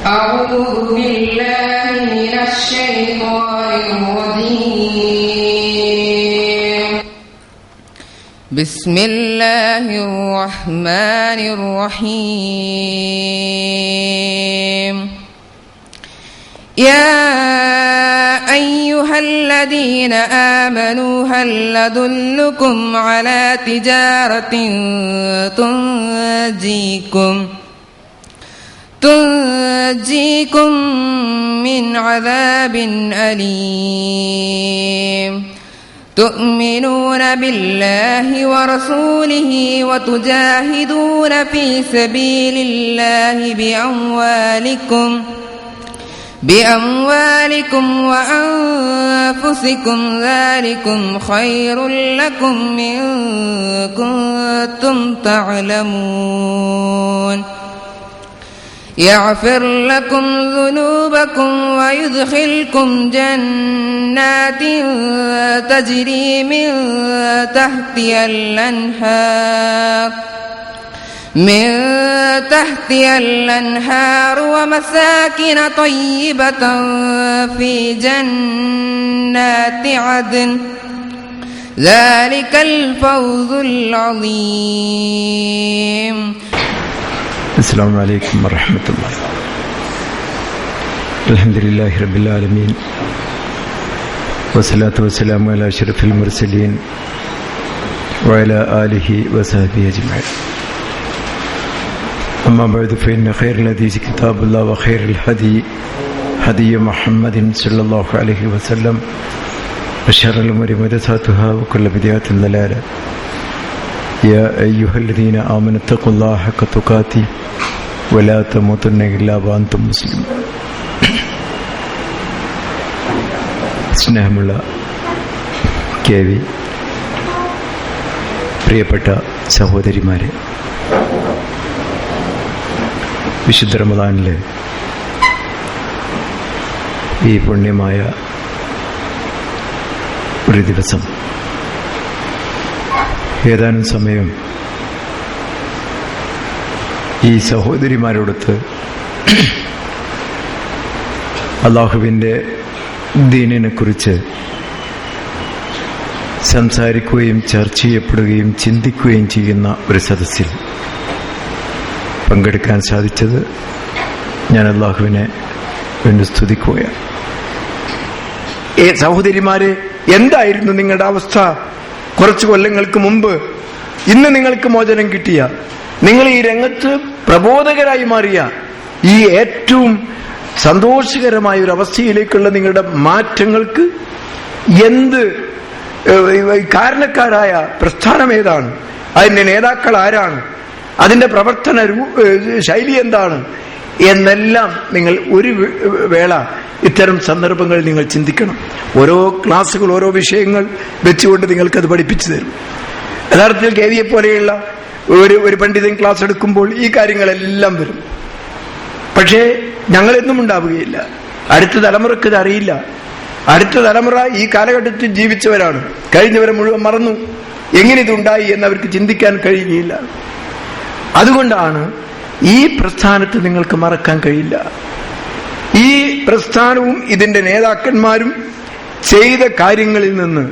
أعوذ بالله من الشيطان الرجيم. بسم الله الرحمن الرحيم. يا أيها الذين آمنوا هل أدلكم على تجارة تنجيكم من عذاب أليم. تؤمنون بالله ورسوله وتجاهدون في سبيل الله بأموالكم وأنفسكم ذلكم خير لكم إن كنتم تعلمون. يغفر لكم ذنوبكم ويدخلكم جنات تجري من تحتها الأنهار ومساكن طيبة في جنات عدن ذلك الفوز العظيم. السلام عليكم ورحمة الله. الحمد لله رب العالمين والصلاة والسلام على أشرف المرسلين وعلى آله وصحبه أجمعين. أما بعد فإن خير الحديث كتاب الله وخير الهدي هدي محمد صلى الله عليه وسلم وشر الأمور محدثاتها وكل بدعة ضلالة. يا أيها الذين آمنوا اتقوا الله حق تقاته ولا تموتن إلا وأنتم مسلمون. സ്നേഹമുള്ള KV പ്രിയപ്പെട്ട സഹോദരിമാരെ, വിശുദ്ധ റമദാനിലെ ഈ പുണ്യമായ ഒരു ദിവസം ഏതാനും സമയം ഈ സഹോദരിമാരോടൊത്ത് അല്ലാഹുവിൻ്റെ ദീനിനെ കുറിച്ച് സംസാരിക്കുകയും ചർച്ച ചെയ്യപ്പെടുകയും ചിന്തിക്കുകയും ചെയ്യുന്ന ഒരു സദസ്സിൽ പങ്കെടുക്കാൻ സാധിച്ചത് ഞാൻ അല്ലാഹുവിനെ വേണ്ടി സ്തുതിക്കുകയാണ്. സഹോദരിമാരെ, എന്തായിരുന്നു നിങ്ങളുടെ അവസ്ഥ കുറച്ചു കൊല്ലങ്ങൾക്ക് മുമ്പ്? ഇന്ന് നിങ്ങൾക്ക് മോചനം കിട്ടിയ, നിങ്ങൾ ഈ രംഗത്ത് പ്രബോധകരായി മാറിയ ഈ ഏറ്റവും സന്തോഷകരമായ ഒരു അവസ്ഥയിലേക്കുള്ള നിങ്ങളുടെ മാറ്റങ്ങൾക്ക് എന്ത് കാരണക്കാരായ പ്രസ്ഥാനം ഏതാണ്? അതിന്റെ നേതാക്കൾ ആരാണ്? അതിന്റെ പ്രവർത്തന ശൈലി എന്താണ് എന്നെല്ലാം നിങ്ങൾ ഒരു വേള ഇത്തരം സന്ദർഭങ്ങളിൽ നിങ്ങൾ ചിന്തിക്കണം. ഓരോ ക്ലാസ്സുകൾ, ഓരോ വിഷയങ്ങൾ വെച്ചുകൊണ്ട് നിങ്ങൾക്കത് പഠിപ്പിച്ചു തരും. യഥാർത്ഥത്തിൽ KVയെ പോലെയുള്ള ഒരു പണ്ഡിതൻ ക്ലാസ് എടുക്കുമ്പോൾ ഈ കാര്യങ്ങളെല്ലാം വരും. പക്ഷേ ഞങ്ങളെന്നും ഉണ്ടാവുകയില്ല. അടുത്ത തലമുറക്ക് ഇത് അറിയില്ല. അടുത്ത തലമുറ ഈ കാലഘട്ടത്തിൽ ജീവിച്ചവരാണ്. കഴിഞ്ഞവരെ മുഴുവൻ മറന്നു. എങ്ങനെ ഇതുണ്ടായി എന്നവർക്ക് ചിന്തിക്കാൻ കഴിയുകയില്ല. അതുകൊണ്ടാണ് ഈ പ്രസ്ഥാനത്ത് നിങ്ങൾക്ക് മറക്കാൻ കഴിയില്ല. ഈ പ്രസ്ഥാനവും ഇതിന്റെ നേതാക്കന്മാരും ചെയ്ത കാര്യങ്ങളിൽ നിന്ന്,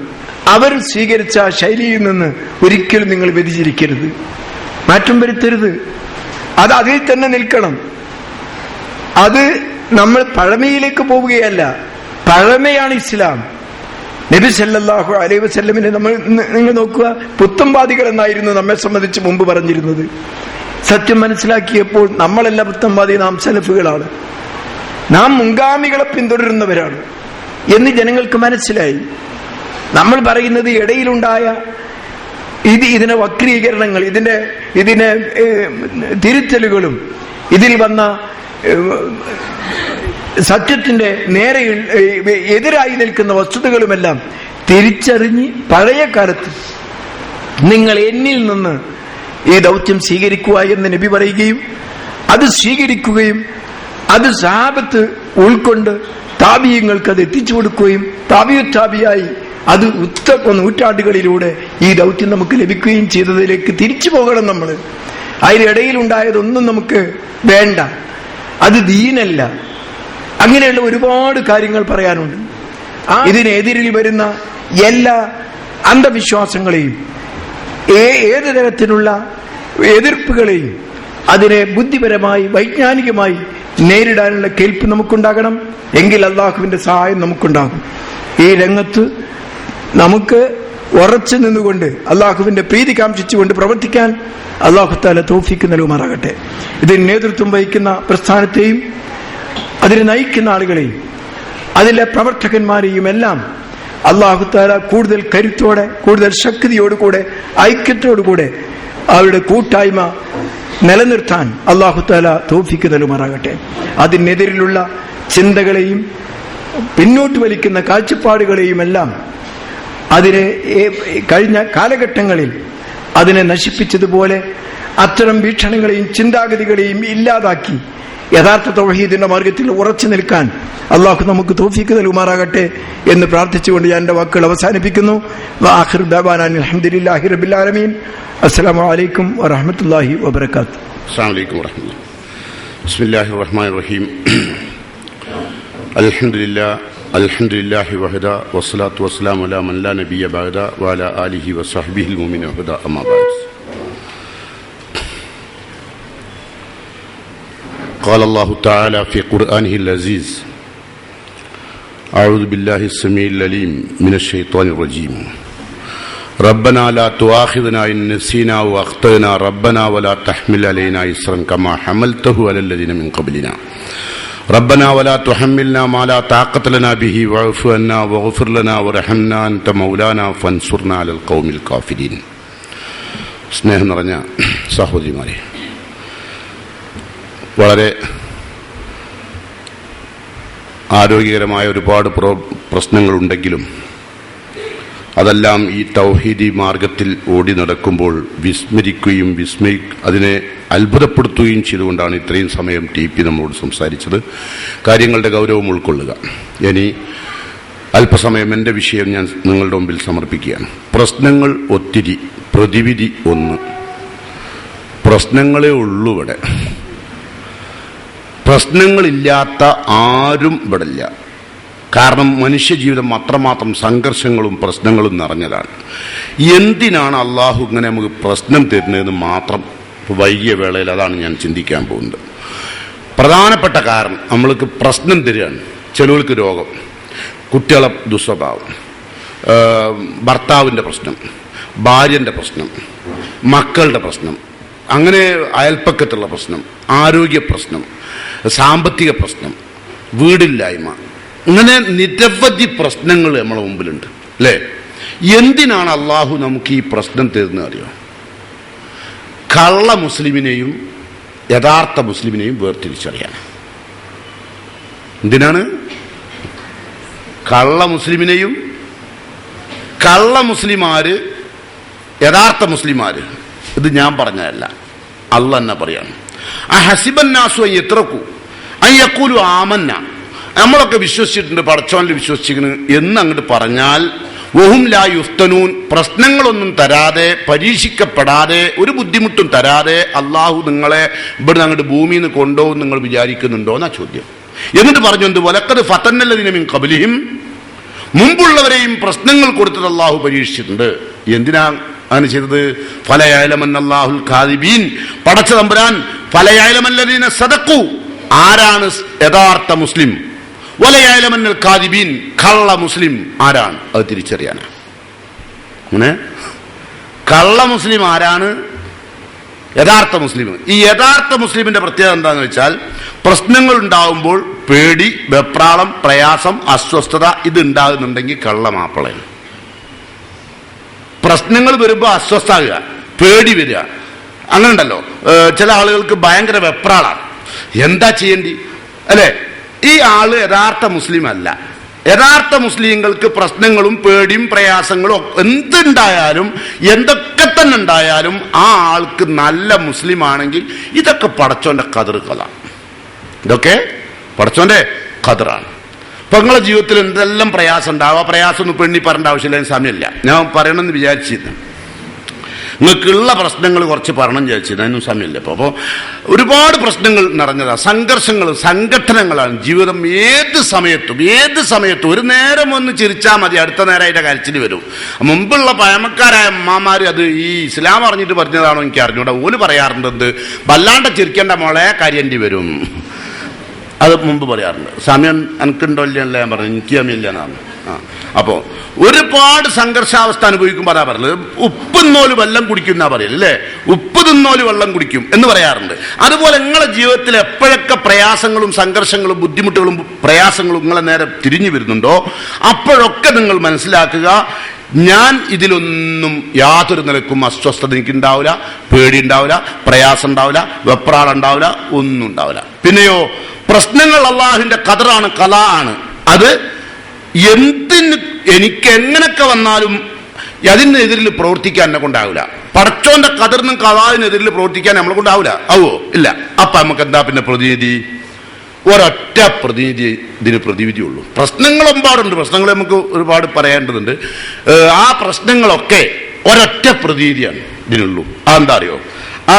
അവർ സ്വീകരിച്ച ശൈലിയിൽ നിന്ന് ഒരിക്കലും നിങ്ങൾ വ്യതിചരിക്കരുത്, മാറ്റം വരുത്തരുത്. അത് അതിൽ തന്നെ നിൽക്കണം. അത് നമ്മൾ പഴമയിലേക്ക് പോവുകയല്ല. പഴമയാണ് ഇസ്ലാം. നബി സല്ലല്ലാഹു അലൈഹി വസല്ലമിനെ നിങ്ങൾ നോക്കുക, പുത്തംവാദികൾ എന്നായിരുന്നു നമ്മെ സംബന്ധിച്ച് മുമ്പ് പറഞ്ഞിരുന്നത്. സത്യം മനസ്സിലാക്കിയപ്പോൾ നമ്മളല്ല പുത്തംവാദി, നാം സലഫുകളാണ്, നാം മുൻഗാമികളെ പിന്തുടരുന്നവരാണ് എന്ന് ജനങ്ങൾക്ക് മനസ്സിലായി. നമ്മൾ പറയുന്നത് ഇടയിലുണ്ടായ ഇതിനെ വക്രീകരണങ്ങൾ, ഇതിനെ തിരുത്തലുകളും ഇതിൽ വന്ന സത്യത്തിന്റെ നേരെ എതിരായി നിൽക്കുന്ന വസ്തുതകളുമെല്ലാം തിരിച്ചറിഞ്ഞ് പഴയ കാലത്ത് നിങ്ങൾ എന്നിൽ നിന്ന് ഈ ദൗത്യം സ്വീകരിക്കുക എന്ന് നബി പറയുകയും അത് സ്വീകരിക്കുകയും അത് സഹാബത്ത് ഉൾക്കൊണ്ട് താബിയങ്ങൾക്ക് അത് എത്തിച്ചു കൊടുക്കുകയും താബിയായി അത് നൂറ്റാണ്ടുകളിലൂടെ ഈ ദൗത്യം നമുക്ക് ലഭിക്കുകയും ചെയ്തതിലേക്ക് തിരിച്ചു പോകണം. നമ്മൾ അതിനിടയിലുണ്ടായതൊന്നും നമുക്ക് വേണ്ട. അത് ദീനല്ല. അങ്ങനെയുള്ള ഒരുപാട് കാര്യങ്ങൾ പറയാനുണ്ട്. ഇതിനെതിരിൽ വരുന്ന എല്ലാ അന്ധവിശ്വാസങ്ങളെയും ഏത് തരത്തിലുള്ള എതിർപ്പുകളെയും അതിനെ ബുദ്ധിപരമായി വൈജ്ഞാനികമായി നേരിടാനുള്ള കേൾപ്പ് നമുക്കുണ്ടാകണം. എങ്കിൽ അള്ളാഹുവിന്റെ സഹായം നമുക്കുണ്ടാകും. ഈ രംഗത്ത് നമുക്ക് ഉറച്ചു നിന്നുകൊണ്ട് അള്ളാഹുവിന്റെ പ്രീതി കാംക്ഷിച്ചുകൊണ്ട് പ്രവർത്തിക്കാൻ അള്ളാഹു തആല തൗഫീഖ് നൽകുമാറാകട്ടെ. ഇതിന് നേതൃത്വം വഹിക്കുന്ന പ്രസ്ഥാനത്തെയും അതിനെ നയിക്കുന്ന ആളുകളെയും അതിലെ പ്രവർത്തകന്മാരെയും എല്ലാം അള്ളാഹു തആല കൂടുതൽ കരുത്തോടെ, കൂടുതൽ ശക്തിയോടുകൂടെ, ഐക്യത്തോടുകൂടെ അവരുടെ കൂട്ടായ്മ നിലനിർത്താൻ അള്ളാഹു തആല തൗഫീഖ് നൽകുമാറാകട്ടെ. അതിനെതിരിലുള്ള ചിന്തകളെയും പിന്നോട്ട് വലിക്കുന്ന കാഴ്ചപ്പാടുകളെയും എല്ലാം അതിനെ കഴിഞ്ഞ കാലഘട്ടങ്ങളിൽ അതിനെ നശിപ്പിച്ചതുപോലെ അത്തരം വീക്ഷണങ്ങളെയും ചിന്താഗതികളെയും ഇല്ലാതാക്കി യഥാർത്ഥ തൗഹീദിന്റെ മാർഗത്തിൽ ഉറച്ചു നിൽക്കാൻ അള്ളാഹു നമുക്ക് തൗഫീഖ് നൽകുമാറാകട്ടെ എന്ന് പ്രാർത്ഥിച്ചുകൊണ്ട് ഞാൻ എന്റെ വാക്കുകൾ അവസാനിപ്പിക്കുന്നു. വആഖിറു ദഅവാനാ അൽഹംദുലില്ലാഹി റബ്ബിൽ ആലമീൻ. അസ്സലാമു അലൈക്കും വറഹ്മത്തുള്ളാഹി വബറകാതുഹു. അസ്സലാമു അലൈക്കും വറഹ്മത്തുള്ളാഹി. ബിസ്മില്ലാഹിർ റഹ്മാനിർ റഹീം. അൽഹംദുലില്ലാഹി വഹദ വസ്സലാത്തു വസ്സലാമു അലാ മൻ ലാ നബിയ്യ ബഅദ വഅലാ ആലിഹി വസ്വഹ്ബിഹിൽ മുഅ്മിനീന വഹദ അമ്മാ ബഅദ്. قال الله تعالى في قرآنه العزيز: أعوذ بالله السميع العليم من الشيطان الرجيم. ربنا لا تؤاخذنا إن نسينا وأخطأنا ربنا ولا تحمل علينا إصرا كما حملته على الذين من قبلنا ربنا ولا تحملنا ما لا طاقة لنا به واعف عنا واغفر لنا وارحمنا أنت مولانا فانصرنا على القوم الكافرين. സ്നേഹം നിറഞ്ഞ സഹോദരിമാരെ, വളരെ ആരോഗ്യകരമായ ഒരുപാട് പ്രശ്നങ്ങളുണ്ടെങ്കിലും അതെല്ലാം ഈ തൗഹീദി മാർഗത്തിൽ ഓടി നടക്കുമ്പോൾ വിസ്മരിക്കുകയും അതിനെ അത്ഭുതപ്പെടുത്തുകയും ചെയ്തുകൊണ്ടാണ് ഇത്രയും സമയം TP നമ്മോട് സംസാരിച്ചത്. കാര്യങ്ങളുടെ ഗൗരവം ഉൾക്കൊള്ളുക. ഇനി അല്പസമയം എൻ്റെ വിഷയം ഞാൻ നിങ്ങളുടെ മുമ്പിൽ സമർപ്പിക്കുകയാണ്. പ്രശ്നങ്ങൾ ഒത്തിരി, പ്രതിവിധി ഒന്ന്. പ്രശ്നങ്ങളേ ഉള്ളൂ ഇവിടെ. പ്രശ്നങ്ങളില്ലാത്ത ആരും ഇവിടെ ഇല്ല. കാരണം മനുഷ്യജീവിതം അത്രമാത്രം സംഘർഷങ്ങളും പ്രശ്നങ്ങളും നിറഞ്ഞതാണ്. എന്തിനാണ് അള്ളാഹു ഇങ്ങനെ നമുക്ക് പ്രശ്നം തരുന്നതെന്ന് മാത്രം വൈകിയ വേളയിൽ അതാണ് ഞാൻ ചിന്തിക്കാൻ പോകുന്നത്. പ്രധാനപ്പെട്ട കാരണം നമ്മൾക്ക് പ്രശ്നം തരികയാണ്. ചിലർക്ക് രോഗം, കുട്ടികളെ ദുസ്വഭാവം, ഭർത്താവിൻ്റെ പ്രശ്നം, ഭാര്യൻ്റെ പ്രശ്നം, മക്കളുടെ പ്രശ്നം, അങ്ങനെ അയൽപ്പക്കത്തുള്ള പ്രശ്നം, ആരോഗ്യ പ്രശ്നം, സാമ്പത്തിക പ്രശ്നം, വീടില്ലായ്മ, ഇങ്ങനെ നിരവധി പ്രശ്നങ്ങൾ നമ്മളെ മുമ്പിലുണ്ട് അല്ലേ? എന്തിനാണ് അള്ളാഹു നമുക്ക് ഈ പ്രശ്നം തരുന്നത് അറിയോ? കള്ള മുസ്ലിമിനെയും യഥാർത്ഥ മുസ്ലിമിനെയും വേർതിരിച്ചറിയാൻ. എന്തിനാണ്? കള്ള മുസ്ലിമിനെയും, കള്ള മുസ്ലിമാര്, യഥാർത്ഥ മുസ്ലിമാര്. ഇത് ഞാൻ പറഞ്ഞതല്ല, അള്ളാഹ് തന്നെ പറയാണ്. ഹസിബന്നാസു യത്രകു അൻ യഖൂലു ആമന്ന, നമ്മളൊക്കെ വിശ്വസിച്ചിട്ടുണ്ട്, പടച്ചോനിൽ വിശ്വസിക്കുന്നു എന്ന് അങ്ങോട്ട് പറഞ്ഞാൽ വഹും ലാ യുഫ്തനൂൻ, പ്രശ്നങ്ങളൊന്നും തരാതെ, പരീക്ഷിക്കപ്പെടാതെ, ഒരു ബുദ്ധിമുട്ടും തരാതെ അള്ളാഹു നിങ്ങളെ ഇവിടുന്ന് അങ്ങോട്ട് ഭൂമിയിൽ നിന്ന് കൊണ്ടുപോകും നിങ്ങൾ വിചാരിക്കുന്നുണ്ടോ എന്നാ ചോദ്യം. എന്നിട്ട് പറഞ്ഞു എന്ത്? വലക്കത് ഫതന്നല്ലദീന മിൻ ഖബ്ലിഹിം, മുമ്പുള്ളവരെയും പ്രശ്നങ്ങൾ കൊടുത്തിട്ട് അള്ളാഹു പരീക്ഷിച്ചിട്ടുണ്ട്. എന്തിനാ അങ്ങനെ ചെയ്തത്? ഫലയഅലമന്നല്ലാഹുൽ കാദിബീൻ, പടച്ച തമ്പുരാൻ ഫലയഅലമല്ലദീന സദഖു, ആരാണ് യഥാർത്ഥ മുസ്ലിം, വലയഅലമന്നൽ കാദിബീൻ, കള്ള മുസ്ലിം ആരാണ്, അത് തിരിച്ചറിയാനാണ്. അങ്ങനെ കള്ള മുസ്ലിം ആരാണ്, യഥാർത്ഥ മുസ്ലിം. ഈ യഥാർത്ഥ മുസ്ലിമിന്റെ പ്രത്യേകത എന്താണെന്ന് വെച്ചാൽ, പ്രശ്നങ്ങൾ ഉണ്ടാവുമ്പോൾ പേടി, വെപ്രാളം, പ്രയാസം, അസ്വസ്ഥത ഇത് ഉണ്ടാകുന്നുണ്ടെങ്കിൽ കള്ള മാപ്പിളയാണ്. പ്രശ്നങ്ങൾ വരുമ്പോൾ അസ്വസ്ഥാകുക, പേടി വരിക, അങ്ങനെ ഉണ്ടല്ലോ. ചില ആളുകൾക്ക് ഭയങ്കര വെപ്രാളാണ്, എന്താ ചെയ്യേണ്ടി അല്ലെ? ഈ ആള് യഥാർത്ഥ മുസ്ലിം അല്ല. യഥാർത്ഥ മുസ്ലിങ്ങൾക്ക് പ്രശ്നങ്ങളും പേടിയും പ്രയാസങ്ങളും എന്തുണ്ടായാലും, എന്തൊക്കെ തന്നെ ഉണ്ടായാലും ആ ആൾക്ക് നല്ല മുസ്ലിം ആണെങ്കിൽ ഇതൊക്കെ പടച്ചോന്റെ ഖദറാണ്. ഇതൊക്കെ പടച്ചോന്റെ ഖദറാണ്. ഇപ്പൊ നിങ്ങളുടെ ജീവിതത്തിൽ എന്തെല്ലാം പ്രയാസം ഉണ്ടാവും, ആ പ്രയാസം ഒന്നും പെണ്ണി പറയേണ്ട ആവശ്യമില്ല, സമയമില്ല, ഞാൻ പറയണമെന്ന് വിചാരിച്ചിരുന്നു. നിങ്ങൾക്കുള്ള പ്രശ്നങ്ങൾ കുറച്ച് പറഞ്ഞു ചോദിച്ചത് അതിനും സമയമില്ല. അപ്പോൾ ഒരുപാട് പ്രശ്നങ്ങൾ നിറഞ്ഞതാണ്, സംഘർഷങ്ങൾ, സംഘടനകളാണ് ജീവിതം. ഏത് സമയത്തും ഒരു നേരം ഒന്ന് ചിരിച്ചാൽ മതി, അടുത്ത നേരം അതിൻ്റെ കരച്ചിൽ വരും. മുമ്പുള്ള പഴമക്കാരായ അമ്മമാർ അത് ഈ ഇസ്ലാം അറിഞ്ഞിട്ട് പറഞ്ഞതാണോ എനിക്ക് അറിഞ്ഞൂടാ, ഓല് പറയാറുണ്ട് എന്ത് വല്ലാണ്ട് ചിരിക്കേണ്ട മോളെ കരയേണ്ടി വരും. അത് മുമ്പ് പറയാറുണ്ട്. സമയം എനിക്കുണ്ടോ ഇല്ലല്ല ഞാൻ പറഞ്ഞു, എനിക്ക് സമയമില്ല എന്നാണ്. അപ്പോൾ ഒരുപാട് സംഘർഷാവസ്ഥ അനുഭവിക്കുമ്പോൾ അതാ പറയുന്നത്. ഉപ്പ് തിന്നോല് വെള്ളം കുടിക്കും എന്നാ പറയല് അല്ലേ, ഉപ്പ് തിന്നോല് വെള്ളം കുടിക്കും എന്ന് പറയാറുണ്ട്. അതുപോലെ നിങ്ങളുടെ ജീവിതത്തിൽ എപ്പോഴൊക്കെ പ്രയാസങ്ങളും സംഘർഷങ്ങളും ബുദ്ധിമുട്ടുകളും പ്രയാസങ്ങളും നിങ്ങളെ നേരെ തിരിഞ്ഞു വരുന്നുണ്ടോ അപ്പോഴൊക്കെ നിങ്ങൾ മനസ്സിലാക്കുക, ഞാൻ ഇതിലൊന്നും യാതൊരു നിലക്കും അസ്വസ്ഥത എനിക്കുണ്ടാവില്ല, പേടിയുണ്ടാവില്ല, പ്രയാസം ഉണ്ടാവില്ല, വെപ്രാളുണ്ടാവില്ല, ഒന്നും ഉണ്ടാവില്ല. പിന്നെയോ പ്രശ്നങ്ങൾ അള്ളാഹുവിന്റെ ഖദറാണ്, കലാ ആണ്. അത് എന്തിന് എനിക്ക് എങ്ങനെയൊക്കെ വന്നാലും അതിനെതിരിൽ പ്രവർത്തിക്കാൻ എന്നെ കൊണ്ടാവില്ല. പടച്ചോന്റെ ഖദറിനും കലാവിനെതിരിൽ പ്രവർത്തിക്കാൻ നമ്മളെ കൊണ്ടാവില്ല. ആവോ? ഇല്ല. അപ്പൊ നമുക്ക് എന്താ പിന്നെ പ്രതിനിധി? ഒരൊറ്റ പ്രതിനിധി ഇതിന് പ്രതിവിധിയുള്ളൂ. പ്രശ്നങ്ങളൊരുപാടുണ്ട്, പ്രശ്നങ്ങൾ നമുക്ക് ഒരുപാട് പറയേണ്ടതുണ്ട്. ആ പ്രശ്നങ്ങളൊക്കെ ഒരൊറ്റ പ്രതിനിധിയാണ് ഇതിനുള്ളൂ. അതെന്താ അറിയോ?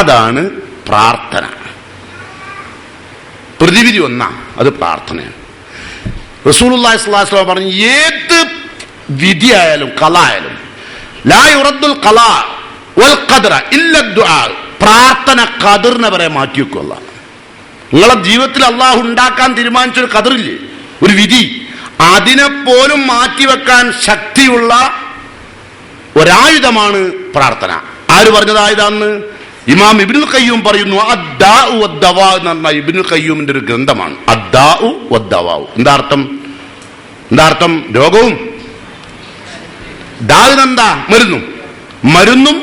അതാണ് പ്രാർത്ഥന. പ്രതിവിധി ഒന്നാ, അത് പ്രാർത്ഥനയാണ്. റസൂലുള്ളാഹി സ്വല്ലല്ലാഹു അലൈഹി വസല്ലം പറഞ്ഞു, ഏത് വിധിയായാലും ഖലായാലും ലാ യുറദ്ദുൽ ഖലാ വൽ ഖദറ ഇല്ല ദുആ, പ്രാർത്ഥന ഖദറിനെ വരെ മാറ്റി വെക്കുമല്ല. നിങ്ങളെ ജീവിതത്തിൽ അള്ളാഹു ഉണ്ടാക്കാൻ തീരുമാനിച്ചൊരു ഖദറില്ലേ, ഒരു വിധി, അതിനെപ്പോലും മാറ്റിവെക്കാൻ ശക്തിയുള്ള ഒരായുധമാണ് പ്രാർത്ഥന. ആര് പറഞ്ഞത് ആയുധാന്ന്? ഇമാം ഇബ്നുൽ ഖയ്യൂം പറയുന്നു. അദ്ദാഉ വദ്ദവാ എന്ന് പറഞ്ഞ ഇബ്നുൽ ഖയ്യൂമിന്റെ ഒരു ഗ്രന്ഥമാണ്. അദ്ദാഉ വദ്ദവാ എന്താ അർത്ഥം? രോഗവും ദാവിനെന്താ? മരുന്നും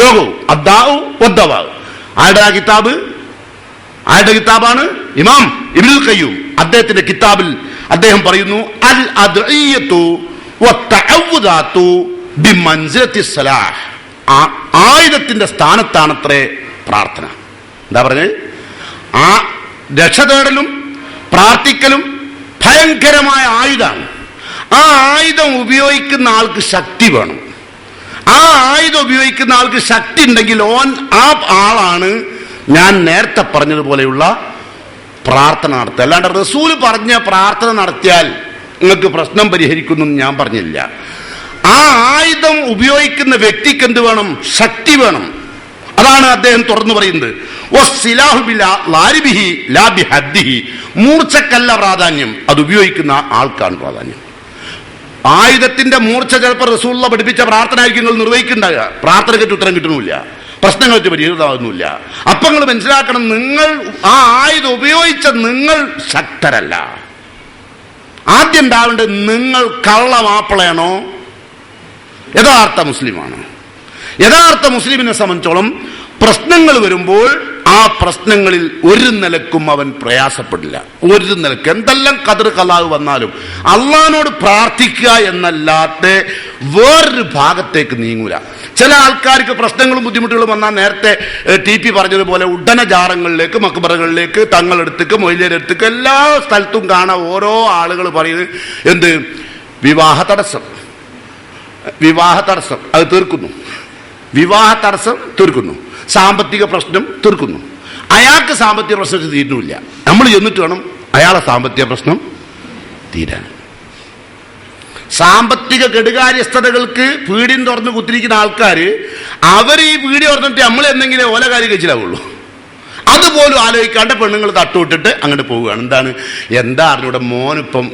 രോഗവും. അദ്ദാഉ വദ്ദവാ. ആരുടെ കിതാബാണ്? ഇമാം ഇബ്നുൽ ഖയ്യൂം. അദ്ദേഹത്തിന്റെ കിതാബിൽ അദ്ദേഹം പറയുന്നു, അൽ അദ്ഇയത്തു വത്തഅവ്വുദാത്തു ബിമൻസിലത്തി സലാഹ്. ആയുധത്തിന്റെ സ്ഥാനത്താണത്രേ പ്രാർത്ഥന. എന്താ പറഞ്ഞത്? ആ രക്ഷ തേടലും പ്രാർത്ഥിക്കലും ഭയങ്കരമായ ആയുധമാണ്. ആ ആയുധം ഉപയോഗിക്കുന്ന ആൾക്ക് ശക്തി വേണം. ആ ആയുധം ഉപയോഗിക്കുന്ന ആൾക്ക് ശക്തി ഉണ്ടെങ്കിൽ ആ ആളാണ് ഞാൻ നേരത്തെ പറഞ്ഞതുപോലെയുള്ള പ്രാർത്ഥന നടത്തുക. അല്ലാണ്ട് റസൂല് പറഞ്ഞ പ്രാർത്ഥന നടത്തിയാൽ നിങ്ങൾക്ക് പ്രശ്നം പരിഹരിക്കുന്നു ഞാൻ പറഞ്ഞില്ല. ആ ആയുധം ഉപയോഗിക്കുന്ന വ്യക്തിക്ക് എന്ത് വേണം? ശക്തി വേണം. അതാണ് അദ്ദേഹം തുറന്നു പറയുന്നത്. മൂർച്ചക്കല്ല പ്രാധാന്യം, അത് ഉപയോഗിക്കുന്ന ആൾക്കാണ് പ്രാധാന്യം. ആയുധത്തിന്റെ മൂർച്ച ചിലപ്പോൾ റസൂലുള്ള പഠിപ്പിച്ച പ്രാർത്ഥന ആയിരിക്കും നിങ്ങൾ നിർവഹിക്കുന്നുണ്ടാകുക. പ്രാർത്ഥനയ്ക്ക് ഉത്തരം കിട്ടുന്നില്ല, പ്രശ്നങ്ങൾക്ക് പരിഹരിതാവുന്നില്ല. അപ്പൊ നിങ്ങൾ മനസ്സിലാക്കണം, നിങ്ങൾ ആ ആയുധം ഉപയോഗിച്ച നിങ്ങൾ ശക്തരല്ല. ആദ്യം ഉണ്ടാവേണ്ടത് നിങ്ങൾ കള്ള മാപ്പിളയാണോ യഥാർത്ഥ മുസ്ലിമാണ്? യഥാർത്ഥ മുസ്ലിമിനെ സംബന്ധിച്ചോളം പ്രശ്നങ്ങൾ വരുമ്പോൾ ആ പ്രശ്നങ്ങളിൽ ഒരു നിലക്കും അവൻ പ്രയാസപ്പെടില്ല. ഒരു നിലക്ക് എന്തെല്ലാം ഖദർ ഖലാഹ് വന്നാലും അള്ളാഹിനോട് പ്രാർത്ഥിക്കുക എന്നല്ലാതെ വേറൊരു ഭാഗത്തേക്ക് നീങ്ങൂല. ചില ആൾക്കാർക്ക് പ്രശ്നങ്ങളും ബുദ്ധിമുട്ടുകളും വന്നാൽ നേരത്തെ TP പറഞ്ഞതുപോലെ ഉടനെ ജാറങ്ങളിലേക്ക്, മക്ബറകളിലേക്ക്, തങ്ങളെടുത്തേക്ക്, മൊയ്ലിയരെടുത്തേക്ക്, എല്ലാ സ്ഥലത്തും കാണാൻ ഓരോ ആളുകൾ പറയുന്നത് എന്ത്? വിവാഹ തടസ്സം അത് തീർക്കുന്നു, വിവാഹ തടസ്സം തീർക്കുന്നു, സാമ്പത്തിക പ്രശ്നം തീർക്കുന്നു. അയാൾക്ക് സാമ്പത്തിക പ്രശ്നത്തിൽ തീരുന്നില്ല, നമ്മൾ ചെന്നിട്ട് വേണം അയാളെ സാമ്പത്തിക പ്രശ്നം തീരാൻ. സാമ്പത്തിക കെടുകാര്യസ്ഥതകൾക്ക് പീഡിയം തുറന്ന് കുത്തിരിക്കുന്ന ആൾക്കാർ അവർ ഈ പീഡിയം തുറന്നിട്ട് നമ്മൾ എന്തെങ്കിലും ഓല കാര്യം കഴിച്ചിലാവുള്ളൂ. അതുപോലും ആലോചിക്കാണ്ട് പെണ്ണുങ്ങൾ തട്ടുവിട്ടിട്ട് അങ്ങോട്ട് പോവുകയാണ്. എന്താ അറിഞ്ഞൂടെ, മോനിപ്പം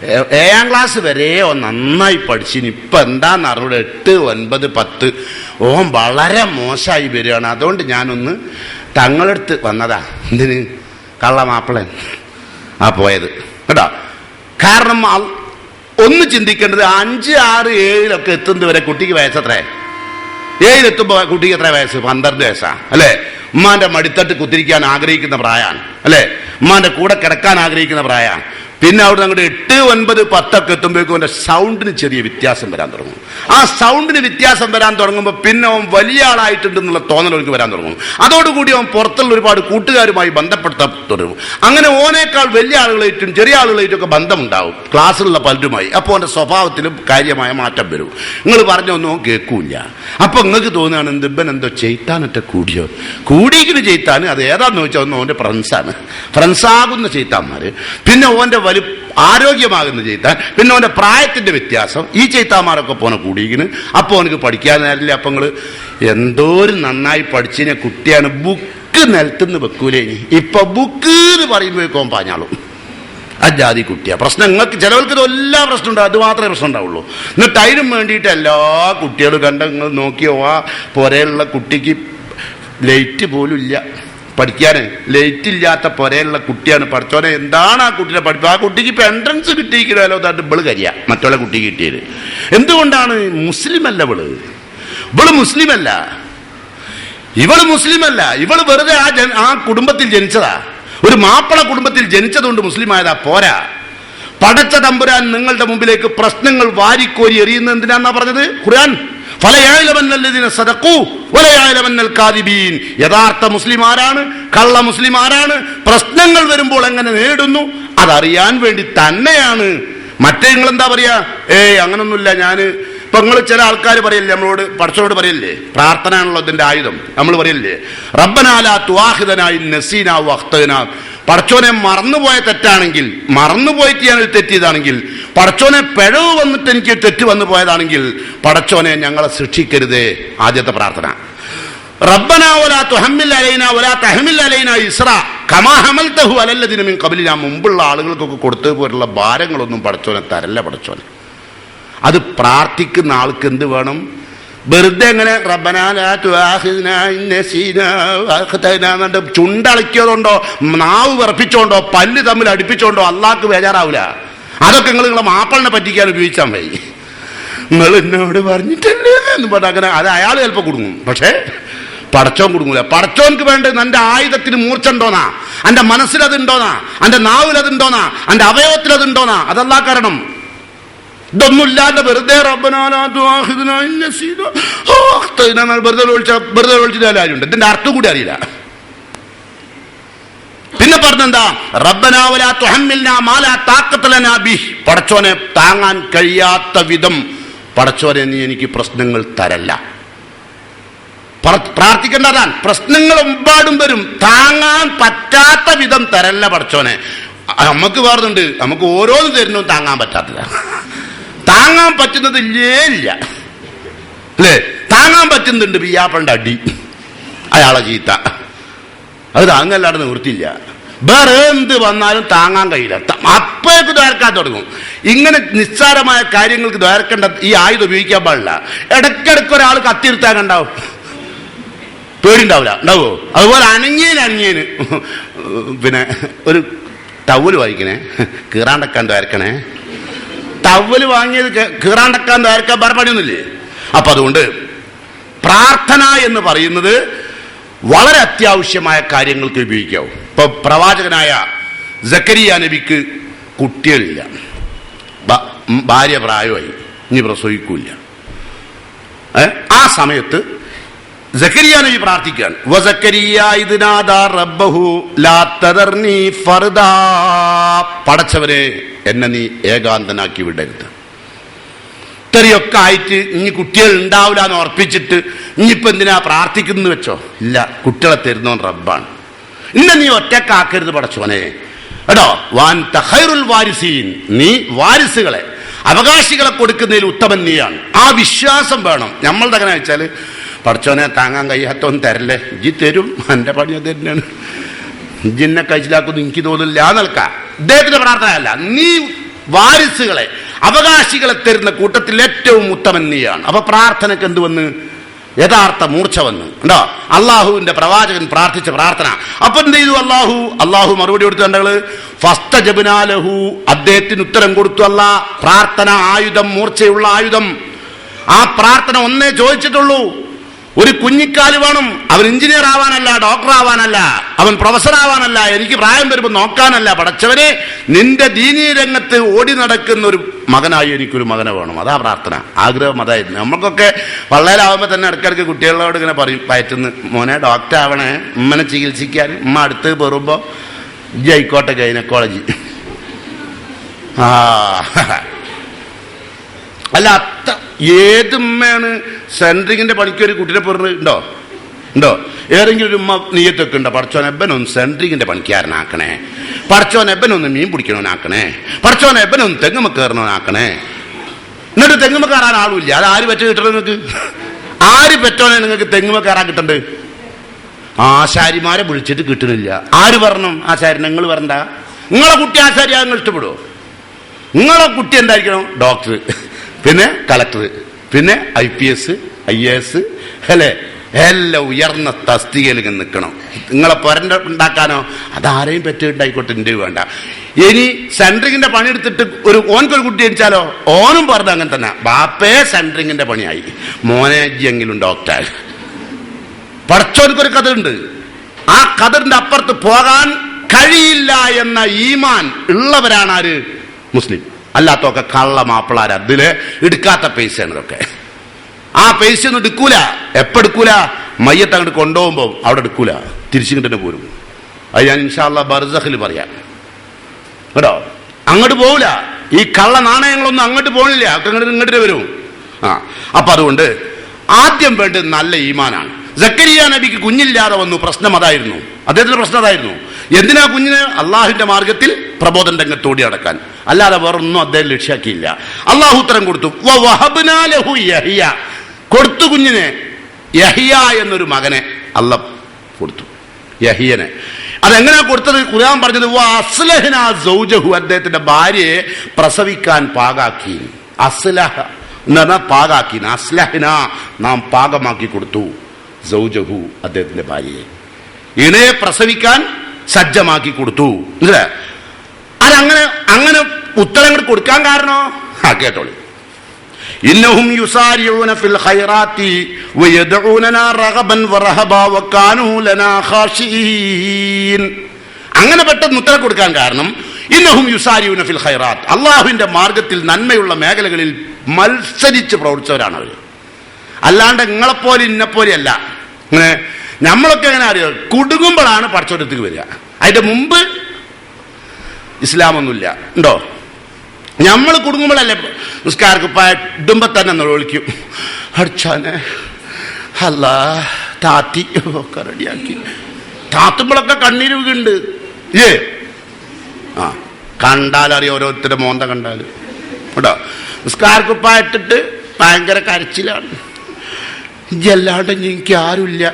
7ാം ക്ലാസ് വരെ നന്നായി പഠിച്ചിന്, ഇപ്പൊ എന്താന്ന് അറിഞ്ഞൂടെ 8, 9, 10 ഓൻ വളരെ മോശമായി വരികയാണ്. അതുകൊണ്ട് ഞാനൊന്ന് തങ്ങളെടുത്ത് വന്നതാ. എന്തിന്? കള്ള മാപ്പിളൻ പോയത് കേട്ടോ. കാരണം ഒന്ന് ചിന്തിക്കേണ്ടത്, 5, 6, 7 എത്തുന്നത് വരെ കുട്ടിക്ക് വയസ്സെത്ര? 7 കുട്ടിക്ക് എത്ര വയസ്സ്? 12 വയസ്സാ അല്ലേ? ഉമ്മാന്റെ മടിത്തട്ട് കുത്തിരിക്കാൻ ആഗ്രഹിക്കുന്ന പ്രായമാണ് അല്ലേ? ഉമ്മാന്റെ കൂടെ കിടക്കാൻ ആഗ്രഹിക്കുന്ന പ്രായമാണ്. പിന്നെ അവിടെ അങ്ങോട്ട് 8, 9, 10 ഒക്കെ എത്തുമ്പോഴേക്കും അവന്റെ സൗണ്ടിന് ചെറിയ വ്യത്യാസം വരാൻ തുടങ്ങും. ആ സൗണ്ടിന് വ്യത്യാസം വരാൻ തുടങ്ങുമ്പോൾ പിന്നെ അവൻ വലിയ ആളായിട്ടുണ്ടെന്നുള്ള തോന്നൽ അവർക്ക് വരാൻ തുടങ്ങും. അതോടുകൂടി അവൻ പുറത്തുള്ള ഒരുപാട് കൂട്ടുകാരുമായി ബന്ധപ്പെടുത്താൻ തുടങ്ങും. അങ്ങനെ ഓനേക്കാൾ വലിയ ആളുകളായിട്ടും ചെറിയ ആളുകളായിട്ടും ഒക്കെ ബന്ധമുണ്ടാവും ക്ലാസ്സിലുള്ള പലരുമായി. അപ്പോൾ അവന്റെ സ്വഭാവത്തിലും കാര്യമായ മാറ്റം വരും. നിങ്ങൾ പറഞ്ഞൊന്നും കേൾക്കൂല. അപ്പൊ നിങ്ങൾക്ക് തോന്നുകയാണ് ഇവൻ എന്തോ ചെയ്ത്താനൊക്കെ കൂടിയിരിക്കുന്ന ചെയ്ത്താൻ. അത് ഏതാന്ന് ചോദിച്ചാൽ ഒന്ന് അവന്റെ ഫ്രണ്ട്സാകുന്ന ചെയ്ത്താന്മാര്, പിന്നെ ഓന്റെ ആരോഗ്യമാകുന്ന ചെയ്ത്താൻ, പിന്നെ അവന്റെ പ്രായത്തിന്റെ വ്യത്യാസം. ഈ ചെയ്ത്താന്മാരൊക്കെ പോണ കൂടിയിരിക്കുന്നു. അപ്പൊ അവനക്ക് പഠിക്കാൻ നേരില്ല. അപ്പൊ നിങ്ങള് എന്തോരം നന്നായി പഠിച്ചതിനെ കുട്ടിയാണ്, ബുക്ക് നിലത്തുനിന്ന് വെക്കൂലേ. ഇപ്പൊ ബുക്ക് എന്ന് പറയുമ്പോഴേക്കോ പാഞ്ഞാളും. അജാതി കുട്ടിയാ പ്രശ്നം. നിങ്ങൾക്ക് ചിലവർക്ക് എല്ലാ പ്രശ്നം ഉണ്ടാവും, അത് മാത്രമേ പ്രശ്നം ഉണ്ടാവുള്ളൂ. എന്നിട്ട് അതിനും വേണ്ടിയിട്ട് എല്ലാ കുട്ടികളും കണ്ട നിങ്ങൾ നോക്കിയോ, ആ പുരയുള്ള കുട്ടിക്ക് ലൈറ്റ് പോലും ഇല്ല പഠിക്കാന്. ലൈറ്റ് ഇല്ലാത്ത പുരയുള്ള കുട്ടിയാണ്. പഠിച്ചോനെ എന്താണ് ആ കുട്ടിയെ പഠിപ്പ്? ആ കുട്ടിക്ക് ഇപ്പൊ എൻട്രൻസ് കിട്ടിയിരിക്കണല്ലോ, അതാണ്ട് ഇവള് കരിയ മറ്റുള്ള കുട്ടി കിട്ടിയത്. എന്തുകൊണ്ടാണ്? മുസ്ലിം അല്ല ഇവള് മുസ്ലിം അല്ല. ഇവള് വെറുതെ ആ കുടുംബത്തിൽ ജനിച്ചതാ. ഒരു മാപ്പിള കുടുംബത്തിൽ ജനിച്ചതുകൊണ്ട് മുസ്ലിം ആയതാ പോരാ. പടച്ച തമ്പുരാൻ നിങ്ങളുടെ മുമ്പിലേക്ക് പ്രശ്നങ്ങൾ വാരിക്കോരി എറിയുന്ന എന്തിനാന്നാ പറഞ്ഞത് ഖുർആൻ? യഥാർത്ഥ മുസ്ലിം ആരാണ്, കള്ള മുസ്ലിം ആരാണ്, പ്രശ്നങ്ങൾ വരുമ്പോൾ എങ്ങനെ നേരിടുന്നു അതറിയാൻ വേണ്ടി തന്നെയാണ്. മറ്റേ നിങ്ങൾ എന്താ പറയാ, അങ്ങനൊന്നുമില്ല ഞാന്. ഇപ്പൊ നിങ്ങൾ ചില ആൾക്കാർ പറയില്ലേ, നമ്മളോട് പടച്ചോട് പറയില്ലേ, പ്രാർത്ഥന ആണല്ലോ ഇതിന്റെ ആയുധം. നമ്മൾ പറയില്ലേ റബ്ബനാ ലാ തുആഖിദനാ ഇൻ നസീനാ വ അഖ്തനാ. പടച്ചോനെ മറന്നുപോയ തെറ്റാണെങ്കിൽ, മറന്നുപോയിട്ട് ഞാൻ തെറ്റിയതാണെങ്കിൽ, പടച്ചോനെ പിഴവ് വന്നിട്ട് എനിക്ക് തെറ്റ് വന്നു പോയതാണെങ്കിൽ പടച്ചോനെ ഞങ്ങളെ ശിക്ഷിക്കരുതേ. ആദ്യത്തെ പ്രാർത്ഥന. റബ്ബനാ വലാ തുഹമ്മിൽ അലൈനാ വലാ തഹ്മിൽ അലൈനാ ഇസ്റാ കമാ ഹമൽതഹു അലല്ലദീന മിൻ ഖബ്ലിനാ. മുമ്പുള്ള ആളുകൾക്കൊക്കെ കൊടുത്തു പോലുള്ള ഭാരങ്ങളൊന്നും പടച്ചോനെ തരല്ല പടച്ചോനെ. അത് പ്രാർത്ഥിക്കുന്ന ആൾക്ക് എന്ത് വേണം? വെറുതെ എങ്ങനെ റബ്ബനാ ലാ തുആഖിദ്നാ ഇൻ നസീനാ വ അഖ്തനാ ചുണ്ടളിക്കോണ്ടോ നാവ് വിറപ്പിച്ചോണ്ടോ പല്ല് തമ്മിൽ അടുപ്പിച്ചോണ്ടോ അള്ളാഹ്ക്ക് ബേജാറാവൂല. അതൊക്കെ നിങ്ങളെ മാപ്പിളിനെ പറ്റിക്കാൻ ഉപയോഗിച്ചാൽ മതി. നിങ്ങൾ എന്നോട് പറഞ്ഞിട്ടല്ലേ എന്ന് പറഞ്ഞാൽ അങ്ങനെ അത് അയാൾ ചിലപ്പോൾ കുടുങ്ങും. പക്ഷേ പടച്ചോൻ കുടുങ്ങൂല. പടച്ചോൻക്ക് വേണ്ടത് എന്റെ ആയുധത്തിന് മൂർച്ച ഉണ്ടോന്നാ, എന്റെ മനസ്സിലതുണ്ടോന്നാ, എന്റെ നാവിലതുണ്ടോന്നാ, എന്റെ അവയവത്തിലതുണ്ടോന്നാ. അതല്ലാ കാരണം. ഇതൊന്നുമില്ലാണ്ട് വെറുതെ വെറുതെ ഒഴിച്ചിട്ടുണ്ട്. ഇതിന്റെ അർത്ഥം കൂടി അറിയില്ല. പിന്നെ പറഞ്ഞെന്താ? റബ്ബനാ വലാ തുഹമ്മിൽനാ മാ ലാ താഖത ലനാ ബിഹി. പടച്ചോനെ താങ്ങാൻ കഴിയാത്ത വിധം പടച്ചോനെ നീ എനിക്ക് പ്രശ്നങ്ങൾ തരല്ല. പ്രാർത്ഥിക്കേണ്ടതാണ്. പ്രശ്നങ്ങൾ ഒരുപാടും വരും, താങ്ങാൻ പറ്റാത്ത വിധം തരല്ല പടച്ചോനെ. നമുക്ക് വേറുണ്ട്, നമുക്ക് ഓരോന്നും തരുന്നതും താങ്ങാൻ പറ്റാത്തതാ. താങ്ങാൻ പറ്റുന്നത് ഇല്ലേ ഇല്ല അല്ലേ? താങ്ങാൻ പറ്റുന്നുണ്ട് പിയ്യാപ്പന്റെ അടി, അയാളെ ചീത്ത, അത് താങ്ങല്ലാതെ നിവൃത്തിയില്ല. വേറെ എന്ത് വന്നാലും താങ്ങാൻ കഴിയില്ല. അപ്പോഴേക്ക് ദ്വാരക്കാൻ തുടങ്ങും. ഇങ്ങനെ നിസ്സാരമായ കാര്യങ്ങൾക്ക് ദ്വാരക്കേണ്ട ഈ ആയുധം ഉപയോഗിക്കാൻ പാടില്ല. ഇടയ്ക്കിടയ്ക്ക് ഒരാൾ കത്തിയിരുത്താൻ ഉണ്ടാവും, പേടിണ്ടാവില്ല, ഉണ്ടാവോ? അതുപോലെ അനങ്ങിയന് പിന്നെ ഒരു ടവല് വാങ്ങിക്കണേ, കീറാണ്ടക്കാൻ ദ്വാരക്കണേ. ടവല് വാങ്ങിയത് കീറാണ്ടക്കാൻ ദ്വാരക്കാൻ വേറെ പണിയൊന്നുമില്ലേ? അപ്പൊ അതുകൊണ്ട് പ്രാർത്ഥന എന്ന് പറയുന്നത് വളരെ അത്യാവശ്യമായ കാര്യങ്ങൾക്ക് ഉപയോഗിക്കാവും. ഇപ്പൊ പ്രവാചകനായ സക്കരിയ നബിക്ക് കുട്ടികളില്ല, ഭാര്യ പ്രായമായി, ഇനി പ്രസവിക്കൂല. ആ സമയത്ത് സക്കരിയ നബി പ്രാർത്ഥിക്കാൻ, പടച്ചവനെ എന്നെ നീ ഏകാന്തനാക്കി വിടരുത്. ഇത്രയൊക്കെ ആയിട്ട് ഇനി കുട്ടികൾ ഉണ്ടാവില്ല എന്ന് ഉറപ്പിച്ചിട്ട് ഇനിയിപ്പോ എന്തിനാ പ്രാർത്ഥിക്കുന്നു വെച്ചോ? ഇല്ല, കുട്ടികളെ തരുന്നവൻ റബ്ബാണ്. ഇന്നെ നീ ഒറ്റക്കാക്കരുത് പടച്ചോനെ കേട്ടോ. വാൻ തഖൈറുൽ വാരിസീൻ, നീ വാരിസുകളെ അവകാശികളെ കൊടുക്കുന്നതിൽ ഉത്തമൻ നീയാണ്. ആ വിശ്വാസം വേണം. നമ്മളുടെ അങ്ങനെ വെച്ചാൽ പടച്ചോനെ താങ്ങാൻ കഴിയാത്തൊന്നും തരല്ലേ, ഇജ്ജി തരും, എൻ്റെ പണി അത് തന്നെയാണ്, ഇജ്ജിന്നെ കഴിച്ചിലാക്കുന്നു എനിക്ക് തോന്നില്ല നിൽക്കാം. ഇദ്ദേഹത്തിന്റെ പ്രാർത്ഥന അല്ല, നീ വാരിസുകളെ അവകാശികളെ തരുന്ന കൂട്ടത്തിൽ ഏറ്റവും ഉത്തമൻ നീയാണ്. അപ്പൊ പ്രാർത്ഥനയ്ക്ക് എന്ത് വന്ന്? യഥാർത്ഥ മൂർച്ച വന്ന്. ഉണ്ടോ? അള്ളാഹുവിന്റെ പ്രവാചകൻ പ്രാർത്ഥിച്ച പ്രാർത്ഥന. അപ്പൊ എന്ത് ചെയ്തു? അള്ളാഹു മറുപടി കൊടുത്തു. കണ്ടകള് ഫസ്തജബ്നാലഹു, അദ്ദേഹത്തിന് ഉത്തരം കൊടുത്തു. പ്രാർത്ഥന ആയുധം, മൂർച്ചയുള്ള ആയുധം. ആ പ്രാർത്ഥന ഒന്നേ ചോദിച്ചിട്ടുള്ളൂ, ഒരു കുഞ്ഞിക്കാല് വേണം. അവൻ എഞ്ചിനീയർ ആവാനല്ല, ഡോക്ടർ ആവാനല്ല, അവൻ പ്രൊഫസർ ആവാനല്ല, എനിക്ക് പ്രായം വരുമ്പോൾ നോക്കാനല്ല. പടച്ചവനെ, നിന്റെ ദീനീ രംഗത്ത് ഓടി നടക്കുന്ന ഒരു മകനായി എനിക്കൊരു മകനെ വേണം. അതാ പ്രാർത്ഥന, ആഗ്രഹം അതായിരുന്നു. നമ്മൾക്കൊക്കെ പള്ളയിലാവുമ്പോൾ തന്നെ ഇടയ്ക്കിടയ്ക്ക് കുട്ടികളോട് ഇങ്ങനെ പറയും, പയറ്റുന്ന് മോനെ ഡോക്ടർ ആവണേ, ഉമ്മനെ ചികിത്സിക്കാൻ. ഉമ്മ അടുത്ത് പെറുമ്പോൾ ജയിക്കോട്ടെ ഗൈനക്കോളജി. അല്ല, ഏത് ഉമ്മയാണ് സെൻട്രിങ്ങിന്റെ പണിക്ക് ഒരു കുട്ടിനെ പെറുന്നുണ്ടോ? ഉണ്ടോ? ഏതെങ്കിലും ഒരു ഉമ്മ നീയത്തൊക്കെ ഉണ്ടോ? പടച്ചോൻ എബനൊന്ന് സെൻട്രിങ്ങിന്റെ പണിക്കാരനാക്കണേ, പടച്ചോൻ എബനൊന്ന് മീൻ പിടിക്കണവനാക്കണേ, പടച്ചോൻ എബനൊന്ന് തെങ്ങുമ കയറണവനാക്കണേ. എന്നിട്ട് തെങ്ങുമ കയറാൻ ആളുമില്ല. അത് ആര് പറ്റ കിട്ടണം നിങ്ങൾക്ക്? ആര് പറ്റോനെ നിങ്ങൾക്ക് തെങ്ങുമ കയറാൻ കിട്ടണ്ട്? ആശാരിമാരെ വിളിച്ചിട്ട് കിട്ടണില്ല. ആര് പറഞ്ഞു? ആശാരി നിങ്ങൾ വരണ്ട. നിങ്ങളെ കുട്ടി ആശാരിയാ നിങ്ങൾ ഇഷ്ടപ്പെടുമോ? നിങ്ങളെ കുട്ടി എന്തായിരിക്കണം? ഡോക്ടർ, പിന്നെ കളക്ടർ, പിന്നെ IPS IAS അല്ലേ? എല്ലാം ഉയർന്ന തസ്തികയിൽ നിൽക്കണം. നിങ്ങളെ പൊരണ്ട ഉണ്ടാക്കാനോ അതാരെയും പറ്റിയിട്ടുണ്ടായിക്കോട്ടെ, എൻ്റെ വേണ്ട. ഇനി സെൻട്രിങ്ങിന്റെ പണിയെടുത്തിട്ട് ഓനക്കൊരു കുട്ടി ജനിച്ചാലോ ഓനും പറഞ്ഞ അങ്ങനെ തന്നെ, ബാപ്പേ സെൻട്രിങ്ങിന്റെ പണിയായി, മോനെ എങ്കിലും ഡോക്ടർ. പടച്ചോനക്കൊരു കഥയുണ്ട്. ആ കഥറിന്റെ അപ്പുറത്ത് പോകാൻ കഴിയില്ല എന്ന ഈമാൻ ഉള്ളവരാണ് ആര്? മുസ്ലിം. അല്ലാത്തൊക്കെ കള്ള മാപ്പിളാര്, അതില് എടുക്കാത്ത പൈസയാണ് ഇതൊക്കെ. ആ പൈസ ഒന്നും എടുക്കൂല. എടുക്കൂല? മയ്യത്ത് അങ്ങോട്ട് കൊണ്ടുപോകുമ്പോ അവിടെ എടുക്കൂല, തിരിച്ചിങ്ങോട്ട് തന്നെ പോരും. അത് ഞാൻ ഇൻഷാ അല്ലാഹ് ബർസഖിൽ പറയാം കേട്ടോ. അങ്ങോട്ട് പോവില്ല. ഈ കള്ള നാണയങ്ങളൊന്നും അങ്ങോട്ട് പോകണില്ല, ഇങ്ങോട്ട് വരും. അപ്പൊ അതുകൊണ്ട് ആദ്യം വേണ്ടത് നല്ല ഈമാനാണ്. സക്കരിയ നബിക്ക് കുഞ്ഞില്ലാതെ വന്നു. പ്രശ്നം അതായിരുന്നു, അദ്ദേഹത്തിന്റെ പ്രശ്നം അതായിരുന്നു. എന്തിനാ കുഞ്ഞിന്? അള്ളാഹുവിന്റെ മാർഗത്തിൽ പ്രബോധന രംഗത്തോടി അടക്കാൻ, അല്ലാതെ വേറൊന്നും അദ്ദേഹം ലക്ഷ്യാക്കിയില്ല. അള്ളാഹു ഉത്തരം കൊടുത്തു. കൊടുത്തു കുഞ്ഞിനെ. യഹിയ എന്നൊരു മകനെ അള്ളാഹ് കൊടുത്തു, യഹിയനെ. അതെങ്ങനെയാ കൊടുത്തത്? ഖുർആൻ പറഞ്ഞത് അസ്ലഹ്ന സൗജഹു, അദ്ദേഹത്തിന്റെ ഭാര്യയെ പ്രസവിക്കാൻ പാകാക്കി. അസ്ലഹ എന്ന് പറഞ്ഞാൽ പാകാക്കി. അസ്ലഹ്ന, നാം പാകമാക്കി കൊടുത്തു. സൗജഹു, അദ്ദേഹത്തിന്റെ ഭാര്യയെ, ഇണയെ പ്രസവിക്കാൻ സജ്ജമാക്കി കൊടുത്തു. അതങ്ങനെ അങ്ങനെ ഉത്തരങ്ങൾ കൊടുക്കാൻ കാരണോ? കേട്ടോളൂ. ഇന്നഹും യുസാരിഊന ഫിൽ ഖൈറാത്തി വയദഊനനാ റഗബൻ വറഹബാ വകാനൂ ലനാ ഖാശീൻ. അങ്ങനെ പെട്ടെന്ന് ഉത്തരം കൊടുക്കാൻ കാരണം ഇന്നഹും യുസാരിഊന ഫിൽ ഖൈറാത്ത്, അള്ളാഹുവിന്റെ മാർഗത്തിൽ നന്മയുള്ള മേഖലകളിൽ മത്സരിച്ച് പ്രവർത്തിച്ചവരാണ് അവർ. അല്ലാണ്ട് നിങ്ങളെപ്പോലെ ഇന്നെപ്പോലെയല്ല. ഇങ്ങനെ നമ്മളൊക്കെ എങ്ങനെ അറിയാം? കുടുങ്ങുമ്പോഴാണ് പടച്ചോടത്തേക്ക് വരിക. അതിന്റെ മുമ്പ് ഇസ്ലാമൊന്നുമില്ല. ഉണ്ടോ? നമ്മൾ കുടുങ്ങുമ്പോഴല്ലേ നിസ്കാരക്കുപ്പായ ഇടുമ്പോ തന്നെ വിളിക്കും, അടിച്ചാനെ അല്ലാ താത്തി ഒക്കെ റെഡിയാക്കി. താത്തുമ്പോഴൊക്കെ കണ്ണീര് വീണ്ട്. കണ്ടാലറിയാം, ഓരോരുത്തരുടെ മോന്ത കണ്ടാൽ. കേട്ടോ? നിസ്കാരക്കുപ്പായ ഇട്ടിട്ട് ഭയങ്കര കരച്ചിലാണ്. ഇല്ലാണ്ട് എനിക്ക് ആരുമില്ല.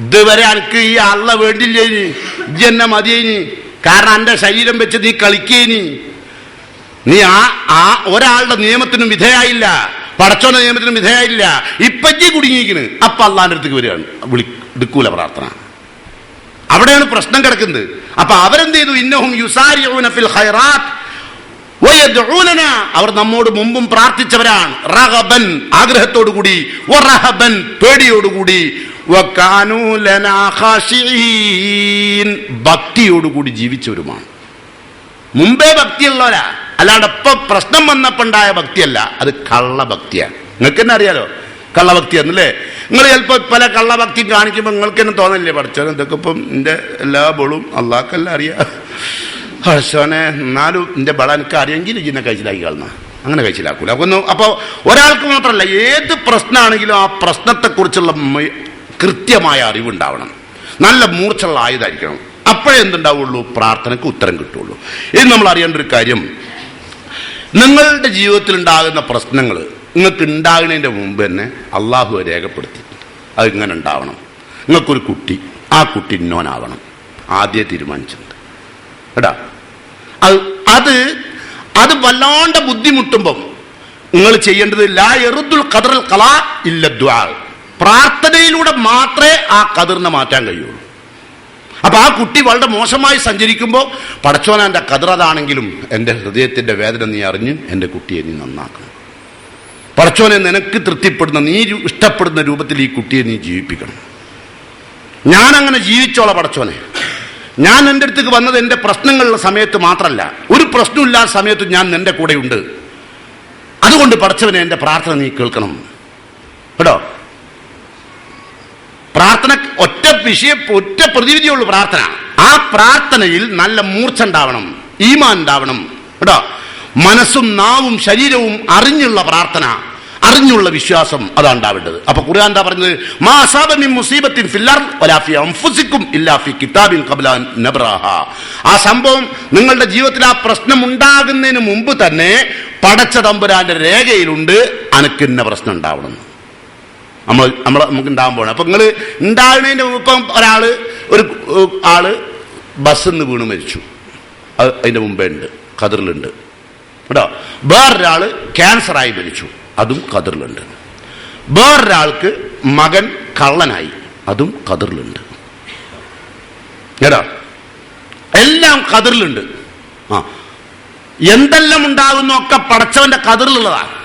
ഇതുവരെ എനിക്ക് ഈ അള്ള വേണ്ടില്ലേനി, ഇജ്ജ് എന്നെ മതിയേനി. കാരണം എന്റെ ശരീരം വെച്ച് നീ കളിക്കേനി. നീ ആ ഒരാളുടെ നിയമത്തിനും വിധേയായില്ല, പടച്ചോന്റെ നിയമത്തിനും വിധേയായില്ല. ഇപ്പൊ ഇജ്ജ് കുടുങ്ങിയിരിക്കണ്. അപ്പൊ അള്ളാന്റെ അടുത്തേക്ക് വരികയാണ്, എടുക്കൂല പ്രാർത്ഥന. അവിടെയാണ് പ്രശ്നം കിടക്കുന്നത്. അപ്പൊ അവരെന്ത് ചെയ്തു? ഇന്നഹും യുസാരിഊന ഫിൽ ഖൈറാത്ത് വയദ്ഊനനാ, അവർ നമ്മോട് മുമ്പും പ്രാർത്ഥിച്ചവരാണ്. റഗബൻ, ആഗ്രഹത്തോടുകൂടി, വറഹബൻ, പേടിയോടുകൂടി, വകാനൂ ലനാ ഖാശീൻ, ഭക്തിയോടുകൂടി ജീവിച്ചവരുമാണ്. മുമ്പേ ഭക്തിയുള്ളവരാ, അല്ലാണ്ട് ഇപ്പൊ പ്രശ്നം വന്നപ്പോണ്ടായ ഭക്തിയല്ല. അത് കള്ളഭക്തിയാണ്. നിങ്ങൾക്ക് തന്നെ അറിയാലോ കള്ളഭക്തിയാന്നല്ലേ? നിങ്ങൾ ചിലപ്പോ പല കള്ളഭക്തി കാണിക്കുമ്പോൾ നിങ്ങൾക്ക് തന്നെ തോന്നില്ലേ, പഠിച്ചോ ഇതൊക്കെ ഇപ്പം എന്റെ എല്ലാ ബോളും അള്ളാഹ്ക്കെല്ലാം അറിയാം, ഹർഷോനെ എന്നാലും എന്റെ ബള എനിക്ക് അറിയെങ്കിൽ ഇതിനെ കഴിച്ചിലാക്കി കളന്ന. അങ്ങനെ കഴിച്ചിലാക്കൂല. അപ്പൊ ഒരാൾക്ക് മാത്രമല്ല, ഏത് പ്രശ്നമാണെങ്കിലും ആ പ്രശ്നത്തെക്കുറിച്ചുള്ള കൃത്യമായ അറിവുണ്ടാവണം, നല്ല മൂർച്ചയുള്ള ആയുധമായിരിക്കണം. അപ്പോഴേ എന്തുണ്ടാവുള്ളൂ? പ്രാർത്ഥനയ്ക്ക് ഉത്തരം കിട്ടുള്ളൂ. ഇത് നമ്മൾ അറിയേണ്ട ഒരു കാര്യം, നിങ്ങളുടെ ജീവിതത്തിൽ ഉണ്ടാകുന്ന പ്രശ്നങ്ങൾ നിങ്ങൾക്ക് ഉണ്ടാകുന്നതിൻ്റെ മുമ്പ് തന്നെ അള്ളാഹു രേഖപ്പെടുത്തി അത് ഇങ്ങനെ ഉണ്ടാവണം. നിങ്ങൾക്കൊരു കുട്ടി, ആ കുട്ടി ഇന്നോനാവണം ആദ്യം തീരുമാനിച്ചിട്ടുണ്ട് കേട്ടാ. അത് വല്ലാണ്ട് ബുദ്ധിമുട്ടുമ്പം നിങ്ങൾ ചെയ്യേണ്ടത് ലാ യറുദ്ദുൽ ഖദറൽ ഖലാ ഇല്ല ദുആ, പ്രാർത്ഥനയിലൂടെ മാത്രമേ ആ ഖദറിനെ മാറ്റാൻ കഴിയുള്ളൂ. അപ്പൊ ആ കുട്ടി വളരെ മോശമായി സഞ്ചരിക്കുമ്പോൾ പടച്ചോന എൻ്റെ ഖദർ അതാണെങ്കിലും എൻ്റെ ഹൃദയത്തിന്റെ വേദന നീ അറിഞ്ഞ് എൻ്റെ കുട്ടിയെ നീ നന്നാക്കണം. പടച്ചോനെ നിനക്ക് തൃപ്തിപ്പെടുന്ന, നീ ഇഷ്ടപ്പെടുന്ന രൂപത്തിൽ ഈ കുട്ടിയെ നീ ജീവിപ്പിക്കണം. ഞാൻ അങ്ങനെ ജീവിച്ചോളാം പടച്ചോനെ. ഞാൻ എൻ്റെ അടുത്തേക്ക് വന്നത് എൻ്റെ പ്രശ്നങ്ങളുള്ള സമയത്ത് മാത്രമല്ല, ഒരു പ്രശ്നമില്ലാത്ത സമയത്ത് ഞാൻ നിന്റെ കൂടെ ഉണ്ട്. അതുകൊണ്ട് പടച്ചവനെ എൻ്റെ പ്രാർത്ഥന നീ കേൾക്കണം കേട്ടോ. പ്രാർത്ഥന ഒറ്റ പ്രതിവിധിയുള്ളൂ പ്രാർത്ഥന. ആ പ്രാർത്ഥനയിൽ നല്ല മൂർച്ച ഉണ്ടാവണം, ഈമാൻ ഉണ്ടാവണം കേട്ടോ. മനസ്സും നാവും ശരീരവും അറിഞ്ഞുള്ള പ്രാർത്ഥന, അറിഞ്ഞുള്ള വിശ്വാസം, അതാണ് ഉണ്ടാവേണ്ടത്. അപ്പൊ ഖുർആൻ എന്താ പറഞ്ഞത്? മാ അസാബ മിൻ മുസീബത്തിൻ ഫിൽ അർദ് വലാ ഫി അൻഫുസികും ഇല്ലാ ഫി കിതാബിൻ ഖബ്ല അൻ നബ്റാഹാ. ആ സംഭവം നിങ്ങളുടെ ജീവിതത്തിൽ ആ പ്രശ്നം ഉണ്ടാകുന്നതിന് മുമ്പ് തന്നെ പടച്ച തമ്പുരാന്റെ രേഖയിലുണ്ട്, അനക്കിന്ന പ്രശ്നം ഉണ്ടാവണം. നമുക്ക് ഉണ്ടാകാൻ പോകണം. അപ്പൊ നിങ്ങൾ ഉണ്ടാകുന്നതിന്റെ മുമ്പ് ഇപ്പം ഒരു ആള് ബസ്സിൽ നിന്ന് വീണ് മരിച്ചു, അത് അതിന്റെ മുമ്പേ ഉണ്ട്, ഖദറിലുണ്ട് കേട്ടോ. വേറൊരാള് ക്യാൻസറായി മരിച്ചു, അതും ഖദറിലുണ്ട്. വേറൊരാൾക്ക് മകൻ കള്ളനായി, അതും ഖദറിലുണ്ട് കേട്ടോ. എല്ലാം ഖദറിലുണ്ട്. എന്തെല്ലാം ഉണ്ടാകുന്നൊക്കെ പടച്ചവന്റെ ഖദറിലുള്ളതാണ്.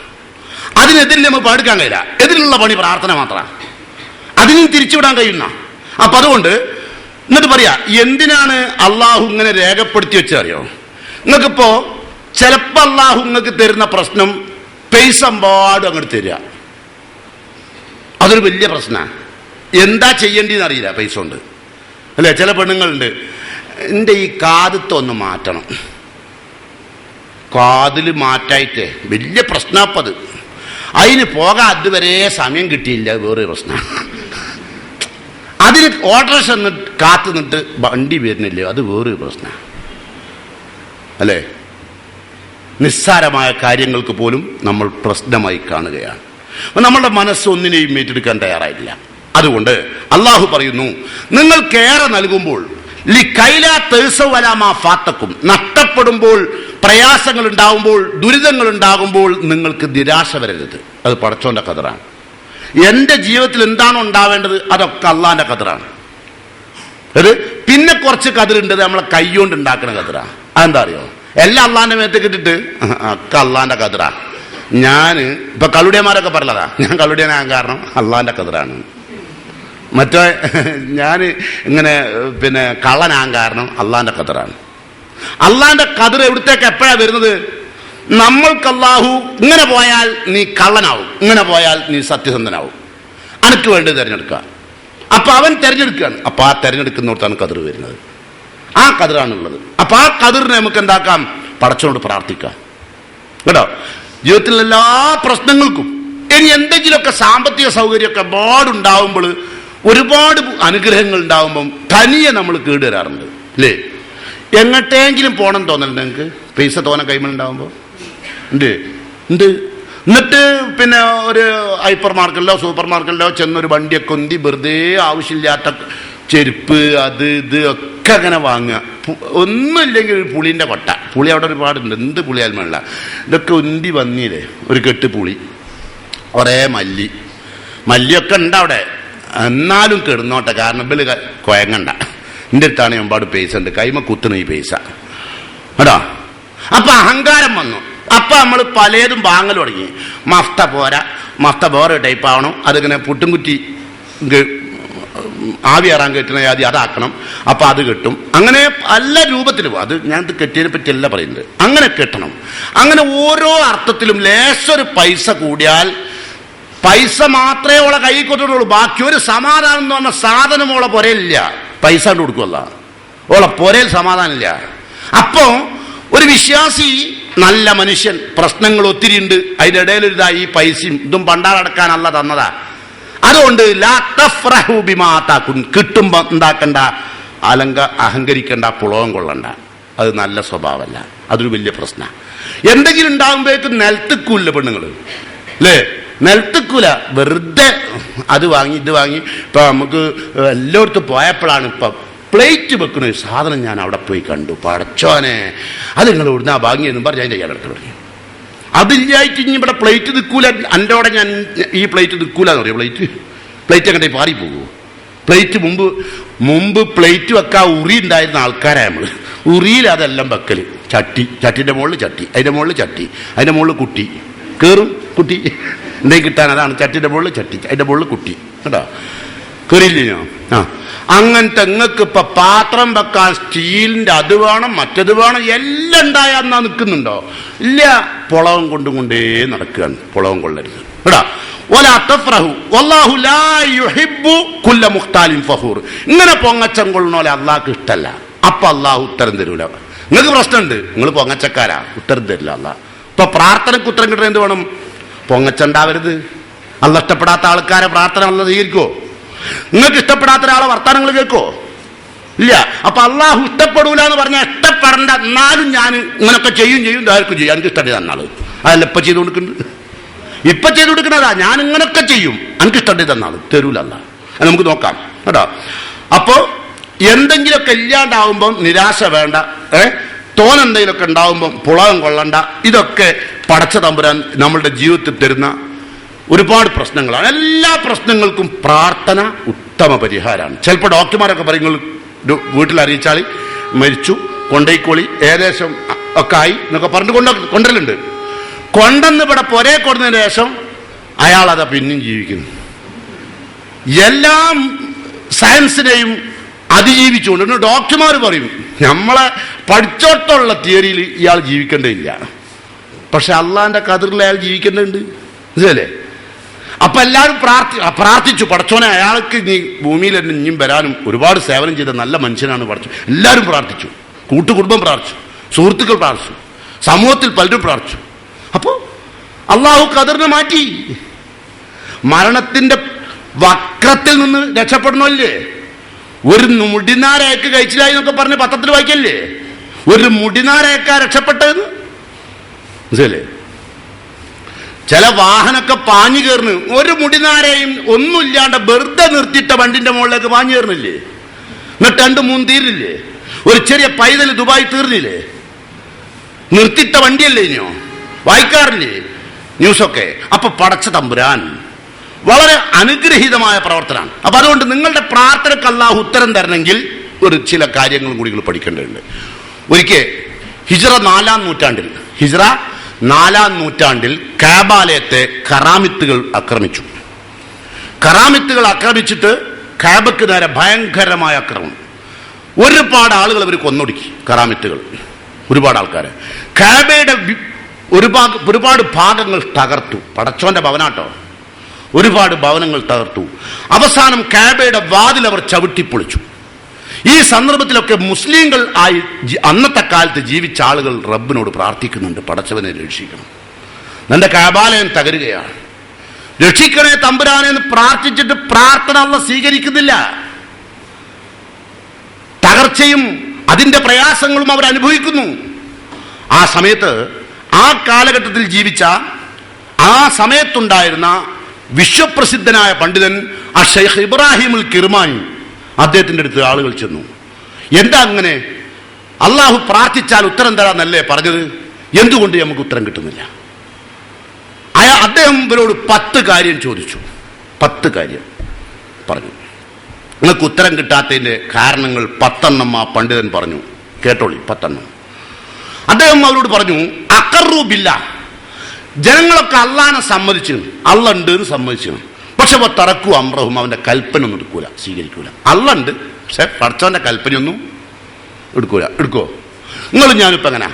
അതിനെതിരെ നമുക്ക് പാടിക്കാൻ കഴിയില്ല. എതിലുള്ള പണി പ്രാർത്ഥന മാത്രമാണ്. അതിനും തിരിച്ചുവിടാൻ കഴിയുന്ന. അപ്പൊ അതുകൊണ്ട് എന്നിട്ട് പറയാ, എന്തിനാണ് അള്ളാഹു ഇങ്ങനെ രേഖപ്പെടുത്തി വെച്ചറിയോ? നിങ്ങൾക്കിപ്പോ ചിലപ്പോ അള്ളാഹു നിങ്ങൾക്ക് തരുന്ന പ്രശ്നം പൈസ പാടും അങ്ങോട്ട് തരിക, അതൊരു വലിയ പ്രശ്നമാണ്. എന്താ ചെയ്യേണ്ടതെന്ന് അറിയില്ല പൈസ കൊണ്ട് അല്ലേ. ചില പെണ്ണുങ്ങളുണ്ട്, എൻ്റെ ഈ കാതത്തൊന്ന് മാറ്റണം, കാതിൽ മാറ്റായിട്ട് വലിയ പ്രശ്നപ്പത്, അതിന് പോകാൻ അതുവരെ സമയം കിട്ടിയില്ല, വേറെ പ്രശ്നം. അതിന് ഓട്ടോറിക്ഷ കാത്തു നിന്നിട്ട് വണ്ടി വരുന്നില്ലേ, അത് വേറൊരു പ്രശ്നം അല്ലേ. നിസ്സാരമായ കാര്യങ്ങൾക്ക് പോലും നമ്മൾ പ്രശ്നമായി കാണുകയാണ്. നമ്മളുടെ മനസ്സ് ഒന്നിനെയും ഏറ്റെടുക്കാൻ തയ്യാറായില്ല. അതുകൊണ്ട് അള്ളാഹു പറയുന്നു, നിങ്ങൾക്കേറെ നൽകുമ്പോൾ ഫാത്തക്കും, നഷ്ടപ്പെടുമ്പോൾ, പ്രയാസങ്ങൾ ഉണ്ടാകുമ്പോൾ, ദുരിതങ്ങൾ ഉണ്ടാകുമ്പോൾ നിങ്ങൾക്ക് നിരാശ വരരുത്. അത് പടച്ചോന്റെ ഖദറാണ്. എന്റെ ജീവിതത്തിൽ എന്താണോ ഉണ്ടാവേണ്ടത് അതൊക്കെ അള്ളാന്റെ ഖദറാണ്. അത് പിന്നെ കുറച്ച് ഖദറുണ്ട്, നമ്മളെ കൈകൊണ്ട് ഉണ്ടാക്കുന്ന ഖദറാണ്. അതെന്താ അറിയോ? എല്ലാം അള്ളാന്റെ മേത്തേക്ക് ഇട്ടിട്ട് ഒക്കെ അള്ളാന്റെ ഖദറാ. ഞാൻ ഇപ്പൊ കള്ളുടിയന്മാരൊക്കെ പറഞ്ഞതാ, ഞാൻ കള്ളുടിയനാകാൻ കാരണം അള്ളാന്റെ ഖദറാണ്. മറ്റേ ഞാൻ ഇങ്ങനെ പിന്നെ കള്ളനാകാൻ കാരണം അള്ളാന്റെ ഖദറാണ്. അള്ളാന്റെ ഖദർ എവിടത്തേക്ക് എപ്പോഴാ വരുന്നത്? നമ്മൾക്ക് അള്ളാഹു ഇങ്ങനെ പോയാൽ നീ കള്ളനാവും, ഇങ്ങനെ പോയാൽ നീ സത്യസന്ധനാവും, അനക്ക് വേണ്ടി തിരഞ്ഞെടുക്കുക. അപ്പൊ അവൻ തിരഞ്ഞെടുക്കുകയാണ്. അപ്പൊ ആ തിരഞ്ഞെടുക്കുന്നിടത്താണ് ഖദർ വരുന്നത്. ആ ഖദറാണുള്ളത്. അപ്പൊ ആ ഖദറിനെ നമുക്ക് എന്താക്കാം? പടച്ചോണ്ട് പ്രാർത്ഥിക്കാം കേട്ടോ. ജീവിതത്തിലെ എല്ലാ പ്രശ്നങ്ങൾക്കും ഇനി എന്തെങ്കിലുമൊക്കെ സാമ്പത്തിക സൗകര്യമൊക്കെ ഒരുപാടുണ്ടാവുമ്പോൾ, ഒരുപാട് അനുഗ്രഹങ്ങൾ ഉണ്ടാവുമ്പം തനിയെ നമ്മൾ കേടുവരാറുണ്ട് അല്ലേ. എങ്ങോട്ടെങ്കിലും പോകണം തോന്നലുണ്ട് നിങ്ങൾക്ക്? പൈസ തോന്നെ കൈമലുണ്ടാവുമ്പോൾ ഉണ്ട്. എന്നിട്ട് പിന്നെ ഒരു ഹൈപ്പർ മാർക്കറ്റിലോ സൂപ്പർ മാർക്കറ്റിലോ ചെന്നൊരു വണ്ടിയൊക്കെ ഉന്തി വെറുതെ ആവശ്യമില്ലാത്ത ചെരുപ്പ് അത് ഇത് ഒക്കെ അങ്ങനെ വാങ്ങുക. ഒന്നുമില്ലെങ്കിൽ ഒരു പുളീൻ്റെ കൊട്ട, പുളി അവിടെ ഒരുപാടുണ്ട്, എന്ത് പുളിയാലും വേണ്ട, ഇതൊക്കെ ഉന്തി വന്നില്ലേ ഒരു കെട്ട് പുളി, കുറേ മല്ലിയൊക്കെ ഉണ്ട് അവിടെ. എന്നാലും കിടന്നോട്ടെ, കാരണം ഇവല് കൊയങ്ങണ്ട. എൻ്റെ അടുത്താണ് ഒരുപാട് പൈസ ഉണ്ട്, കൈമ കുത്തണ ഈ പൈസ കേട്ടോ. അപ്പൊ അഹങ്കാരം വന്നു. അപ്പൊ നമ്മൾ പലതും വാങ്ങൽ തുടങ്ങി. മഫ്ത പോരാ, മഫ്ത വേറെ ടൈപ്പ് ആവണം, അതിങ്ങനെ പുട്ടും കുറ്റി ആവി ഇറാൻ കെട്ടണ ആദ്യം അതാക്കണം, അപ്പൊ അത് കെട്ടും. അങ്ങനെ പല രൂപത്തിലും, അത് ഞാൻ ഇത് കെട്ടിയതിനെ പറ്റിയല്ല പറയുന്നത്, അങ്ങനെ കെട്ടണം. അങ്ങനെ ഓരോ അർത്ഥത്തിലും ലേശൊരു പൈസ കൂടിയാൽ പൈസ മാത്രമേ ഓളെ കൈ കൊണ്ടുള്ളൂ, ബാക്കി ഒരു സമാധാനം എന്ന് പറഞ്ഞ സാധനം ഓളെ പൊരയില്ല. പൈസ കൊണ്ട് കൊടുക്കുമല്ല, ഓളെ പൊരയിൽ സമാധാനമില്ല. അപ്പോ ഒരു വിശ്വാസി, നല്ല മനുഷ്യൻ, പ്രശ്നങ്ങൾ ഒത്തിരി ഉണ്ട്, അതിൻ്റെ ഇടയിലൊരിതാ ഈ പൈസയും ഇതും പണ്ടാടക്കാനല്ല തന്നതാ. അതുകൊണ്ട് കിട്ടുമ്പോ ഉണ്ടാക്കണ്ട, അഹങ്കരിക്കണ്ട, പുളവും കൊള്ളണ്ട. അത് നല്ല സ്വഭാവമല്ല, അതൊരു വലിയ പ്രശ്നം. എന്തെങ്കിലും ഉണ്ടാകുമ്പോഴേക്കും നിലത്തിക്കൂല്ല പെണ്ണുങ്ങൾ അല്ലേ, നിലത്തിക്കൂല, വെറുതെ അത് വാങ്ങി ഇത് വാങ്ങി. ഇപ്പൊ നമുക്ക് എല്ലായിടത്തും പോയപ്പോഴാണ് ഇപ്പൊ പ്ലേറ്റ് വെക്കണ ഒരു സാധനം ഞാൻ അവിടെ പോയി കണ്ടു. പടച്ചോനെ, അത് നിങ്ങൾ ഇവിടുന്ന് വാങ്ങിയെന്നും പറഞ്ഞ് അതിൻ്റെ ഇടയ്ക്ക് തുടങ്ങി. അതില്ലായിട്ട് ഇനി ഇവിടെ പ്ലേറ്റ് നിൽക്കൂല, എൻ്റെ അവിടെ ഞാൻ ഈ പ്ലേറ്റ് നിൽക്കൂല എന്ന് പറയും. പ്ലേറ്റ് എങ്ങനെ പാറിപ്പോകുമോ? പ്ലേറ്റ് മുമ്പ് പ്ലേറ്റ് വെക്കാൻ ഉറി ഉണ്ടായിരുന്ന ആൾക്കാരാണ് നമ്മൾ. ഉറിയിൽ അതെല്ലാം വെക്കൽ, ചട്ടിൻ്റെ മുകളിൽ ചട്ടി, അതിൻ്റെ മുകളിൽ ചട്ടി, അതിൻ്റെ മുകളിൽ കുട്ടി കയറും, കുട്ടി എന്തെങ്കിലും കിട്ടാൻ അതാണ് ചട്ടിയുടെ മുകളിൽ ചട്ടി, അതിന്റെ മുകളിൽ കുട്ടി കേട്ടോ, കയറിയില്ലോ. അങ്ങനത്തെ നിങ്ങൾക്ക് ഇപ്പൊ പാത്രം വെക്കാൻ സ്റ്റീലിന്റെ അത് വേണം, മറ്റത് വേണം, എല്ലാം ഉണ്ടായാ എന്നാ നിൽക്കുന്നുണ്ടോ? ഇല്ല, പൊളവും കൊണ്ടേ നടക്കുകയാണ്. പൊളവും കൊള്ളരുത് കേടാ. ഇങ്ങനെ പൊങ്ങച്ചം കൊള്ളണോലെ അള്ളാഹ്ക്ക് ഇഷ്ടല്ല. അപ്പൊ അള്ളാഹു ഉത്തരം തരൂല. നിങ്ങൾക്ക് പ്രശ്നമുണ്ട്, നിങ്ങൾ പൊങ്ങച്ചക്കാരാ, ഉത്തരം തരില്ല അള്ളാഹ്. ഇപ്പൊ പ്രാർത്ഥനക്ക് ഉത്തരം കിട്ടണ എന്ത് വേണം? പൊങ്ങച്ചുണ്ടാവരുത്. അള്ളാഹ് ഇഷ്ടപ്പെടാത്ത ആൾക്കാരെ പ്രാർത്ഥന അള്ളാഹ് സ്വീകരിക്കോ? നിങ്ങൾക്ക് ഇഷ്ടപ്പെടാത്ത ഒരാളെ വർത്താനങ്ങൾ കേൾക്കോ? ഇല്ല. അപ്പൊ അള്ളാഹു ഇഷ്ടപ്പെടൂല എന്ന് പറഞ്ഞാൽ ഇഷ്ടപ്പെടേണ്ട, എന്നാലും ഞാൻ ഇങ്ങനൊക്കെ ചെയ്യും ഇതാർക്കും ചെയ്യും, എനിക്ക് ഇഷ്ടമുണ്ട് തന്നാള്. അതല്ല ഇപ്പൊ ചെയ്തു കൊടുക്കുന്നുണ്ട്, ഇപ്പൊ ചെയ്തു കൊടുക്കുന്നതാ. ഞാൻ ഇങ്ങനൊക്കെ ചെയ്യും, എനിക്ക് ഇഷ്ടമുണ്ട് തന്നാള്. തരൂല അല്ല. അത് നമുക്ക് നോക്കാം കേട്ടോ. അപ്പോ എന്തെങ്കിലുമൊക്കെ ഇല്ലാണ്ടാവുമ്പം നിരാശ വേണ്ട, തോനെന്തെങ്കിലുമൊക്കെ ഉണ്ടാവുമ്പം പുളകം കൊള്ളണ്ട. ഇതൊക്കെ പടച്ച തമ്പുരാൻ നമ്മളുടെ ജീവിതത്തിൽ തരുന്ന ഒരുപാട് പ്രശ്നങ്ങളാണ്. എല്ലാ പ്രശ്നങ്ങൾക്കും പ്രാർത്ഥന ഉത്തമ പരിഹാരമാണ്. ചിലപ്പോൾ ഡോക്ടർമാരൊക്കെ പറയും വീട്ടിൽ അറിയിച്ചാൽ മരിച്ചു, കൊണ്ടേക്കോളി, ഏകദേശം ഒക്കെ ആയി എന്നൊക്കെ പറഞ്ഞിട്ട് കൊണ്ടുവരലുണ്ട്. കൊണ്ടെന്ന് ഇവിടെ പൊരേ കൊടുന്നതിന് ശേഷം അയാളതാ പിന്നെയും ജീവിക്കുന്നു. എല്ലാം സയൻസിനെയും അതിജീവിച്ചുകൊണ്ട് ഡോക്ടർമാർ പറയും നമ്മളെ പഠിച്ചോട്ടുള്ള തിയറിയിൽ ഇയാൾ ജീവിക്കേണ്ടതില്ല, പക്ഷെ അള്ളാന്റെ കതിറിൽ അയാൾ ജീവിക്കേണ്ടതുണ്ട്. ഇതല്ലേ? അപ്പൊ എല്ലാവരും പ്രാർത്ഥിച്ചു, പടച്ചോനെ അയാൾക്ക് നീ ഭൂമിയിൽ തന്നെ ഇനിയും വരാനും ഒരുപാട് സേവനം ചെയ്ത നല്ല മനുഷ്യനാണ് പഠിച്ചു. എല്ലാവരും പ്രാർത്ഥിച്ചു, കൂട്ടുകുടുംബം പ്രാർത്ഥിച്ചു, സുഹൃത്തുക്കൾ പ്രാർത്ഥിച്ചു, സമൂഹത്തിൽ പലരും പ്രാർത്ഥിച്ചു. അപ്പോ അള്ളാഹു കതിറിനെ മാറ്റി. മരണത്തിന്റെ വക്രത്തിൽ നിന്ന് രക്ഷപ്പെടണമല്ലേ? ഒരു മുടിനാരയക്ക് കഴിച്ചില്ലായി എന്നൊക്കെ പറഞ്ഞ് പത്രത്തിൽ വായിക്കല്ലേ? ഒരു മുടിനാരയക്കാ രക്ഷപ്പെട്ടതെന്ന് മനസ്സിലല്ലേ? ചില വാഹനമൊക്കെ പാഞ്ഞു കയറുന്നു, ഒരു മുടിനാരയും ഒന്നുമില്ലാണ്ട് വെറുതെ നിർത്തിയിട്ട വണ്ടിന്റെ മുകളിലേക്ക് പാഞ്ഞു കയറുന്നില്ലേ? എന്നിട്ട് 2-3 തീർന്നില്ലേ? ഒരു ചെറിയ പൈതൽ ദുബായ് തീർന്നില്ലേ? നിർത്തിയിട്ട വണ്ടിയല്ലേ? ഇനിയോ വായിക്കാറില്ലേ ന്യൂസൊക്കെ? അപ്പൊ പടച്ച തമ്പുരാൻ വളരെ അനുഗ്രഹീതമായ പ്രവർത്തനമാണ്. അപ്പൊ അതുകൊണ്ട് നിങ്ങളുടെ പ്രാർത്ഥനയ്ക്ക് അല്ലാഹു ഉത്തരം തരണമെങ്കിൽ ചില കാര്യങ്ങളും കൂടി പഠിക്കേണ്ടതുണ്ട്. ഒരിക്കൽ ഹിജ്റ 4-ാം നൂറ്റാണ്ടിൽ കാബാലയത്തെ കറാമിത്തുകൾ ആക്രമിച്ചു. കറാമിത്തുകൾ ആക്രമിച്ചിട്ട് കാബയ്ക്ക് നേരെ ഭയങ്കരമായ ആക്രമണം. ഒരുപാട് ആളുകൾ അവർ കൊന്നൊടുക്കി. കറാമിത്തുകൾ ഒരുപാട് ആൾക്കാരെ കാബയുടെ ഒരുപാട് ഭാഗങ്ങൾ തകർത്തു. പടച്ചോന്റെ ഭവനാട്ടോ, ഒരുപാട് ഭവനങ്ങൾ തകർത്തു. അവസാനം കാബയുടെ വാതിൽ അവർ ചവിട്ടിപ്പൊളിച്ചു. ഈ സന്ദർഭത്തിലൊക്കെ മുസ്ലിങ്ങൾ ആയി അന്നത്തെ കാലത്ത് ജീവിച്ച ആളുകൾ റബ്ബിനോട് പ്രാർത്ഥിക്കുന്നുണ്ട്, പടച്ചവനെ രക്ഷിക്കണം, നിന്റെ കാബാലയം തകരുകയാണ്, രക്ഷിക്കണേ തമ്പുരാനെ എന്ന് പ്രാർത്ഥിച്ചിട്ട് പ്രാർത്ഥന അല്ലാഹു സ്വീകരിക്കുന്നില്ല. തകർച്ചയും അതിന്റെ പ്രയാസങ്ങളും അവർ അനുഭവിക്കുന്നു. ആ സമയത്ത് ആ കാലഘട്ടത്തിൽ ജീവിച്ച ആ സമയത്തുണ്ടായിരുന്ന വിശ്വപ്രസിദ്ധനായ പണ്ഡിതൻ ഷെയ്ഖ് ഇബ്രാഹിമുൽ കിർമാനി, അദ്ദേഹത്തിന്റെ അടുത്ത് ആളുകൾ ചെന്നു. എന്താ അങ്ങനെ? അള്ളാഹു പ്രാർത്ഥിച്ചാൽ ഉത്തരം തരാന്നല്ലേ പറഞ്ഞത്, എന്തുകൊണ്ട് നമുക്ക് ഉത്തരം കിട്ടുന്നില്ല? അദ്ദേഹം ഇവരോട് 10 കാര്യം ചോദിച്ചു. 10 കാര്യം പറഞ്ഞു. നിങ്ങൾക്ക് ഉത്തരം കിട്ടാത്തതിന്റെ കാരണങ്ങൾ 10 ആ പണ്ഡിതൻ പറഞ്ഞു. കേട്ടോളി, 10. അദ്ദേഹം അവരോട് പറഞ്ഞു, അഖറു ബില്ലാ, ജനങ്ങളൊക്കെ അള്ളാനെ സമ്മതിച്ചു, അള്ള ഉണ്ട് എന്ന് സമ്മതിച്ചു, പക്ഷെ തറക്കു അമ്രഹും, അവന്റെ കൽപ്പന ഒന്നും എടുക്കൂല, സ്വീകരിക്കൂല. അള്ള ഉണ്ട്, പക്ഷെ പടച്ചവന്റെ കൽപ്പനയൊന്നും എടുക്കൂല. എടുക്കോ? നിങ്ങളും ഞാനിപ്പോ എങ്ങനാ?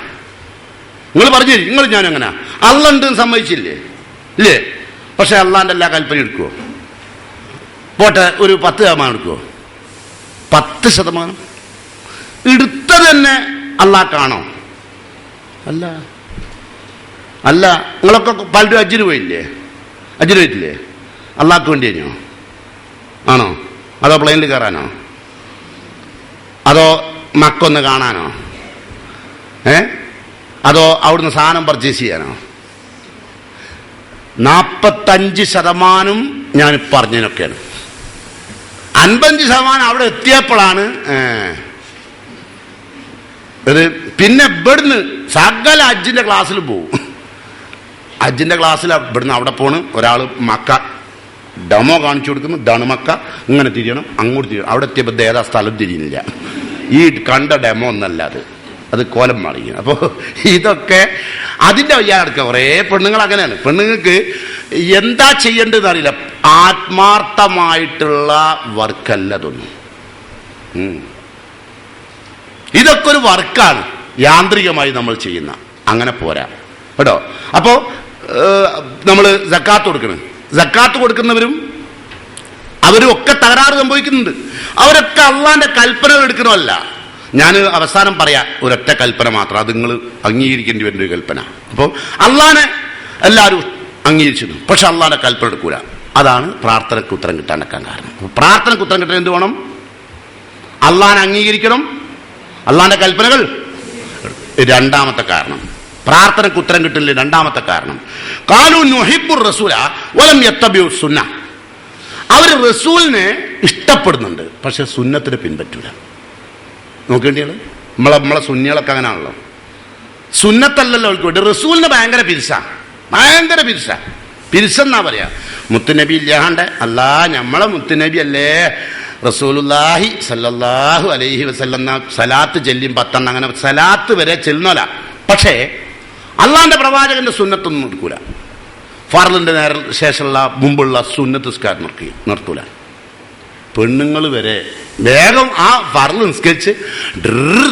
നിങ്ങൾ പറഞ്ഞു, നിങ്ങൾ ഞാനും എങ്ങനാ? അള്ള ഉണ്ട് എന്ന് സമ്മതിച്ചില്ലേ? ഇല്ലേ? പക്ഷെ അള്ളാന്റെ എല്ലാ കൽപ്പനയും എടുക്കുവോ? പോട്ടെ, ഒരു 10% എടുക്കുവോ? 10% എടുത്തത് തന്നെ അള്ളാഹ്ക്കാണോ? അല്ല. അല്ല, നിങ്ങളൊക്കെ പലരും ഹജ്ജിന് പോയില്ലേ? ഹജ്ജിന് പോയിട്ടില്ലേ? അള്ളാഹ്ക്ക് വേണ്ടി കഴിഞ്ഞോ? ആണോ? അതോ പ്ലെയിനിൽ കയറാനോ? അതോ മക്കൊന്ന് കാണാനോ? അതോ അവിടുന്ന് സാധനം പർച്ചേസ് ചെയ്യാനോ? 45% ഞാൻ പറഞ്ഞതിനൊക്കെയാണ്. 55% അവിടെ എത്തിയപ്പോഴാണ് ഇത്. പിന്നെ ഇവിടുന്ന് സകല ഹജ്ജിന്റെ ക്ലാസ്സിൽ പോകും. ഹജ്ജിന്റെ ക്ലാസ്സിൽ ഇവിടുന്ന് അവിടെ പോണ്. ഒരാൾ മക്ക ഡെമോ കാണിച്ചു കൊടുക്കുന്നു, ഇതാണ് മക്ക, ഇങ്ങനെ തിരിയണം, അങ്ങോട്ട് തിരിയണം. അവിടെ എത്തിയപ്പോൾ ഏതാ സ്ഥലം തിരിയുന്നില്ല. ഈ കണ്ട ഡെമോ ഒന്നല്ല അത്. അത് കോലം മാറിയ. അപ്പോൾ ഇതൊക്കെ അതിൻ്റെ വയ്യാടക്കുക. കുറേ പെണ്ണുങ്ങൾ അങ്ങനെയാണ്. പെണ്ണുങ്ങൾക്ക് എന്താ ചെയ്യേണ്ടതെന്ന് അറിയില്ല. ആത്മാർത്ഥമായിട്ടുള്ള വർക്കല്ല തോന്നും. ഇതൊക്കെ ഒരു വർക്കാണ്, യാന്ത്രികമായി നമ്മൾ ചെയ്യുന്ന. അങ്ങനെ പോരാ കേട്ടോ. അപ്പോൾ നമ്മൾ സക്കാത്ത് കൊടുക്കണം. സക്കാത്ത് കൊടുക്കുന്നവരും അവരും ഒക്കെ തകരാറ് സംഭവിക്കുന്നുണ്ട്. അവരൊക്കെ അള്ളാന്റെ കൽപ്പനകൾ എടുക്കണമല്ല. ഞാൻ അവസാനം പറയാം ഒരൊറ്റ കൽപ്പന മാത്രം, അത് നിങ്ങൾ അംഗീകരിക്കേണ്ടി വരുന്ന ഒരു കൽപ്പന. അപ്പോൾ അള്ളാനെ എല്ലാവരും അംഗീകരിച്ചിരുന്നു, പക്ഷെ അള്ളാന്റെ കൽപ്പന എടുക്കൂല. അതാണ് പ്രാർത്ഥനയ്ക്ക് ഉത്തരം കിട്ടാനൊക്കെ കാരണം. പ്രാർത്ഥനയ്ക്ക് ഉത്തരം കിട്ടാൻ എന്ത് വേണം? അള്ളാനെ അംഗീകരിക്കണം, അള്ളാന്റെ കൽപ്പനകൾ. രണ്ടാമത്തെ കാരണം പ്രാർത്ഥനയ്ക്ക് ഉത്തരം കിട്ടില്ല. രണ്ടാമത്തെ കാരണം ഖാലൂ നുഹിബ്ബുർ റസൂല വലം യത്തബിഉ സുന്ന. അവർ റസൂലിനെ ഇഷ്ടപ്പെടുന്നുണ്ട്, പക്ഷെ സുന്നത്തിനെ പിൻപറ്റൂല. നോക്കേണ്ടിയാണ് നമ്മളെ സുന്നികളൊക്കെ അങ്ങനെയാണല്ലോ. സുന്നത്തല്ലല്ലോ അവർക്ക് വേണ്ടി. റസൂലിന് ഭയങ്കര പിരിസെന്നാ പറയാ. മുത്തുനബി ഇല്ലാണ്ട് അല്ലാ നമ്മളെ മുത്തുനബി അല്ലേ റസൂലുള്ളാഹി സല്ലല്ലാഹു അലൈഹി വസല്ലം സലാത്ത് ചെല്ലും 10 അങ്ങനെ സലാത്ത് വരെ ചെല്ലുന്നല്ല. പക്ഷേ അള്ളാന്റെ പ്രവാചകന്റെ സുന്നത്തൊന്നും എടുക്കൂല. ഫർളിന്റെ നേരെ ശേഷമുള്ള മുമ്പുള്ള സുന്നത്ത് നിസ്കാരം നിർത്തൂല. പെണ്ണുങ്ങൾ വരെ വേഗം ആ ഫർള് നിസ്കരിച്ച്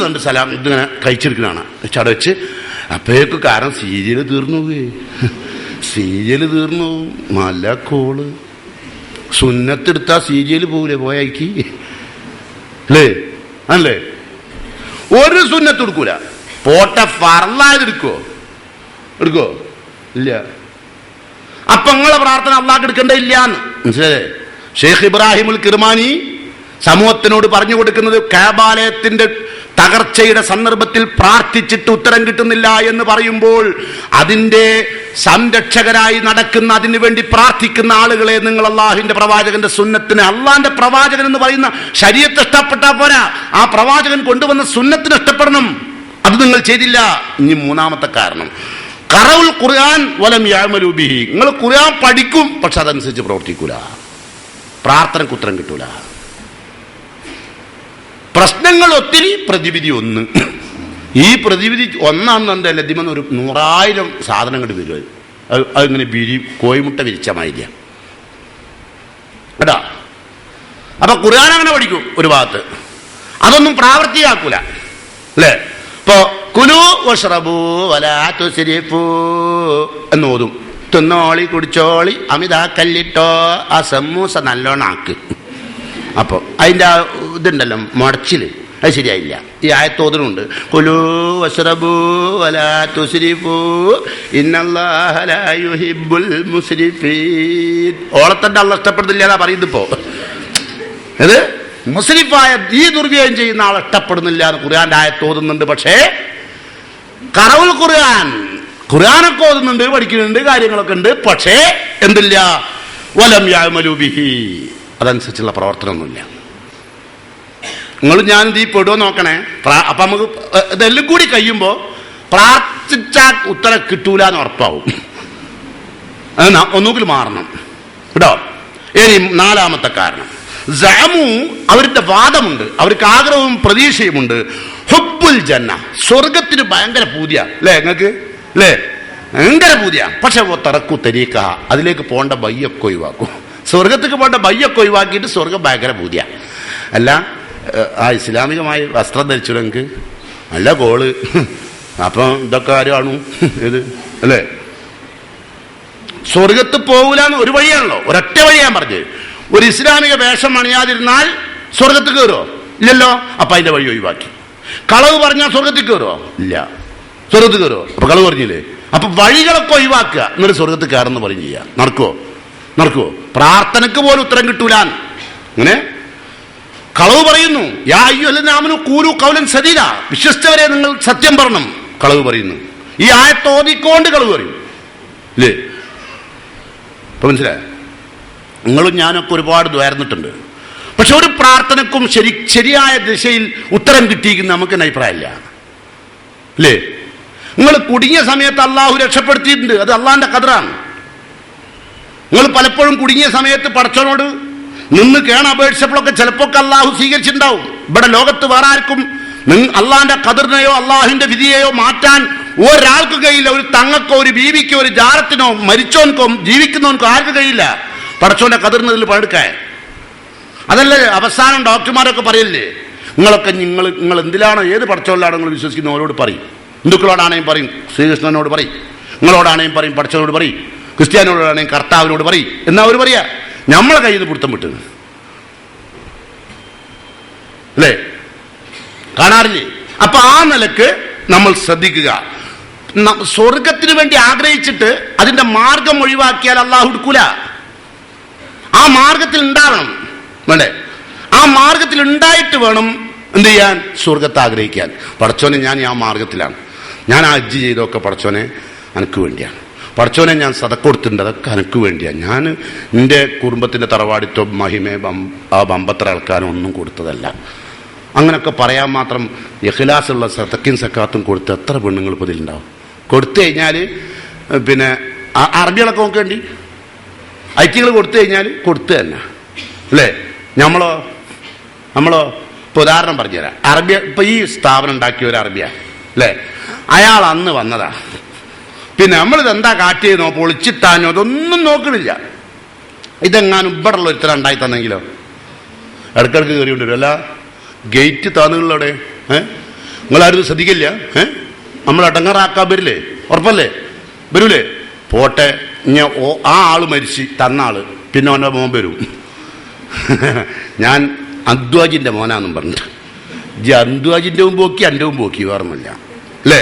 കണ്ട് സലാം ഇതിങ്ങനെ കഴിച്ചെടുക്കുന്നതാണ് ചടവെച്ച്. അപ്പോഴേക്ക് കാരണം സീരിയല് തീർന്നു. നല്ല കോള്. സുന്നത്തെടുത്താ സീരിയല് പോകൂലേ പോയാക്കി അല്ലേ? അല്ലേ? ഒരു സുന്നത്ത് എടുക്കൂല. പോട്ടെ ഫർളായത് എടുക്കോ ഇല്ല. അപ്പൊ നിങ്ങളെ പ്രാർത്ഥന അള്ളാഹ് എടുക്കണ്ടേ ഇല്ലാന്ന് മനസ്സിലായേ? ഷെയ്ഖ് ഇബ്രാഹിമുൽ കിർമാനി സമൂഹത്തിനോട് പറഞ്ഞു കൊടുക്കുന്നത് കഅബാലയത്തിന്റെ തകർച്ചയുടെ സന്ദർഭത്തിൽ പ്രാർത്ഥിച്ചിട്ട് ഉത്തരം കിട്ടുന്നില്ല എന്ന് പറയുമ്പോൾ അതിന്റെ സംരക്ഷകരായി നടക്കുന്ന, അതിനു വേണ്ടി പ്രാർത്ഥിക്കുന്ന ആളുകളെ നിങ്ങൾ അള്ളാഹുവിന്റെ പ്രവാചകന്റെ സുന്നത്തിന്, അള്ളാഹിന്റെ പ്രവാചകൻ എന്ന് പറയുന്ന ശരീഅത്ത് ഇഷ്ടപ്പെട്ടാൽ പോരാ, ആ പ്രവാചകൻ കൊണ്ടുവന്ന സുന്നത്തിന് ഇഷ്ടപ്പെടണം. അത് നിങ്ങൾ ചെയ്തില്ല. ഇനി മൂന്നാമത്തെ കാരണം ഖറഉൽ ഖുർആൻ വലം യഅമലു ബിഹി. നിങ്ങൾ ഖുർആൻ പഠിക്കും, പക്ഷെ അതനുസരിച്ച് പ്രവർത്തിക്കൂല. പ്രാർത്ഥനയ്ക്ക് ഉത്തരം കിട്ടൂല. പ്രശ്നങ്ങൾ ഒത്തിരി, പ്രതിവിധി ഒന്ന്. ഈ പ്രതിവിധി ഒന്നാണെന്നുണ്ട് ലദ്യമന്ന് ഒരു 100,000 സാധനങ്ങൾ വരും. അതിങ്ങനെ കോഴിമുട്ട വിരിച്ച മാതിരിയ കേട്ടാ. അപ്പൊ ഖുർആൻ അങ്ങനെ പഠിക്കും ഒരു ഭാഗത്ത്, അതൊന്നും പ്രാവർത്തിയാക്കൂല അല്ലേ? ഇപ്പോ കുലു വശ്റബൂ വലാ തുസ്രിഫൂ എന്നോതും. തിന്നോളി കുടിച്ചോളി അമിതാക്കല്ലിട്ടോ, ആ സമൂസ നല്ലോണം ആക്ക്. അപ്പോൾ അതിൻ്റെ ആ ഇതുണ്ടല്ലോ മുടച്ചിൽ, അത് ശരിയായില്ല. ഈ ആയത്തോതിനുണ്ട് കുലൂ വശ്റബൂ വലാ തുസ്രിഫൂ ഇന്നല്ലാഹ ലാ യുഹിബ്ബുൽ മുസ്രിഫീൻ. ഓളത്തൻ്റെ അള്ളാഹ് ഇഷ്ടപ്പെടുന്നില്ല എന്നാ പറയുന്നത്. ഇപ്പോൾ ഇത് മുസ്ലിഫായ ഈ ദുർവ്യയം ചെയ്യുന്ന ആളെ ഇഷ്ടപ്പെടുന്നില്ല എന്ന് ഖുർആന്റെ ആയത്ത് ഓതുന്നുണ്ട്. പക്ഷേ ഖറഉൽ ഖുർആനൊക്കെ ഓതുന്നുണ്ട്, പഠിക്കുന്നുണ്ട്, കാര്യങ്ങളൊക്കെ ഉണ്ട്. പക്ഷേ എന്തില്ല? വലം യഅമലു ബിഹി. അതനുസരിച്ചുള്ള പ്രവർത്തനമൊന്നുമില്ല. നിങ്ങളും ഞാനിത് ഈ പെടുവോ നോക്കണേ. അപ്പൊ നമുക്ക് ഇതെല്ലാം കൂടി കഴിയുമ്പോൾ പ്രാർത്ഥിച്ചാൽ ഉത്തരം കിട്ടൂല എന്ന് ഉറപ്പാവും. ഒന്നുകിൽ മാറണം കേട്ടോ. ഇനി നാലാമത്തെ കാരണം സഅമു, അവരുടെ വാദമുണ്ട്, അവർക്ക് ആഗ്രഹവും പ്രതീക്ഷയുമുണ്ട്. ഹുബ്ബുൽ ജന്ന, സ്വർഗത്തിന് ഭയങ്കര പൂതിയ അല്ലേ നിങ്ങൾക്ക് അല്ലേ? ഭയങ്കര പൂതിയ. പക്ഷെ തറക്കു തരീക്ക, അതിലേക്ക് പോകേണ്ട ബയ്യൊക്കെ ഒഴിവാക്കും. സ്വർഗത്തേക്ക് പോകേണ്ട ബയ്യൊക്കെ ഒഴിവാക്കിയിട്ട് സ്വർഗം ഭയങ്കര പൂതിയ. അല്ല ആ ഇസ്ലാമികമായി വസ്ത്രം ധരിച്ചു നിങ്ങൾക്ക് നല്ല കോള്. അപ്പം ഇതൊക്കെ ആരുമാണ് ഇത് അല്ലേ? സ്വർഗത്ത് പോകൂലെന്ന് ഒരു വഴിയാണല്ലോ, ഒരൊറ്റ വഴിയാൻ പറഞ്ഞത്. ഒരു ഇസ്ലാമിക വേഷം അണിയാതിരുന്നാൽ സ്വർഗത്തിൽ കയറുമോ? ഇല്ലല്ലോ. അപ്പൊ അതിന്റെ വഴി ഒഴിവാക്കി. കളവ് പറഞ്ഞാൽ സ്വർഗത്തിൽ കയറുമോ? ഇല്ല. സ്വർഗത്തിൽ കയറുമോ? അപ്പൊ കളവ് പറഞ്ഞില്ലേ? അപ്പൊ വഴികളൊക്കെ ഒഴിവാക്കുക, എന്നിട്ട് സ്വർഗത്തിൽ കയറുന്ന പറയും ചെയ്യാം. നടക്കുവോ? പ്രാർത്ഥനക്ക് പോലും ഉത്തരം കിട്ടൂല. അങ്ങനെ കളവ് പറയുന്നു. യാ അയ്യുഹല്ലദീന ആമനൂ ഖൂലൂ ഖൗലൻ സദീദാ, വിശ്വസിച്ചവരെ നിങ്ങൾ സത്യം പറയണം. കളവ് പറയുന്നു. ഈ ആയത്ത് ഓതിക്കൊണ്ട് കളവ് പറയും ഇല്ലേ? ഇപ്പൊ മനസ്സിലായോ? നിങ്ങളും ഞാനൊക്കെ ഒരുപാട് ദ്വാരുന്നിട്ടുണ്ട്. പക്ഷെ ഒരു പ്രാർത്ഥനക്കും ശരിയായ ദിശയിൽ ഉത്തരം കിട്ടിയിരിക്കുന്ന നമുക്ക് അഭിപ്രായമില്ല അല്ലേ? നിങ്ങൾ കുടുങ്ങിയ സമയത്ത് അള്ളാഹു രക്ഷപ്പെടുത്തിയിട്ടുണ്ട്, അത് അള്ളാഹിന്റെ ഖദറാണ്. നിങ്ങൾ പലപ്പോഴും കുടുങ്ങിയ സമയത്ത് പടച്ചവനോട് നിന്ന് കേണപേക്ഷിച്ചപ്പോഴൊക്കെ ചിലപ്പോൾ അള്ളാഹു സ്വീകരിച്ചിട്ടുണ്ടാവും. ഇവിടെ ലോകത്ത് വേറെ ആർക്കും അള്ളാഹിന്റെ ഖദറിനെയോ അള്ളാഹിന്റെ വിധിയെയോ മാറ്റാൻ ഒരാൾക്ക് കഴിയില്ല. ഒരു തങ്ങൾക്കോ ഒരു ബീവിക്കോ ഒരു ജാറത്തിനോ മരിച്ചോൻക്കോ ജീവിക്കുന്നവൻക്കോ ആർക്ക് കഴിയില്ല പടച്ചോന്റെ ഖദറിനതിൽ പങ്കെടുക്കാൻ. അതല്ലേ അവസാനം ഡോക്ടർമാരൊക്കെ പറയില്ലേ, നിങ്ങൾ എന്തിലാണോ ഏത് പടച്ചോനിലാണോ നിങ്ങൾ വിശ്വസിക്കുന്ന അവരോട് പറയും. ഹിന്ദുക്കളോടാണെങ്കിൽ പറയും ശ്രീകൃഷ്ണനോട് പറയും, നിങ്ങളോടാണെങ്കിൽ പറയും പടച്ചോനോട് പറയും, ക്രിസ്ത്യാനിയോടാണെങ്കിൽ കർത്താവിനോട് പറയും എന്നാ അവർ പറയാ. നമ്മളെ കയ്യിൽ നിന്ന് പിടുത്തം വിട്ടത് അല്ലേ, കാണാറില്ലേ? അപ്പൊ ആ നിലക്ക് നമ്മൾ ശ്രദ്ധിക്കുക. സ്വർഗത്തിന് വേണ്ടി ആഗ്രഹിച്ചിട്ട് അതിന്റെ മാർഗം ഒഴിവാക്കിയാൽ അള്ളാഹു എടുക്കൂല. ആ മാർഗത്തിൽ ഉണ്ടാവണം വേണ്ടേ? ആ മാർഗത്തിൽ ഉണ്ടായിട്ട് വേണം എന്ത് ചെയ്യാൻ? സ്വർഗത്തെ ആഗ്രഹിക്കാൻ. പടച്ചോനെ ഞാൻ ആ മാർഗത്തിലാണ്, ഞാൻ ആ ഹജ്ജ് ചെയ്തൊക്കെ പടച്ചോനെ എനിക്ക് വേണ്ടിയാണ്, പടച്ചോനെ ഞാൻ സദക്ക കൊടുത്തിട്ടുണ്ട് അതൊക്കെ എനിക്ക് വേണ്ടിയാണ്, ഞാൻ എൻ്റെ കുടുംബത്തിൻ്റെ തറവാടിത്തോ മഹിമേ ആ ബമ്പത്ര ആൾക്കാരും ഒന്നും കൊടുത്തതല്ല. അങ്ങനെയൊക്കെ പറയാൻ മാത്രം ഇഖ്ലാസുള്ള സദക്കയും സക്കാത്തും കൊടുത്ത് എത്ര പെണ്ണുങ്ങൾ ഇപ്പോൾ ഇതിലുണ്ടാവും. കൊടുത്തു കഴിഞ്ഞാൽ പിന്നെ അറബികളൊക്കെ നോക്കേണ്ടി ഐറ്റികൾ കൊടുത്തു കഴിഞ്ഞാൽ കൊടുത്തു തന്നെ അല്ലേ. നമ്മളോ ഇപ്പോൾ ഉദാഹരണം പറഞ്ഞുതരാം. അറബിയ ഇപ്പം ഈ സ്ഥാപനം ഉണ്ടാക്കിയ ഒരു അറബിയ അല്ലേ, അയാൾ അന്ന് വന്നതാ. പിന്നെ നമ്മളിത് എന്താ കാട്ടിയെന്നോ പൊളിച്ചിട്ടാനോ അതൊന്നും നോക്കണില്ല. ഇതെങ്ങാനും ഇവിടെയുള്ള ഒരുത്തരം ഉണ്ടായി തന്നെങ്കിലോ ഇടയ്ക്കിടയ്ക്ക് കയറി കൊണ്ടുവരും. അല്ല ഗേറ്റ് താന്നുകളിലവിടെ നിങ്ങളാരും ശ്രദ്ധിക്കില്ല. നമ്മൾ അടങ്ങറാക്കാൻ വരില്ലേ? ഉറപ്പല്ലേ? വരൂലേ? പോട്ടെ, ഞാൻ ആ ആള് മരിച്ച് തന്ന ആള് പിന്നെ അവൻ്റെ മോൻ വരും. ഞാൻ അദ്വാജിൻ്റെ മോനാന്നും പറഞ്ഞിട്ട് അദ്വാജിൻ്റെവും പോക്കി എൻ്റെവും പോക്കി വേറൊന്നുമില്ല അല്ലേ?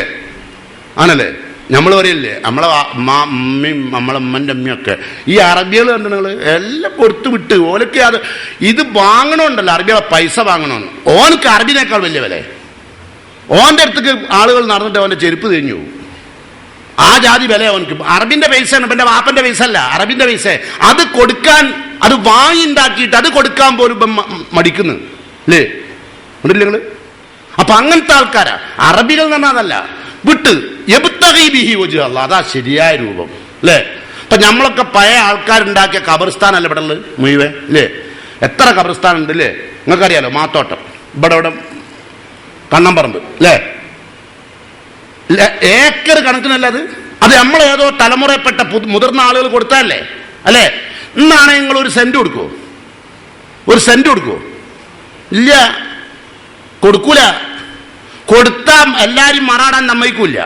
ആണല്ലേ? നമ്മൾ പറയില്ലേ നമ്മളെ അമ്മയും നമ്മളെ അമ്മൻ്റെ അമ്മയൊക്കെ ഈ അറബികൾ കണ്ടു നിങ്ങൾ എല്ലാം കൊടുത്തു വിട്ട് ഓലൊക്കെ അത് ഇത് വാങ്ങണമുണ്ടല്ലോ, അറബികളെ പൈസ വാങ്ങണമെന്ന്. ഓനക്ക് അറബിനേക്കാൾ വലിയ വില. ഓൻ്റെ അടുത്തേക്ക് ആളുകൾ നടന്നിട്ട് അവൻ്റെ ചെരുപ്പ് തിരിഞ്ഞു പോകും. ആ ജാതി വില അവനക്ക്. അറബിന്റെ പൈസയാണ്, എൻ്റെ വാപ്പൻ്റെ പൈസ അല്ല, അറബിന്റെ പൈസ. അത് കൊടുക്കാൻ, അത് വാങ്ങി ഉണ്ടാക്കിയിട്ട് അത് കൊടുക്കാൻ പോലും മടിക്കുന്നു അല്ലേ? ഉണ്ടല്ലേ നിങ്ങള്? അപ്പൊ അങ്ങനത്തെ ആൾക്കാരാ അറബികൾ എന്ന് പറഞ്ഞാൽ. അതല്ല വിട്ട് അതാ ശരിയായ രൂപം അല്ലേ? ഇപ്പൊ നമ്മളൊക്കെ പഴയ ആൾക്കാരുണ്ടാക്കിയ ഖബർസ്ഥാനല്ല ഇവിടെ ഉള്ളത് മുഴുവൻ അല്ലേ? എത്ര ഖബർസ്ഥാൻ ഉണ്ട് അല്ലേ? നിങ്ങൾക്കറിയാലോ, മാത്തോട്ടം ഇവിടെ കണ്ണമ്പറമ്പ് അല്ലേ? ഏക്കർ കണക്കിനല്ല അത് നമ്മളേതോ തലമുറയിൽപ്പെട്ട മുതിർന്ന ആളുകൾ കൊടുത്തല്ലേ അല്ലേ? ഇന്നാണ് നിങ്ങൾ ഒരു സെന്റ് കൊടുക്കുവോ? ഒരു സെന്റ് കൊടുക്കുവോ? ഇല്ല, കൊടുക്കൂല. കൊടുത്താൽ എല്ലാരും മറാടാൻ സമ്മതിക്കൂല.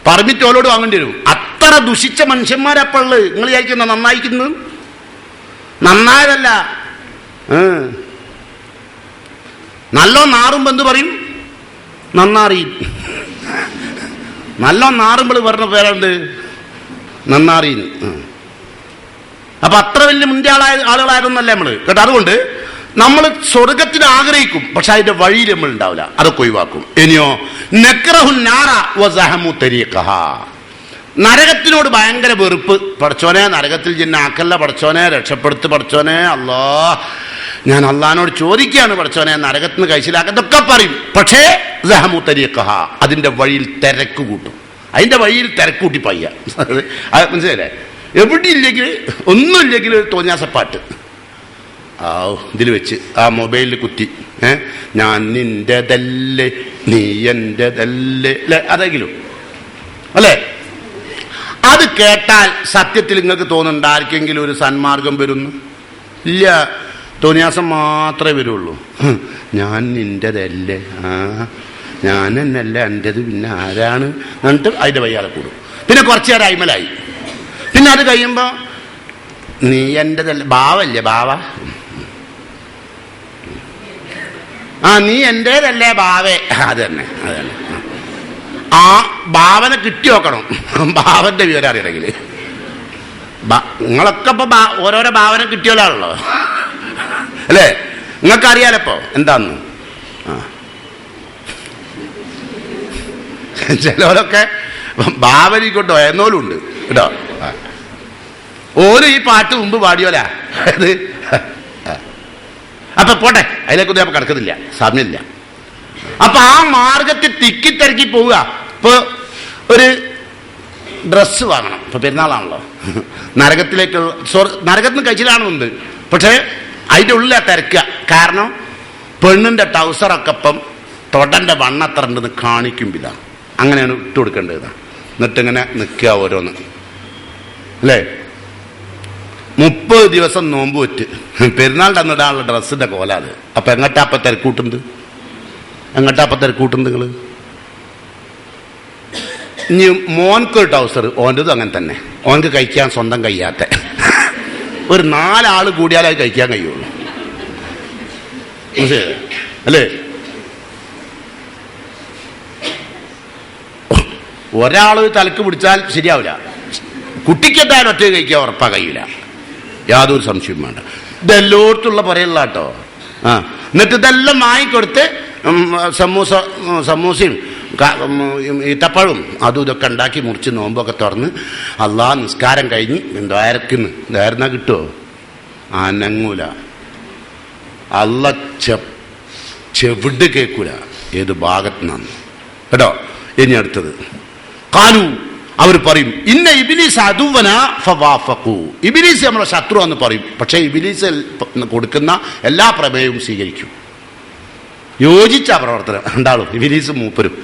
പെർമിറ്റ് ഓലോട് വാങ്ങേണ്ടി വരും. അത്ര ദുഷിച്ച മനുഷ്യന്മാരപ്പുള്ളത്. നിങ്ങൾ വിചാരിക്കുന്ന നന്നായിരിക്കുന്നത്? നന്നായതല്ല. നല്ലോ നാറുമ്പോ എന്ത് പറയും? നന്നാറി. നല്ലോ നാറുമ്പോൾ പറഞ്ഞ പേരുണ്ട് നന്നാറി. അപ്പൊ അത്ര വലിയ മുന്തിയ ആളുകളായിരുന്നല്ലേ നമ്മള് കേട്ടോ. അതുകൊണ്ട് നമ്മൾ സ്വർഗത്തിന് ആഗ്രഹിക്കും, പക്ഷെ അതിന്റെ വഴിയിൽ നമ്മൾ ഉണ്ടാവില്ല, അതൊക്കെ ഒഴിവാക്കും. ഇനിയോ നരകത്തിനോട് ഭയങ്കര വെറുപ്പ്. പടച്ചോനെ നരകത്തിൽ ജിന്നെ ആക്കല്ല പടച്ചോനെ, രക്ഷപ്പെടുത്ത് പടച്ചോനെ, അല്ലാ ഞാൻ അള്ളഹാനോട് ചോദിക്കുകയാണ് പടച്ചോനെ നരകത്തിന് കഴിച്ചിലാക്കതൊക്കെ പറയും. പക്ഷേ സഹമുത്തരിയക്കഹ അതിന്റെ വഴിയിൽ തിരക്ക് കൂട്ടും. അതിന്റെ വഴിയിൽ തിരക്ക് കൂട്ടി പയ്യ. മനസ്സിലായില്ലേ? എവിടെ ഇല്ലെങ്കിൽ ഒന്നുമില്ലെങ്കിൽ തോന്നിയാസപ്പാട്ട് ഇതിൽ വെച്ച് ആ മൊബൈലിൽ കുത്തി ഞാൻ നിന്റെതല്ലേ നീ എന്റെതല്ലേ അല്ലെ, അതെങ്കിലും അല്ലേ? അത് കേട്ടാൽ സത്യത്തിൽ നിങ്ങൾക്ക് തോന്നുന്നുണ്ട് ആർക്കെങ്കിലും ഒരു സന്മാർഗം വരുന്നു? ഇല്ല, തോന്നിയാസം മാത്രമേ വരുള്ളൂ. ഞാൻ നിന്റെതല്ലേ, ഞാൻ എന്നല്ല എൻ്റെത്, പിന്നെ ആരാണ് എന്നിട്ട് അതിൻ്റെ വയ്യാതെ കൂടും. പിന്നെ കുറച്ചു നേരം അയിമലായി. പിന്നെ അത് കഴിയുമ്പോൾ നീ എൻ്റെതല്ല, ഭാവല്ലേ ഭാവ, നീ എൻ്റേതല്ലേ ഭാവേ, അത് തന്നെ അത് തന്നെ. ആ ഭാവനെ കിട്ടി നോക്കണം, ഭാവന്റെ വിവരം അറിയണമെങ്കിൽ. നിങ്ങളൊക്കെ ഇപ്പൊ ഓരോരോ ഭാവന കിട്ടിയോലാണല്ലോ അല്ലേ? നിങ്ങൾക്ക് അറിയാലപ്പോ എന്താന്ന്. ചിലവരൊക്കെ ഭാവനയ്ക്കൊണ്ടോ എന്നോലും ഉണ്ട് കേട്ടോ. ഓരോ ഈ പാട്ട് മുമ്പ് പാടിയോലാ അത്. അപ്പൊ പോട്ടെ, അതിലേക്കൊന്നും അപ്പൊ കിടക്കുന്നില്ല, സാമ്യമില്ല. അപ്പൊ ആ മാർഗത്തിൽ തിക്കിത്തിരക്കി പോവുക. ഇപ്പൊ ഒരു ഡ്രസ്സ് വാങ്ങണം, ഇപ്പൊ പെരുന്നാളാണല്ലോ. നരകത്തിലേക്ക് നരകത്തിന് കഴിച്ചിലാണെന്നുണ്ട്, പക്ഷെ അതിൻ്റെ ഉള്ളിലാ തിരക്കുക. കാരണം പെണ്ണിന്റെ ടൗസറൊക്കെ ഇപ്പം തൊടന്റെ വണ്ണത്ര ഉണ്ടെന്ന് കാണിക്കുമ്പില്ല. അങ്ങനെയാണ് ഇട്ട് കൊടുക്കേണ്ടത്. എന്നിട്ടിങ്ങനെ നിൽക്കുക ഓരോന്ന് അല്ലേ. 30 ദിവസം നോമ്പ് വെറ്റ് പെരുന്നാളിൻ്റെ അന്നിടാനുള്ള ഡ്രസ്സിന്റെ കോലാത്. അപ്പൊ എങ്ങട്ടാപ്പ തിരക്കൂട്ടുണ്ട് നിങ്ങൾ? ഇനി മോൻക്കൊരു ടൗസർ, ഓൻ്റെതും അങ്ങനെ തന്നെ. ഓൻക്ക് കഴിക്കാൻ സ്വന്തം കഴിയാത്ത ഒരു 4 ആള് കൂടിയാലേ അത് കഴിക്കാൻ കഴിയുള്ളൂ അല്ലേ. ഒരാള് തലക്ക് പിടിച്ചാൽ ശരിയാവില്ല. കുട്ടിക്ക് എന്തായാലും ഒറ്റ കഴിക്കാൻ ഉറപ്പാ കഴിയില്ല, യാതൊരു സംശയവും വേണ്ട. ഇതെല്ലോടത്തുള്ള പറയുള്ള കേട്ടോ. എന്നിട്ട് ഇതെല്ലാം വാങ്ങിക്കൊടുത്ത് സമൂസയും ഈത്തപ്പഴവും അതും ഇതൊക്കെ ഉണ്ടാക്കി മുറിച്ച് നോമ്പൊക്കെ തുറന്ന് അള്ളാ നിസ്കാരം കഴിഞ്ഞ് ദ്വാരക്കുന്ന് ദ്വാരന്നാ കിട്ടുമോ? അനങ്ങൂല. അള്ള ചെവിട് കേൾക്കൂല ഏത് ഭാഗത്ത് നിന്നാണ് കേട്ടോ. ഇനി അടുത്തത് കാലു, അവർ പറയും ഇന്ന ഇബിലീസ് അതുവന ഫവാഫഖു, ഇബിലീസ് നമ്മളെ ശത്രു എന്ന് പറയും. പക്ഷേ ഇബിലീസ് കൊടുക്കുന്ന എല്ലാ പ്രമേയവും സ്വീകരിക്കും. യോജിച്ച പ്രവർത്തനം ഉണ്ടാളും ഇബിലീസ് മൂപ്പരും.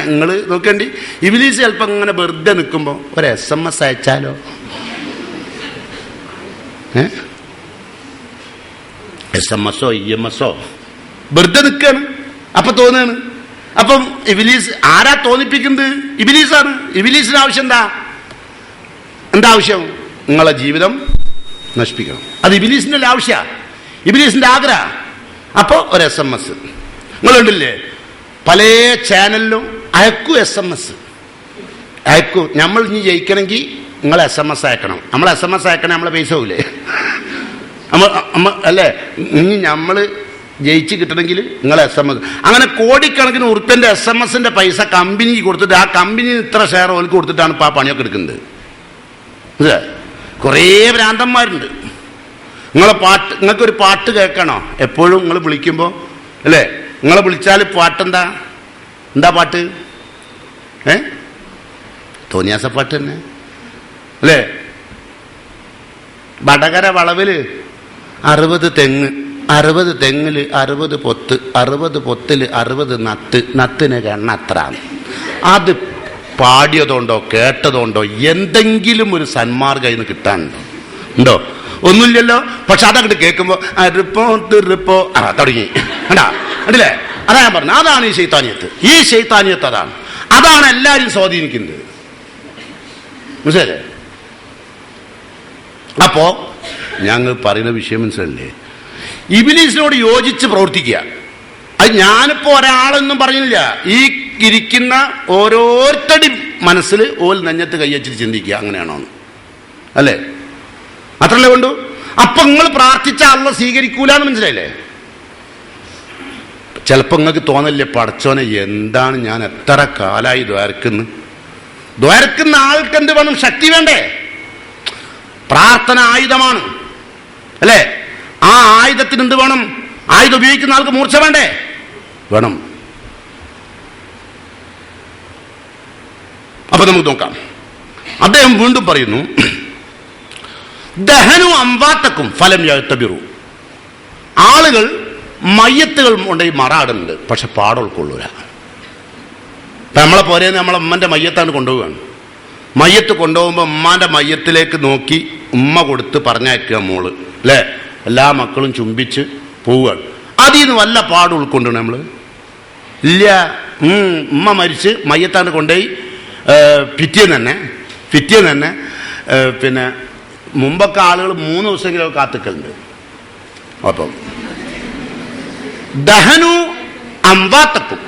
നിങ്ങൾ നോക്കേണ്ടി, ഇബിലീസ് ചിലപ്പോൾ ഇങ്ങനെ വെറുതെ നിൽക്കുമ്പോൾ ഒരു SMS അയച്ചാലോ? SMS EMS വെറുതെ നിൽക്കാണ്. അപ്പൊ തോന്നുകയാണ്. അപ്പം ഇബിലീസ് ആരാ തോന്നിപ്പിക്കുന്നത്? ഇബിലീസാണ്. ഇബിലീസിന് ആവശ്യം എന്താ ആവശ്യം? നിങ്ങളെ ജീവിതം നശിപ്പിക്കണം. അത് ഇബിലീസിന്റെ ആവശ്യമാണ്, ഇബിലീസിന്റെ ആഗ്രഹം. അപ്പോൾ ഒരു SMS നിങ്ങളുണ്ടില്ലേ, പല ചാനലിലും അയക്കും SMS അയക്കും. നമ്മൾ ഇനി ജയിക്കണമെങ്കിൽ നിങ്ങൾ SMS അയക്കണം. നമ്മൾ SMS അയക്കണേ നമ്മളെ പൈസ പോകില്ലേ? അല്ലേ? ഇനി നമ്മൾ ജയിച്ച് കിട്ടണമെങ്കിൽ നിങ്ങൾ SMS. അങ്ങനെ കോടിക്കണക്കിന് ഉറുപ്പ്യൻ്റെ SMS പൈസ കമ്പനിക്ക് കൊടുത്തിട്ട് ആ കമ്പനി ഇത്ര ഷെയർ ഓൽക്ക് കൊടുത്തിട്ടാണ് ഇപ്പോൾ ആ പണിയൊക്കെ എടുക്കുന്നത്. കുറേ ഭ്രാന്തന്മാരുണ്ട്. നിങ്ങൾക്കൊരു പാട്ട് കേൾക്കണോ? എപ്പോഴും നിങ്ങൾ വിളിക്കുമ്പോൾ അല്ലേ, നിങ്ങളെ വിളിച്ചാൽ പാട്ടെന്താ പാട്ട്? തോന്നിയാസ പാട്ട് തന്നെ അല്ലേ. വടകര വളവില് 60 തെങ്ങ്, 60 തെങ്ങില് 60 പൊത്ത്, 60 പൊത്തില് 60 നത്തിന് എണ്ണ അത്ര. അത് പാടിയതുകൊണ്ടോ കേട്ടതുകൊണ്ടോ എന്തെങ്കിലും ഒരു സന്മാർഗം അതിന് കിട്ടാനുണ്ടോ? ഉണ്ടോ? ഒന്നുമില്ലല്ലോ. പക്ഷെ അതങ്ങോട്ട് കേൾക്കുമ്പോ റിപ്പോ തുടങ്ങി കണ്ടില്ലേ? അതാ ഞാൻ പറഞ്ഞു, അതാണ് ഈ ശൈത്താനിയത്ത്. അതാണ് എല്ലാരും സ്വാധീനിക്കുന്നത്. മനസ്സിലല്ലേ? അപ്പോ ഞങ്ങൾ പറയുന്ന വിഷയം മനസ്സിലല്ലേ? ഇബിലീസിനോട് യോജിച്ച് പ്രവർത്തിക്കുക. അത് ഞാനിപ്പോ ഒരാളൊന്നും പറഞ്ഞില്ല. ഈ ഇരിക്കുന്ന ഓരോരുത്തരുടെയും മനസ്സിൽ ഓൽ നെഞ്ഞത്ത് കയ്യച്ചിട്ട് ചിന്തിക്കുക, അങ്ങനെയാണോ അല്ലേ? അത്രല്ലേ കൊണ്ടു. അപ്പൊ നിങ്ങൾ പ്രാർത്ഥിച്ച അള്ള സ്വീകരിക്കൂലെന്ന് മനസ്സിലായില്ലേ? ചിലപ്പോ നിങ്ങൾക്ക് തോന്നല്ലേ, പടച്ചോനെ എന്താണ് ഞാൻ എത്ര കാലായി ദ്വാരക്കുന്ന ആൾക്ക് എന്ത് വേണം? ശക്തി വേണ്ടേ? പ്രാർത്ഥന ആയുധമാണ് അല്ലേ? ആ ആയുധത്തിന് എന്ത് വേണം? ആയുധം ഉപയോഗിക്കുന്ന ആൾക്ക് മൂർച്ച വേണ്ടേ? വേണം. അപ്പൊ നമുക്ക് നോക്കാം. അദ്ദേഹം വീണ്ടും പറയുന്നു, ദഹനു അംവാത്തക്കും ഫലം യഅ്തബിറു. ആളുകൾ മയ്യത്തുകൾ കൊണ്ടുപോയി മറാടുന്നുണ്ട്, പക്ഷെ പാട് ഉൾക്കൊള്ളൂല. നമ്മളെ പോലെ നമ്മളെ ഉമ്മന്റെ മയ്യത്താണ് കൊണ്ടുപോവുകയാണ്. മയ്യത്ത് കൊണ്ടുപോകുമ്പോൾ ഉമ്മാന്റെ മയ്യത്തിലേക്ക് നോക്കി ഉമ്മ കൊടുത്ത് പറഞ്ഞയക്കുക മോള് അല്ലേ? എല്ലാ മക്കളും ചുംബിച്ച് പോവുകയാണ്. അതിൽ നിന്ന് വല്ല പാട് ഉൾക്കൊണ്ടു നമ്മൾ ഇല്ല. ഉമ്മ മരിച്ച് മയ്യത്താണ് കൊണ്ടുപോയി പിറ്റേന്ന് തന്നെ പിന്നെ മുമ്പൊക്കെ ആളുകൾ 3 ദിവസമെങ്കിലും കാത്തിക്കലുണ്ട്. അപ്പം ദഹനു അംവാത്തക്കും,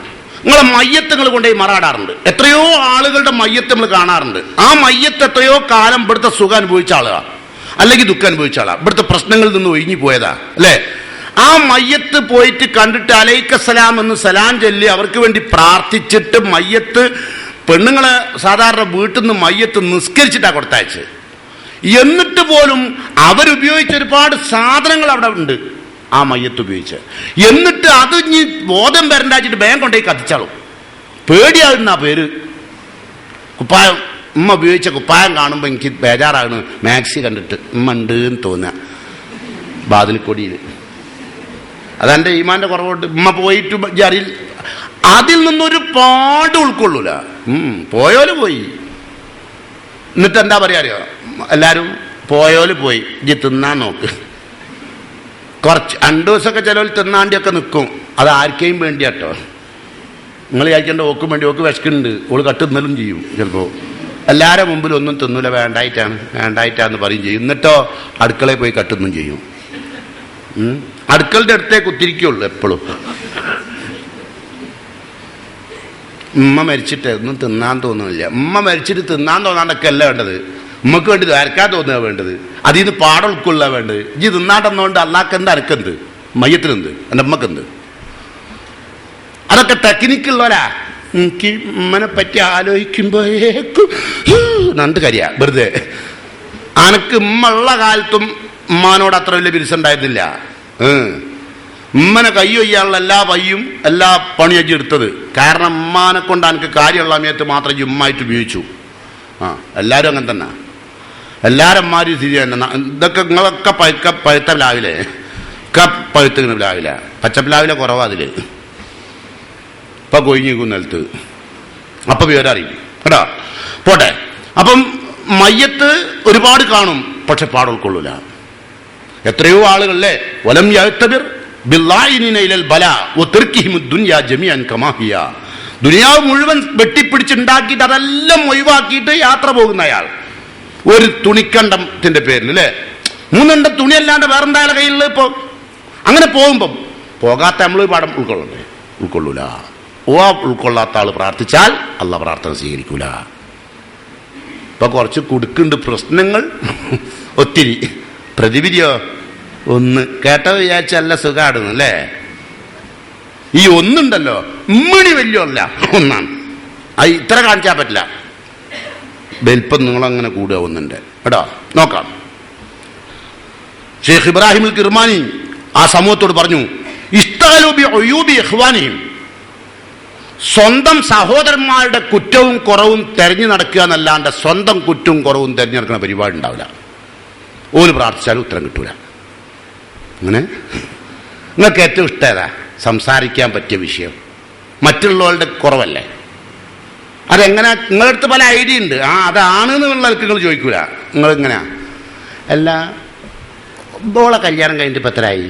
നിങ്ങളെ മയ്യത്തുകൾ കൊണ്ടുപോയി മറാടാറുണ്ട്. എത്രയോ ആളുകളുടെ മയ്യത്ത് നമ്മൾ കാണാറുണ്ട്. ആ മയ്യത്ത് എത്രയോ കാലം ഇവിടുത്തെ സുഖം അനുഭവിച്ച ആളാണ്, അല്ലെങ്കിൽ ദുഃഖം അനുഭവിച്ച ആളാണ്, ഇവിടുത്തെ പ്രശ്നങ്ങളിൽ നിന്ന് ഒഴിഞ്ഞു പോയതാ അല്ലേ? ആ മയ്യത്ത് പോയിട്ട് കണ്ടിട്ട് അലൈക്കസ്സലാം എന്ന് സലാം ചൊല്ലി അവർക്ക് വേണ്ടി പ്രാർത്ഥിച്ചിട്ട് മയ്യത്ത് പെണ്ണുങ്ങളെ സാധാരണ വീട്ടിൽ നിന്ന് മയ്യത്ത് നിസ്കരിച്ചിട്ടാണ് കൊടുത്തയച്ച്. എന്നിട്ട് പോലും അവരുപയോഗിച്ച ഒരുപാട് സാധനങ്ങൾ അവിടെ ഉണ്ട് ആ മയ്യത്ത് ഉപയോഗിച്ച്. എന്നിട്ട് അത് ഇനി ബോധം വരണ്ടാച്ചിട്ട് വേഗം കൊണ്ടുപോയി കത്തിച്ചാളും. പേടിയാവുന്ന ആ പേര് കുപ്പായം. ഉമ്മ ഉപയോഗിച്ച കുപ്പായം കാണുമ്പോൾ എനിക്ക് ബേജാറാണ്. മാക്സി കണ്ടിട്ട് ഉമ്മ ഉണ്ട് എന്ന് തോന്നുക ബാതിൽക്കൊടിയിൽ. അതെൻ്റെ ഈമാൻ്റെ കുറവുണ്ട്. ഉമ്മ പോയിട്ട് ജറിയിൽ അതിൽ നിന്നൊരു പാട് ഉൾക്കൊള്ളൂല. പോയോല് പോയി. എന്നിട്ട് എന്താ പറയാ അറിയോ, എല്ലാവരും പോയോല് പോയി, ഇജ്ജ് തിന്നാൻ നോക്ക്. കുറച്ച് 2 ദിവസമൊക്കെ ചിലവർ തിന്നാണ്ടിയൊക്കെ നിൽക്കും. അത് ആർക്കെയും വേണ്ടിയാട്ടോ. നിങ്ങൾ വിചാരിക്കേണ്ട ഓക്കും വേണ്ടി, ഓക്ക് വിശക്കുന്നുണ്ട്, ഓള് കട്ട് തിന്നലും ചെയ്യും. ചിലപ്പോൾ എല്ലാവരുടെ മുമ്പിൽ ഒന്നും തിന്നൂല, വേണ്ടായിട്ടാന്ന് പറയും ചെയ്യും. എന്നിട്ടോ അടുക്കളയിൽ പോയി കട്ടുന്നും ചെയ്യും. അടുക്കളുടെ അടുത്തേ കുത്തിരിക്കുള്ളൂ എപ്പോഴും. ഉമ്മ മരിച്ചിട്ട് ഒന്നും തിന്നാൻ തോന്നുന്നില്ല. ഉമ്മ മരിച്ചിട്ട് തിന്നാൻ തോന്നാണ്ടൊക്കെ അല്ല വേണ്ടത്, ഉമ്മക്ക് വേണ്ടി ദ്വാരക്കാൻ തോന്നുക വേണ്ടത്. അതിൽ നിന്ന് പാടം ഉൾക്കൊള്ള വേണ്ടത്. ഇജ്ജ് തിന്നാണ്ടെന്നുകൊണ്ട് അള്ളാഹ്ക്കെന്ത്, അനക്കെന്ത്, മയ്യത്തിനെന്ത്, എൻ്റെ ഉമ്മക്കെന്ത്? അതൊക്കെ ടെക്നിക്കുള്ളവരാ. എനിക്ക് ഉമ്മനെ പറ്റി ആലോചിക്കുമ്പോഴേക്കും നണ്ട് കരിയാ വെറുതെ. അനക്ക് ഉമ്മ ഉള്ള കാലത്തും ഉമ്മാനോട് അത്ര വലിയ പിരിസുണ്ടായിരുന്നില്ല. ഉമ്മനെ കൈ ഒയ്യാനുള്ള എല്ലാ വയ്യും എല്ലാ പണിയജ്ജി എടുത്തത്. കാരണം ഉമ്മാനെ കൊണ്ട് എനിക്ക് കാര്യമുള്ള സമയത്ത് മാത്രം ഉമ്മായിട്ട് ഉപയോഗിച്ചു. എല്ലാവരും അങ്ങനെ തന്നെ, എല്ലാവരും അമ്മാരും സ്ഥിതി തന്നെ. ഇതൊക്കെ നിങ്ങളൊക്കെ പഴുത്ത പ്ലാവിലെ ഒക്കെ പഴുത്തുന്ന പ്ലാവില, പച്ചപ്ലാവിലെ കുറവാ അതില്. ഇപ്പൊ കൊഴിഞ്ഞിരിക്കും നിലത്ത്. അപ്പൊ വിവരം അറിയും കേട്ടോ. പോട്ടെ. അപ്പം മയ്യത്ത് ഒരുപാട് കാണും, പക്ഷെ പാട് ഉൾക്കൊള്ളൂല. എത്രയോ ആളുകളല്ലേ വലം യഅ്തബിർ ബില്ലായിനിനൽ ബലാ വതർകിഹിം ദുനിയാ ജമീഅൻ കമാ ഹിയ. ദുനിയാവ് മുഴുവൻ വെട്ടിപ്പിടിച്ചുണ്ടാക്കിയിട്ട് അതെല്ലാം ഒഴിവാക്കിയിട്ട് യാത്ര പോകുന്ന അയാൾ ഒരു തുണിക്കണ്ടത്തിന്റെ പേരിൽ അല്ലേ, 3 തുണി അല്ലാണ്ട് വേറെന്തായാലും കയ്യിൽ ഇപ്പോ അങ്ങനെ പോകുമ്പം പോകാത്ത നമ്മൾ പാഠം ഉൾക്കൊള്ളൂല. ഉൾക്കൊള്ളാത്ത ആൾ പ്രാർത്ഥിച്ചാൽ അള്ളാഹ് പ്രാർത്ഥന സ്വീകരിക്കൂല. ഇപ്പൊ കുറച്ച് കുടുക്കുണ്ട് പ്രശ്നങ്ങൾ ഒത്തിരി. പ്രതിവിധിയോ ഒന്ന് കേട്ടോ വിചാരിച്ച നല്ല സുഖാടുന്നു അല്ലേ. ഈ ഒന്നുണ്ടല്ലോ ഉമ്മണി വലിയല്ല, ഒന്നാണ്. അത് ഇത്ര കാണിച്ചാൽ പറ്റില്ല. വലിപ്പം നിങ്ങളങ്ങനെ കൂടുക ഒന്നുണ്ട് കേട്ടോ. നോക്കാം. ഷെയ്ഖ് ഇബ്രാഹിം കിർമാനി ആ സമൂഹത്തോട് പറഞ്ഞു, സ്വന്തം സഹോദരന്മാരുടെ കുറ്റവും കുറവും തെരഞ്ഞു നടക്കുക എന്നല്ലാണ്ട് സ്വന്തം കുറ്റവും കുറവും തെരഞ്ഞെടുക്കുന്ന പരിപാടി ഉണ്ടാവില്ല. ഓല് പ്രാർത്ഥിച്ചാലും ഉത്തരം കിട്ടൂല. അങ്ങനെ നിങ്ങൾക്ക് ഏറ്റവും ഇഷ്ടം ഏതാ? സംസാരിക്കാൻ പറ്റിയ വിഷയം മറ്റുള്ളവരുടെ കുറവല്ലേ. അതെങ്ങനെ? നിങ്ങളുടെ അടുത്ത് പല ഐഡിയ ഉണ്ട്. അതാണെന്നുള്ള നിങ്ങൾ ചോദിക്കൂല. നിങ്ങൾ ഇങ്ങനെയാ അല്ല, ബോളെ കല്യാണം കഴിഞ്ഞിട്ട് ഇപ്പം എത്രയായി?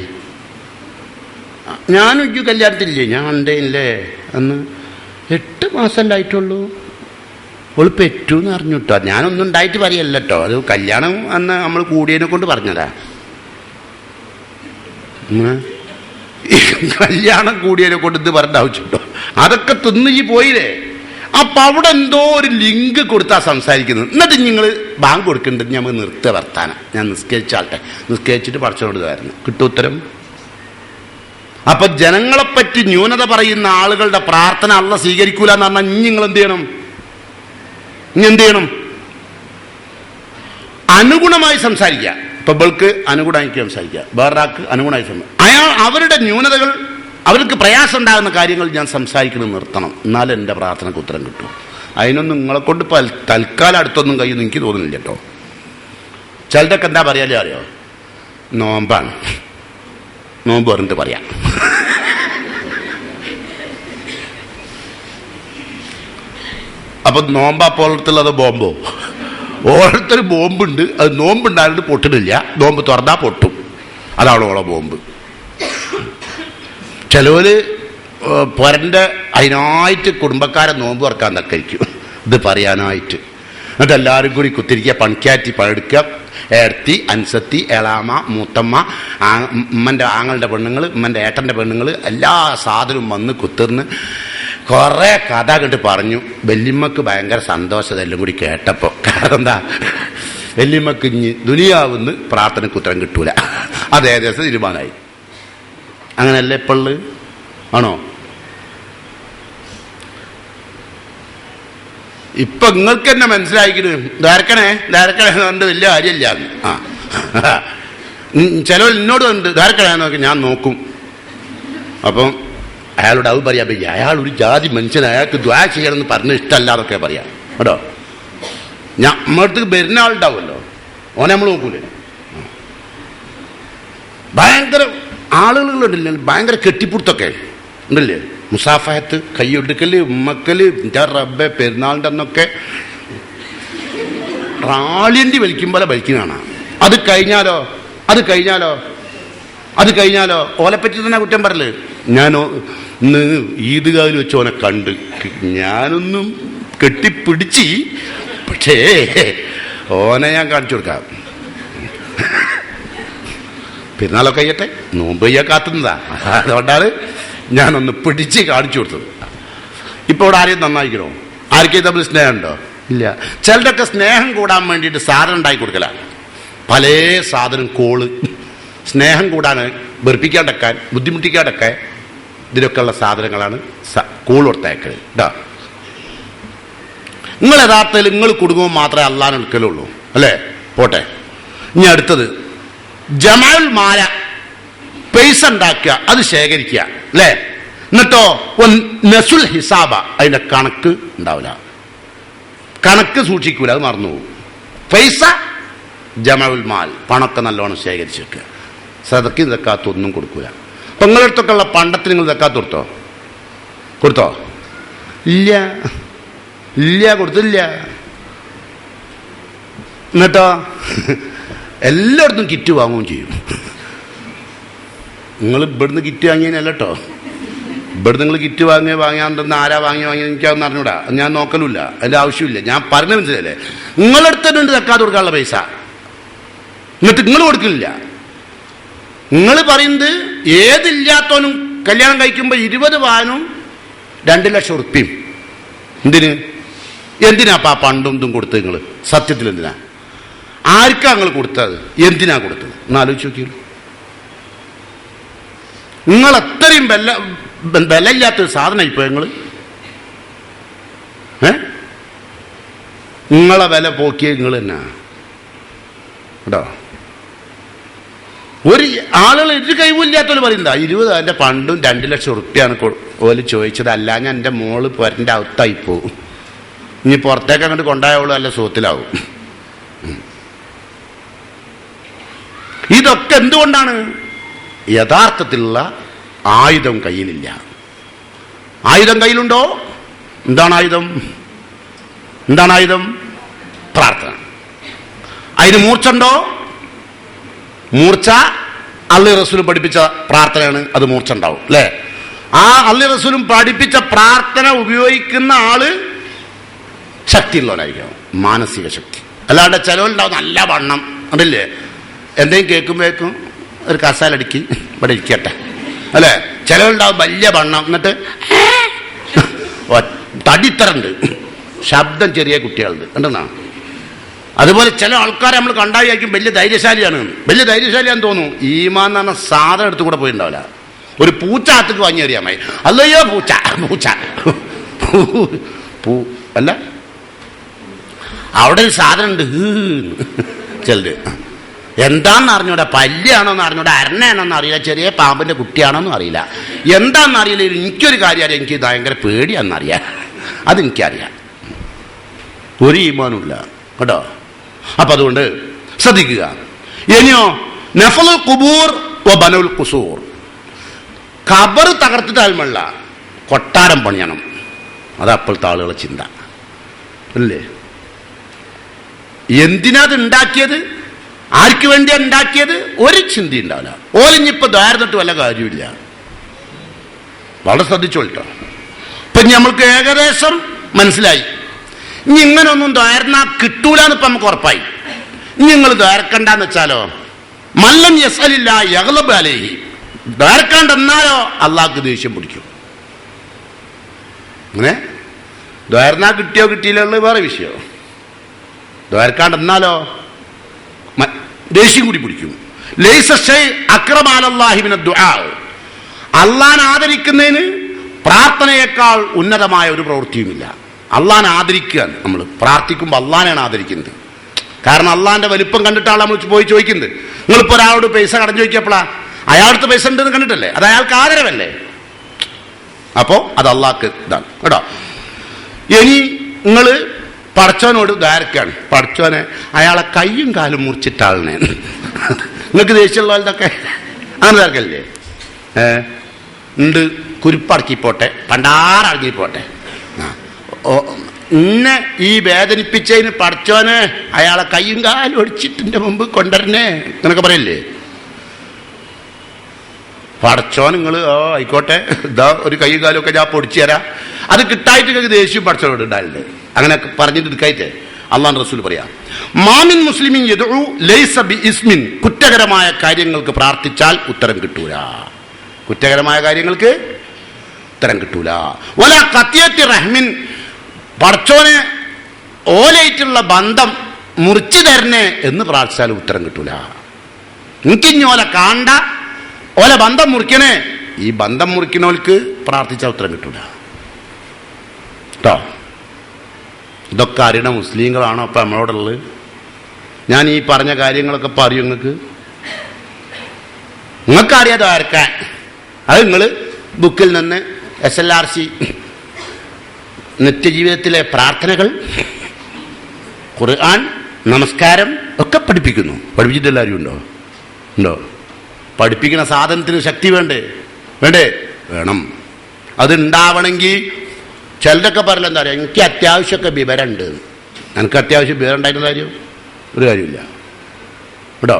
ഞാനും ഇജ്ജു കല്യാണത്തില്ലേ? ഞാൻ ഉണ്ടേല്ലേ അന്ന് 8 മാസമല്ലേ ആയിട്ടുള്ളൂ. ഓള് പെറ്റൂന്ന് അറിഞ്ഞു കേട്ടോ. ഞാനൊന്നും ഉണ്ടായിട്ട് പറയല്ല കേട്ടോ. അത് കല്യാണം അന്ന് നമ്മൾ കൂടിയതിനെ കൊണ്ട് പറഞ്ഞതാ. കല്യാണം കൂടിയതിനെ കൊണ്ട് ഇത് പറഞ്ഞ ആവശ്യട്ടോ. അതൊക്കെ തിന്നു പോയില്ലേ. അപ്പൊ അവിടെ എന്തോ ഒരു ലിങ്ക് കൊടുത്താ സംസാരിക്കുന്നത്. എന്നിട്ട് നിങ്ങൾ ബാങ്ക് കൊടുക്കേണ്ടത് ഞമ്മൾ നിർത്തുക വർത്താനം. ഞാൻ നിസ്കരിച്ചാട്ടെ, നിസ്കരിച്ചിട്ട് പഠിച്ചോണ്ട് വരുന്നു കിട്ടും ഉത്തരം. അപ്പൊ ജനങ്ങളെപ്പറ്റി ന്യൂനത പറയുന്ന ആളുകളുടെ പ്രാർത്ഥന അള്ളാഹ് സ്വീകരിക്കൂല എന്ന് പറഞ്ഞാൽ നിങ്ങൾ എന്ത് ചെയ്യണം? എന്ത് ചെയ്യണം? അനുഗുണമായി സംസാരിക്കുക. ഇപ്പൊ ബൾക്ക് അനുഗുണമായിട്ട് സംസാരിക്കുക, വേറൊരാൾക്ക് അനുഗുണമായി സംസാരിക്കുക. അവരുടെ ന്യൂനതകൾ, അവർക്ക് പ്രയാസം ഉണ്ടാകുന്ന കാര്യങ്ങൾ ഞാൻ സംസാരിക്കുന്നത് നിർത്തണം. എന്നാലും എൻ്റെ പ്രാർത്ഥനയ്ക്ക് ഉത്തരം കിട്ടും. അതിനൊന്നും നിങ്ങളെ കൊണ്ട് തൽക്കാലം അടുത്തൊന്നും കഴിയുമെന്ന് എനിക്ക് തോന്നുന്നില്ല കേട്ടോ. ചിലതൊക്കെ എന്താ പറയാലോ അറിയോ? നോമ്പാണ്, നോമ്പ് പറഞ്ഞിട്ട് പറയാം. അപ്പൊ നോമ്പപ്പോഴത്തുള്ളത് ബോംബോ? ഓരോരുത്തർ ബോംബുണ്ട്. അത് നോമ്പുണ്ടായിട്ട് പൊട്ടിടില്ല, നോമ്പ് തുറന്നാ പൊട്ടും. അതാണ് ഓളെ ബോംബ്. ചിലവര് പൊരൻ്റെ അതിനായിട്ട് കുടുംബക്കാരെ നോമ്പ് തുറക്കാൻ തക്കരിക്കും ഇത് പറയാനായിട്ട്. എന്നിട്ട് എല്ലാവരും കൂടി കുത്തിരിക്കുക, പണിക്കാറ്റി പഴുക്കുക, ഏടത്തി, അൻസത്തി, എളാമ, മൂത്തമ്മ, ഉമ്മൻ്റെ ആങ്ങളുടെ പെണ്ണുങ്ങൾ, ഉമ്മൻ്റെ ഏട്ടൻ്റെ പെണ്ണുങ്ങൾ, എല്ലാ സാധനവും വന്ന് കുത്തിർന്ന് കുറേ കഥ കണ്ട് പറഞ്ഞു. വല്യമ്മക്ക് ഭയങ്കര സന്തോഷം എല്ലാം കൂടി കേട്ടപ്പോൾ. കാരണം എന്താ? വല്യമ്മക്ക് ഇനി ദുനിയാവുന്ന് പ്രാർത്ഥനയ്ക്ക് ഉത്തരം കിട്ടൂല. അത് ഏകദേശം തീരുമാനമായി. അങ്ങനെയല്ലേ ഇപ്പോള്? ആണോ? ഇപ്പൊ നിങ്ങൾക്ക് തന്നെ മനസ്സിലാക്കിയിട്ട് ധാരക്കണേ കൊണ്ട് വലിയ കാര്യമില്ല. ചിലവർ എന്നോട് ഉണ്ട് ധാരക്കണേ നോക്കി, ഞാൻ നോക്കും. അപ്പം അയാളോട് അത് പറയാൻ പറ്റില്ല. അയാൾ ഒരു ജാതി മനുഷ്യൻ, അയാൾക്ക് ദ്വാ ചെയ്യണമെന്ന് പറഞ്ഞ ഇഷ്ടമല്ല എന്നൊക്കെ പറയാം കേട്ടോ. നമ്മളടുത്ത് വരുന്ന ആളുണ്ടാവുമല്ലോ, ഓനെ നമ്മൾ നോക്കൂലേ. ഭയങ്കര ആളുകളുണ്ടല്ലേ ഭയങ്കര കെട്ടിപ്പുടുത്തൊക്കെ ഉണ്ടല്ലേ, മുസാഫഹത്ത്, കൈയൊടുക്കല്, ഉമ്മക്കല്, റബ്ബെ പെരുന്നാളിൻ്റെ അന്നൊക്കെ റാളിയണ്ടി വലിക്കും പോലെ വലിക്കുന്നതാണ്. അത് കഴിഞ്ഞാലോ ഓലെപ്പറ്റി തന്നെ കുറ്റം പറയല്. ഞാനോ ഇന്ന് ഈദ്ഗാഹിൽ വെച്ച് ഓനെ കണ്ട്, ഞാനൊന്നും കെട്ടിപ്പിടിച്ച്, പക്ഷേ ഓനെ ഞാൻ കാണിച്ചു കൊടുക്കാം. പെരുന്നാളൊക്കെ കഴിയട്ടെ, നോമ്പ് ചെയ്യാൻ കാത്തുന്നതാ, അതുകൊണ്ടാണ് ഞാനൊന്ന് പിടിച്ച് കാണിച്ചു കൊടുത്തത്. ഇപ്പൊ ഇവിടെ ആരെയും നന്നായിക്കണോ? ആർക്കെയും തമ്മിൽ സ്നേഹമുണ്ടോ? ഇല്ല. ചിലരൊക്കെ സ്നേഹം കൂടാൻ വേണ്ടിയിട്ട് സാധനം ഉണ്ടാക്കി കൊടുക്കല. പല സാധനം, കോള്, സ്നേഹം കൂടാൻ, വെറുപ്പിക്കാണ്ടക്കാൻ, ബുദ്ധിമുട്ടിക്കാണ്ടൊക്കെ ഇതിലൊക്കെ ഉള്ള സാധനങ്ങളാണ് കോൾ കൊടുത്തയക്കൽ കേട്ടോ. നിങ്ങൾ യഥാർത്ഥത്തിൽ നിങ്ങൾ കുടുംബം മാത്രമേ അള്ളാൻ എടുക്കലുള്ളൂ അല്ലേ? പോട്ടെ. ഇനി അടുത്തത് ജമാൽ മാല, പൈസ ഉണ്ടാക്കുക, അത് ശേഖരിക്കുക അല്ലേ? എന്നിട്ടോ നസുൽ ഹിസാബ, അതിന്റെ കണക്ക് ഉണ്ടാവില്ല, കണക്ക് സൂക്ഷിക്കൂല, അത് മറന്നുപോകും. പൈസ ജമാഉൽ മാൽ, പണമൊക്കെ നല്ലോണം ശേഖരിച്ച് വെക്കുക. സദഖയും സക്കാത്തും ഒന്നും കൊടുക്കൂല. അപ്പൊ നിങ്ങളുടെ അടുത്തൊക്കെ ഉള്ള പണ്ടത്തിന് നിങ്ങൾ സക്കാത്ത് കൊടുത്തോ? ഇല്ല, കൊടുത്തില്ല. എന്നിട്ടോ എല്ലായിടത്തും കിറ്റ് വാങ്ങുകയും ചെയ്യും. നിങ്ങൾ ഇവിടുന്ന് കിറ്റ് വാങ്ങിയതിനല്ല കേട്ടോ, ഇവിടെ നിങ്ങൾ കിറ്റ് വാങ്ങിയാണ്ടെന്ന് ആരാ വാങ്ങിയത് എനിക്കതൊന്നും അറിഞ്ഞൂടാ, ഞാൻ നോക്കലുമില്ല, അതിൻ്റെ ആവശ്യമില്ല. ഞാൻ പറഞ്ഞ മനസ്സിലല്ലേ, നിങ്ങളടുത്ത് തന്നെ ഉണ്ട് സക്കാത്ത് കൊടുക്കാനുള്ള പൈസ, എന്നിട്ട് നിങ്ങൾ കൊടുക്കില്ല. നിങ്ങൾ പറയുന്നത് ഏതില്ലാത്തവനും കല്യാണം കഴിക്കുമ്പോൾ 20 പവനും 2 ലക്ഷം ഉറുപ്പിയും എന്തിനാപ്പാ പണ്ടും ഇതും കൊടുത്തത്? നിങ്ങൾ സത്യത്തിൽ എന്തിനാ, ആർക്കാ നിങ്ങൾ കൊടുത്തത്, എന്തിനാ കൊടുത്തത് എന്ന് ആലോചിച്ച് നോക്കിയുള്ളൂ. നിങ്ങൾ അത്രയും ബലമില്ലാത്തൊരു സാധനം ഇപ്പൊ നിങ്ങളെ വില പോക്കിയ നിങ്ങൾ തന്നെ കേട്ടോ. ഒരു ആളുകൾ ഒരു കഴിവില്ലാത്തവർ പറയുന്നതാ 20 അതിൻ്റെ പണ്ടും 2 ലക്ഷം ഉറുപ്പ്യാണ് ഓല് ചോദിച്ചത്, അല്ല ഞാൻ എൻ്റെ മോള് പോരൻ്റെ അകത്തായി പോകും, ഇനി പുറത്തേക്ക് അങ്ങോട്ട് കൊണ്ടായോളൂ, അല്ല സുഖത്തിലാവും. ഇതൊക്കെ എന്തുകൊണ്ടാണ്? യഥാർത്ഥത്തിലുള്ള ആയുധം കയ്യിലില്ല. ആയുധം കയ്യിലുണ്ടോ? എന്താണ് ആയുധം? പ്രാർത്ഥന. അതിന് മൂർച്ചുണ്ടോ? മൂർച്ച അള്ളാഹു റസൂലും പഠിപ്പിച്ച പ്രാർത്ഥനയാണ്, അത് മൂർച്ച ഉണ്ടാവും അല്ലേ? ആ അള്ളാഹു റസൂലും പഠിപ്പിച്ച പ്രാർത്ഥന ഉപയോഗിക്കുന്ന ആള് ശക്തിയുള്ളവനായിരിക്കും, മാനസിക ശക്തി. അല്ലാണ്ട് ചിലവുണ്ടാവും നല്ല വണ്ണം അതല്ലേ, എന്തെങ്കിലും കേൾക്കുമ്പോഴേക്കും ഒരു കസാലടിക്ക് ഇവിടെ ഇരിക്കട്ടെ അല്ലേ. ചിലവുണ്ടാവും വലിയ വണ്ണം, എന്നിട്ട് തടിത്തറുണ്ട്, ശബ്ദം ചെറിയ കുട്ടികളുണ്ട് കണ്ടെന്നാ. അതുപോലെ ചില ആൾക്കാരെ നമ്മൾ കണ്ടായിരിക്കും വലിയ ധൈര്യശാലിയാന്ന് തോന്നും. ഈമാൻ എന്ന് പറഞ്ഞ സാധനം എടുത്തു കൂടെ പോയിട്ടുണ്ടാവില്ല. ഒരു പൂച്ച അകത്തേക്ക് വാങ്ങി അറിയാമായി, അല്ലയോ പൂച്ച അല്ല, അവിടെ ഒരു സാധനം ഉണ്ട് ചിലത്. എന്താണെന്ന് അറിഞ്ഞൂടാ, പല്ലിയാണോന്ന് അറിഞ്ഞൂടാ, അരണയാണോന്ന് അറിയില്ല, ചെറിയ പാമ്പിന്റെ കുട്ടിയാണോന്നും അറിയില്ല, എന്താണെന്ന് അറിയില്ല. എനിക്കൊരു കാര്യം അറിയാം, എനിക്ക് ഭയങ്കര പേടിയാണെന്നറിയാം, അതെനിക്കറിയാം. ഒരു ഈമാനുമില്ല കേട്ടോ. അപ്പൊ അതുകൊണ്ട് ശ്രദ്ധിക്കുക. ഇനിയോ നഫലുൽ ഖുബൂർ വ ബനുൽ ഖുസൂർ, ഖബർ തകർത്തിട്ടാൽമല്ല കൊട്ടാരം പണിയണം. അത് അപ്പോഴത്തെ ആളുകളെ ചിന്ത അല്ലേ. എന്തിനാ അത് ഉണ്ടാക്കിയത്, ആർക്ക് വേണ്ടിയാ ഉണ്ടാക്കിയത്, ഒരു ചിന്ത ഉണ്ടാവില്ല. ഓലിഞ്ഞിപ്പോ ദ്വാരന്നിട്ട് വല്ല കാര്യമില്ല. വളരെ ശ്രദ്ധിച്ചോട്ടോ. ഇപ്പൊ നമ്മൾക്ക് ഏകദേശം മനസ്സിലായി. ഇനി ഇങ്ങനൊന്നും ദ്വാരന്നാ കിട്ടൂലെന്ന് ഇപ്പൊ നമുക്ക് ഉറപ്പായി. ഇനി നിങ്ങൾ ദ്വാരക്കണ്ടെന്ന് വെച്ചാലോ, മല്ലം യസ്അലില്ല യഗ്ലബ് അലൈഹി, ദ്വാരക്കാണ്ടെന്നാലോ അള്ളാഹ്ക്ക് ദേഷ്യം പിടിക്കും. അങ്ങനെ ദ്വാരന്നാ കിട്ടിയോ കിട്ടിയില്ല വേറെ വിഷയം. ദ്വാരക്കാണ്ടെന്നാലോ ദേഷ്യം കൂടി പിടിക്കും. ലൈസ ശൈ അക്റമ അലല്ലാഹി മിന ദുആ, അള്ളാഹനെ ആദരിക്കുന്നതിന് പ്രാർത്ഥനയേക്കാൾ ഉന്നതമായ ഒരു പ്രവൃത്തിയുമില്ല. അള്ളാഹനെ ആദരിക്കുക, നമ്മൾ പ്രാർത്ഥിക്കുമ്പോൾ അള്ളാഹനെയാണ് ആദരിക്കുന്നത്. കാരണം അള്ളാഹിന്റെ വലിപ്പം കണ്ടിട്ടാണ് നമ്മൾ പോയി ചോദിക്കുന്നത്. നിങ്ങളിപ്പോൾ ഒരാളോട് പൈസ കടഞ്ഞു ചോദിക്കപ്പോഴാ അയാളടുത്ത് പൈസ ഉണ്ടെന്ന് കണ്ടിട്ടല്ലേ, അത് അയാൾക്ക് ആദരവല്ലേ. അപ്പോ അത് അള്ളാഹ്ക്ക് ഇതാണ് കേട്ടോ. ഇനി നിങ്ങൾ പടച്ചവനോട് ദ്വാരക്കാണ്, പടച്ചവനെ അയാളെ കയ്യും കാലും മുറിച്ചിട്ടാളിനെ നിങ്ങൾക്ക് ദേഷ്യമുള്ള ഇതൊക്കെ അങ്ങനെ ദ്വാരക്കല്ലേ. ഉണ്ട്, കുരുപ്പടക്കിപ്പോട്ടെ, പണ്ടാറടങ്ങിപ്പോട്ടെ. ഇന്നെ ഈ വേദനിപ്പിച്ചതിന് പഠിച്ചോനെ അയാളെ കയ്യും കാലും ഒടിച്ചിട്ടിന്റെ മുമ്പ് കൊണ്ടുവരണേ എന്നൊക്കെ പറയല്ലേ. പഠിച്ചോ നിങ്ങൾ ആയിക്കോട്ടെ, ഇതാ ഒരു കൈയും കാലും ഒക്കെ ഞാൻ പൊടിച്ചു തരാം. അത് കിട്ടായിട്ട് ദേഷ്യം പഠിച്ചോട് ഉണ്ടായിട്ടുണ്ട്. അങ്ങനെ പറഞ്ഞിട്ട് എടുക്കായിട്ടേ അള്ളാഹു റസൂൽ പറയാം, മാമിൻ മുസ്ലിമിൻ യദ്ഉ ലൈസ ബിഇസ്മിൻ, കുറ്റകരമായ കാര്യങ്ങൾക്ക് പ്രാർത്ഥിച്ചാൽ ഉത്തരം കിട്ടൂല. കുറ്റകരമായ കാര്യങ്ങൾക്ക് ഉത്തരം കിട്ടൂല. വലാ ഖത്തിയത്തി റഹ്മിൻ, പടച്ചോനെ ഓലായിട്ടുള്ള ബന്ധം മുറിച്ചു തരണേ എന്ന് പ്രാർത്ഥിച്ചാൽ ഉത്തരം കിട്ടൂല. എനിക്കിഞ്ഞോല കാണ്ട, ഓല ബന്ധം മുറിക്കണേ, ഈ ബന്ധം മുറിക്കണോൽക്ക് പ്രാർത്ഥിച്ചാൽ ഉത്തരം കിട്ടൂല കേട്ടോ. ഇതൊക്കെ അറിയണ മുസ്ലിങ്ങളാണോ അപ്പം നമ്മളോടുള്ളത്? ഞാൻ ഈ പറഞ്ഞ കാര്യങ്ങളൊക്കെ പറയും നിങ്ങൾക്ക് അറിയാതെ ആർക്കാൻ. അത് നിങ്ങൾ ബുക്കിൽ നിന്ന് SLRC നിത്യജീവിതത്തിലെ പ്രാർത്ഥനകൾ, ഖുർആൻ, നമസ്കാരം ഒക്കെ പഠിപ്പിക്കുന്നു. പഠിപ്പിച്ചിട്ട് എല്ലാവരും ഉണ്ടോ? പഠിപ്പിക്കുന്ന സാധനത്തിന് ശക്തി വേണ്ടേ? വേണം. അതുണ്ടാവണമെങ്കിൽ ചിലരൊക്കെ പറയില്ല, എന്താ പറയുക, എനിക്ക് അത്യാവശ്യമൊക്കെ വിവരമുണ്ട്. എനിക്ക് അത്യാവശ്യം വിവരം ഉണ്ടായിരുന്ന ഒരു കാര്യമില്ല കേട്ടോ.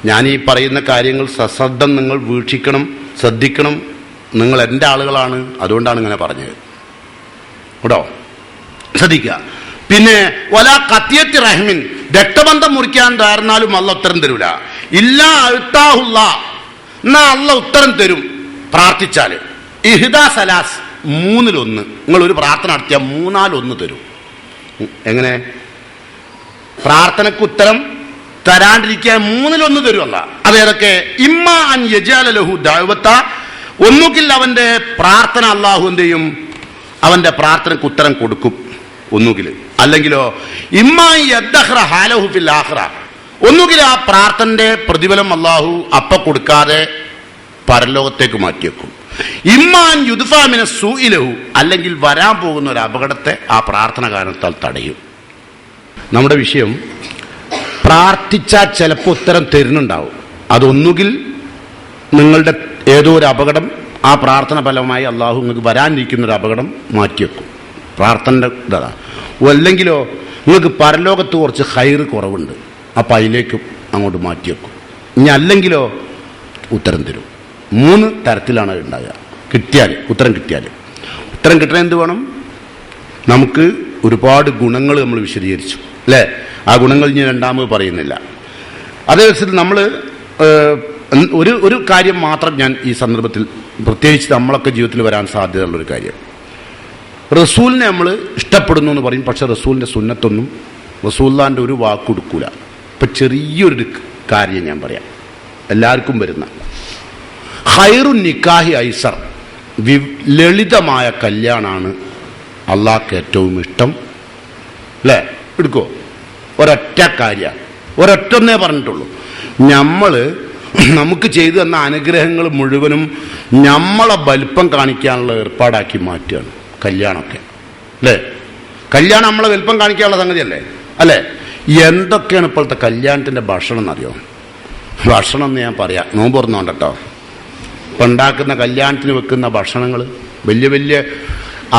ഞാൻ ഈ പറയുന്ന കാര്യങ്ങൾ സശ്രദ്ധം നിങ്ങൾ വീക്ഷിക്കണം, ശ്രദ്ധിക്കണം. നിങ്ങൾ എൻ്റെ ആളുകളാണ്, അതുകൊണ്ടാണ് ഇങ്ങനെ പറഞ്ഞത് കേട്ടോ. ശ്രദ്ധിക്കുക. പിന്നെ വലാ ഖത്തിയത്തി റഹ്മിൻ, രക്തബന്ധം മുറിക്കാൻ തയ്യാറുന്നാലും അള്ള ഉത്തരം തരൂല. ഇല്ലാ അഴ്ത്താഹുല്ല, എന്നാ അള്ള ഉത്തരം തരും പ്രാർത്ഥിച്ചാൽ. ഇഹ്ദാ സലാസ്, 3-1. നിങ്ങൾ ഒരു പ്രാർത്ഥന നടത്തിയാൽ 3-1 തരും. എങ്ങനെ? പ്രാർത്ഥനക്ക് ഉത്തരം തരാണ്ടിരിക്കാൻ 3-1 തരുമല്ല. അതേതൊക്കെ? ഇമ്മ അൻ യജാല ലഹു ദഅവത, ഒന്നുകിൽ അവന്റെ പ്രാർത്ഥന അള്ളാഹു എന്ത് ചെയ്യും, അവന്റെ പ്രാർത്ഥനക്ക് ഉത്തരം കൊടുക്കും ഒന്നുകിൽ. അല്ലെങ്കിലോ ഇമ്മ യദ്ദഖറ ഹാലഹു ഫിൽ ആഖിറ, ഒന്നുകിൽ ആ പ്രാർത്ഥനയുടെ പ്രതിഫലം അള്ളാഹു അപ്പ കൊടുക്കാതെ പരലോകത്തേക്ക് മാറ്റിവെക്കും. ഇമ്മാൻ യുദ്ഫാ മിന സൂഇലഹു, അല്ലെങ്കിൽ വരാൻ പോകുന്ന ഒരു അപകടത്തെ ആ പ്രാർത്ഥന കാരണത്താൽ തടയും. നമ്മുടെ വിഷയം, പ്രാർത്ഥിച്ചാൽ ചിലപ്പോൾ ഉത്തരം തരുന്നുണ്ടാവും. അതൊന്നുകിൽ നിങ്ങളുടെ ഏതോ ഒരു അപകടം, ആ പ്രാർത്ഥന ഫലമായി അള്ളാഹു നിങ്ങൾക്ക് വരാനിരിക്കുന്ന ഒരു അപകടം മാറ്റിവെക്കും, പ്രാർത്ഥനയുടെ ഇതാണ്. അല്ലെങ്കിലോ നിങ്ങൾക്ക് പരലോകത്ത് കുറച്ച് ഹൈറ് കുറവുണ്ട്, അപ്പം അതിലേക്കും അങ്ങോട്ട് മാറ്റിവെക്കും. ഇനി അല്ലെങ്കിലോ ഉത്തരം തരും. 3 തരത്തിലാണ് ഉണ്ടാകുക. ഉത്തരം കിട്ടിയാൽ കിട്ടണ എന്ത് വേണം? നമുക്ക് ഒരുപാട് ഗുണങ്ങൾ നമ്മൾ വിശദീകരിച്ചു അല്ലേ? ആ ഗുണങ്ങൾ ഇനി രണ്ടാമത് പറയുന്നില്ല. അതേസമയത്ത് നമ്മൾ ഒരു കാര്യം മാത്രം ഞാൻ ഈ സന്ദർഭത്തിൽ, പ്രത്യേകിച്ച് നമ്മളൊക്കെ ജീവിതത്തിൽ വരാൻ സാധ്യതയുള്ളൊരു കാര്യം, റസൂലിനെ നമ്മൾ ഇഷ്ടപ്പെടുന്നു എന്ന് പറയും, പക്ഷെ റസൂലിൻ്റെ സുന്നത്തൊന്നും, റസൂലുള്ളാഹിൻ്റെ ഒരു വാക്ക് കൊടുക്കൂല. ഇപ്പം ചെറിയൊരു കാര്യം ഞാൻ പറയാം, എല്ലാവർക്കും വരുന്ന ഖൈറു നിക്കാഹി ഐസർ, ലളിതമായ കല്യാണമാണ് അള്ളാഹ്ക്ക് ഏറ്റവും ഇഷ്ടം അല്ലേ? എടുക്കോ? ഒരൊറ്റ കാര്യമാണ്, ഒരൊറ്റൊന്നേ പറഞ്ഞിട്ടുള്ളൂ. നമുക്ക് ചെയ്തു തന്ന അനുഗ്രഹങ്ങൾ മുഴുവനും നമ്മളെ വലിപ്പം കാണിക്കാനുള്ള ഏർപ്പാടാക്കി മാറ്റുകയാണ് കല്യാണമൊക്കെ അല്ലേ? കല്യാണം നമ്മളെ വലിപ്പം കാണിക്കാനുള്ള സംഗതിയല്ലേ? അല്ലേ? എന്തൊക്കെയാണ് ഇപ്പോഴത്തെ കല്യാണത്തിൻ്റെ ഭക്ഷണം എന്നറിയോ? ഭക്ഷണം എന്ന് ഞാൻ പറയാം, നോമ്പ് തുറന്നോണ്ട് കേട്ടോ. ഇപ്പം ഉണ്ടാക്കുന്ന കല്യാണത്തിന് വെക്കുന്ന ഭക്ഷണങ്ങൾ വലിയ വലിയ,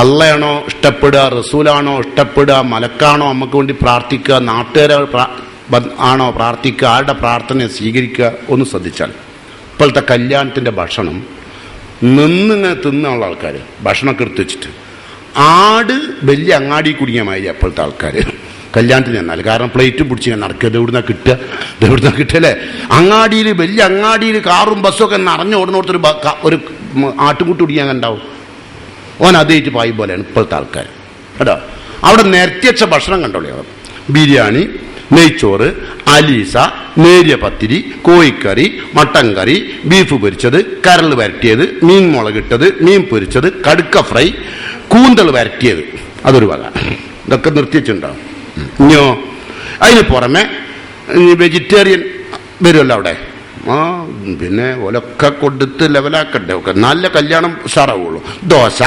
അള്ളയാണോ ഇഷ്ടപ്പെടുക, റസൂലാണോ ഇഷ്ടപ്പെടുക, മലക്കാണോ നമുക്ക് വേണ്ടി പ്രാർത്ഥിക്കുക, നാട്ടുകാരെ ആണോ പ്രാർത്ഥിക്കുക, ആരുടെ പ്രാർത്ഥനയെ സ്വീകരിക്കുക, ഒന്ന് ശ്രദ്ധിച്ചാൽ ഇപ്പോഴത്തെ കല്യാണത്തിൻ്റെ ഭക്ഷണം നിന്നിങ്ങനെ തിന്നുള്ള ആൾക്കാർ ഭക്ഷണമൊക്കെ എടുത്ത് വെച്ചിട്ട്, ആട് വലിയ അങ്ങാടി കുടുങ്ങിയ മാതിരി അപ്പോഴത്തെ ആൾക്കാർ കല്യാണത്തിന് ചെന്നാൽ. കാരണം പ്ലേറ്റ് പിടിച്ച് ഞാൻ നടക്കുക, ഇതെവിടുന്നാ കിട്ടുക അല്ലേ? അങ്ങാടിയിൽ, വലിയ അങ്ങാടിയിൽ കാറും ബസ്സും ഒക്കെ നിറഞ്ഞോടുന്നോടത്തൊരു ഒരു ആട്ടുംകൂട്ടി കുടിക്കാൻ ഉണ്ടാവും. ഓൻ അതേറ്റ് പായി പോലെയാണ് ഇപ്പോഴത്തെ ആൾക്കാർ കേട്ടോ. അവിടെ നിരത്തിയച്ച ഭക്ഷണം കണ്ടോളൂ, ബിരിയാണി, നെയ്ച്ചോറ്, അലീസ, നേരിയ പത്തിരി, കോഴിക്കറി, മട്ടൻ കറി, ബീഫ് പൊരിച്ചത്, കരൾ വരട്ടിയത്, മീൻ മുളകിട്ടത്, മീൻ പൊരിച്ചത്, കടുക്ക ഫ്രൈ, കൂന്തൽ വരട്ടിയത്, അതൊരു വക. ഇതൊക്കെ നിർത്തിവെച്ചിട്ടുണ്ടാവും. ഇനിയോ അതിന് പുറമെ വെജിറ്റേറിയൻ വരുമല്ലോ അവിടെ. പിന്നെ ഓലൊക്കെ കൊടുത്ത് ലെവലാക്കണ്ടേ? ഒക്കെ നല്ല കല്യാണം ഉഷാറാവുള്ളൂ. ദോശ,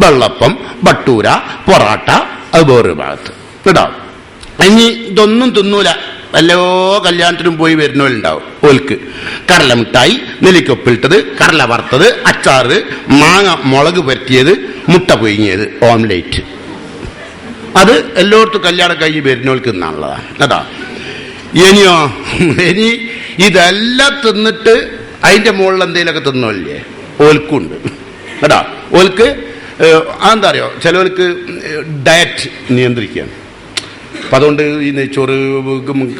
വെള്ളപ്പം, ബട്ടൂര, പൊറാട്ട, അത് വേറൊരു ഭാഗത്ത് കേട്ടോ. ഇനി ഇതൊന്നും തിന്നൂല, വല്ലോ കല്യാണത്തിനും പോയി വരുന്നവരുണ്ടാവും. ഓൽക്ക് കടല മിഠായി, നെല്ലിക്കൊപ്പിട്ടത്, കടല വറുത്തത്, അച്ചാറ്, മാങ്ങ മുളക് പരത്തിയത്, മുട്ട പൊയിങ്ങിയത്, ഓംലേറ്റ്. അത് എല്ലായിടത്തും കല്യാണം കഴിഞ്ഞ് വരുന്നവർക്ക് തിന്നാനുള്ളതാണ്. അതാ ഇനി ഇതെല്ലാം തിന്നിട്ട് അതിന്റെ മുകളിൽ എന്തെങ്കിലുമൊക്കെ തിന്നല്ലേ ഓൽക്കുണ്ട്. കേട്ടാ ഓൽക്ക് അതെന്താ അറിയോ, ചിലവർക്ക് ഡയറ്റ് നിയന്ത്രിക്കുകയാണ്. അപ്പം അതുകൊണ്ട് ഈ നെയ്ച്ചോറ്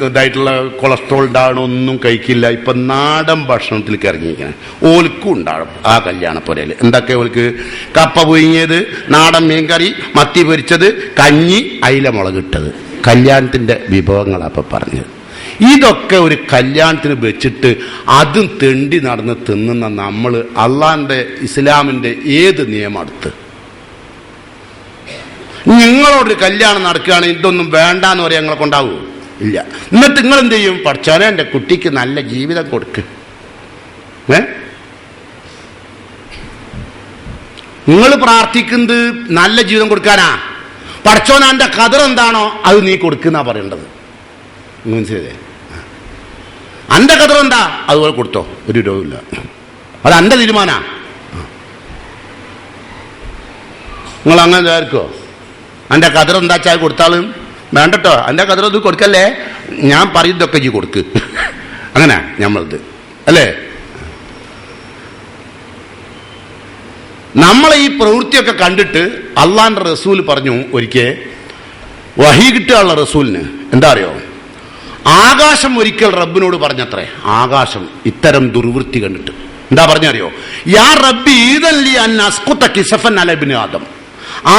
ഇതായിട്ടുള്ള കൊളസ്ട്രോൾ ഉണ്ടാകണം ഒന്നും കഴിക്കില്ല. ഇപ്പം നാടൻ ഭക്ഷണത്തിലേക്ക് ഇറങ്ങിയിരിക്കണം. ഓൽക്കും ഉണ്ടാകും ആ കല്യാണപ്പുരയിൽ. എന്തൊക്കെ ഓൽക്ക്? കപ്പ പുഴുങ്ങിയത്, നാടൻ മീൻകറി, മത്തി പൊരിച്ചത്, കഞ്ഞി, അയില മുളകിട്ടത്. കല്യാണത്തിൻ്റെ വിഭവങ്ങളാണ് അപ്പം പറഞ്ഞത്. ഇതൊക്കെ ഒരു കല്യാണത്തിന് വെച്ചിട്ട് അതും തെണ്ടി നടന്ന് തിന്നുന്ന നമ്മൾ അള്ളാന്റെ ഇസ്ലാമിൻ്റെ ഏത് നിയമം അടുത്ത്? നിങ്ങളോട് കല്യാണം നടക്കുകയാണെങ്കിൽ ഇതൊന്നും വേണ്ടാന്ന് പറയാൻ ഞങ്ങളെ കൊണ്ടാവുമോ? ഇല്ല. എന്നിട്ട് നിങ്ങൾ എന്ത് ചെയ്യും? പഠിച്ചോനെ എൻ്റെ കുട്ടിക്ക് നല്ല ജീവിതം കൊടുക്ക്. നിങ്ങൾ പ്രാർത്ഥിക്കുന്നത് നല്ല ജീവിതം കൊടുക്കാനാ. പഠിച്ചോന എൻ്റെ ഖദർ എന്താണോ അത് നീ കൊടുക്കുന്ന പറയേണ്ടത്. മനസ്സിലായേ? എൻ്റെ ഖദർ എന്താ അതുപോലെ കൊടുത്തോ, ഒരു രോഗമില്ല. അത് എൻ്റെ തീരുമാനാ. നിങ്ങൾ അങ്ങനെ വിചാരിക്കോ? എൻ്റെ ഖദർ എന്താ വെച്ചാൽ കൊടുത്താലും വേണ്ടട്ടോ, എൻ്റെ ഖദർ ഇത് കൊടുക്കല്ലേ, ഞാൻ പറയുന്നതൊക്കെ ഈ കൊടുക്ക്. അങ്ങനെ നമ്മളത് അല്ലേ? നമ്മളെ ഈ പ്രവൃത്തിയൊക്കെ കണ്ടിട്ട് അള്ളാന്റെ റസൂൽ പറഞ്ഞു ഒരിക്കൽ, വഹി കിട്ടുകയുള്ള റസൂലിന് എന്താ അറിയോ, ആകാശം ഒരിക്കൽ റബ്ബിനോട് പറഞ്ഞത്രേ. ആകാശം ഇത്തരം ദുർവൃത്തി കണ്ടിട്ട് എന്താ പറഞ്ഞറിയോ? യാ റബ്ബി ഈദല്ലി അൻ അസ്കുത കിസഫൻ അല ഇബ്നു ആദം.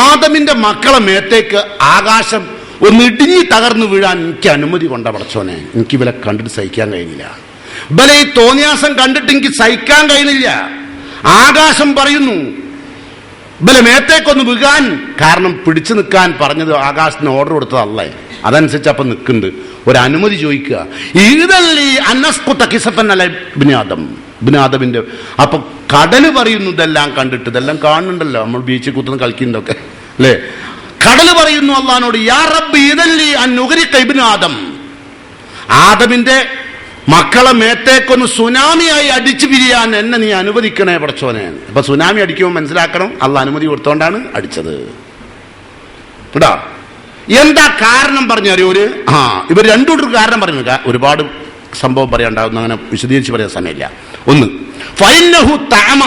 ആദമിന്റെ മക്കളെ മേത്തേക്ക് ആകാശം ഒന്ന് ഇടിഞ്ഞ് തകർന്നു വീഴാൻ എനിക്ക് അനുമതി കൊണ്ട പടച്ചോനെ. എനിക്ക് ഇവരെ കണ്ടിട്ട് സഹിക്കാൻ കഴിയുന്നില്ല. ഇവരെ ഈ തോന്നിയാസം കണ്ടിട്ട് എനിക്ക് സഹിക്കാൻ കഴിയുന്നില്ല. ആകാശം പറയുന്നു ഇവരെ മേത്തേക്കൊന്ന് വീഴാൻ. കാരണം പിടിച്ചു നിൽക്കാൻ പറഞ്ഞത് ആകാശത്തിന് ഓർഡർ കൊടുത്തത് അല്ലേ. അതനുസരിച്ച് അപ്പം നിൽക്കുന്നുണ്ട്. ഒരു അനുമതി ചോദിക്കുക. ഈദല്ലി അന്നസ്കുത കിസഫൻ അല ഇബ്നു ആദം. ഇബ്നു ആദമിന്റെ. അപ്പൊ കടല് പറയുന്നു ഇതെല്ലാം കണ്ടിട്ട്, ഇതെല്ലാം കാണുന്നുണ്ടല്ലോ നമ്മൾ ബീച്ചിൽ കുത്തുന്ന കളിക്കുന്നതൊക്കെ അല്ലേ. കടല് പറയുന്നു അള്ളഹാനോട്, യാ റബ്ബി ഈദല്ലി അൻ ഉഗ്രിഖ ഇബ്നു ആദം. ആദമിന്റെ മക്കളെ മേത്തേക്കൊന്ന് സുനാമിയായി അടിച്ചു പിരിയാൻ എന്നെ നീ അനുവദിക്കണേ പടച്ചോനെ. അപ്പൊ സുനാമി അടിക്കുമ്പോൾ മനസ്സിലാക്കണം അള്ളാഹ് അനുമതി കൊടുത്തോണ്ടാണ് അടിച്ചത്. കേട്ടാ എന്താ കാരണം പറഞ്ഞറിയോ? ഇവർ രണ്ടു കാരണം പറഞ്ഞു. ഒരുപാട് സംഭവം പറയാണ്ടാവുന്ന, അങ്ങനെ വിശദീകരിച്ച് പറയാൻ സമയമില്ല. ഒന്ന്, ഫഇന്നഹു തഅമ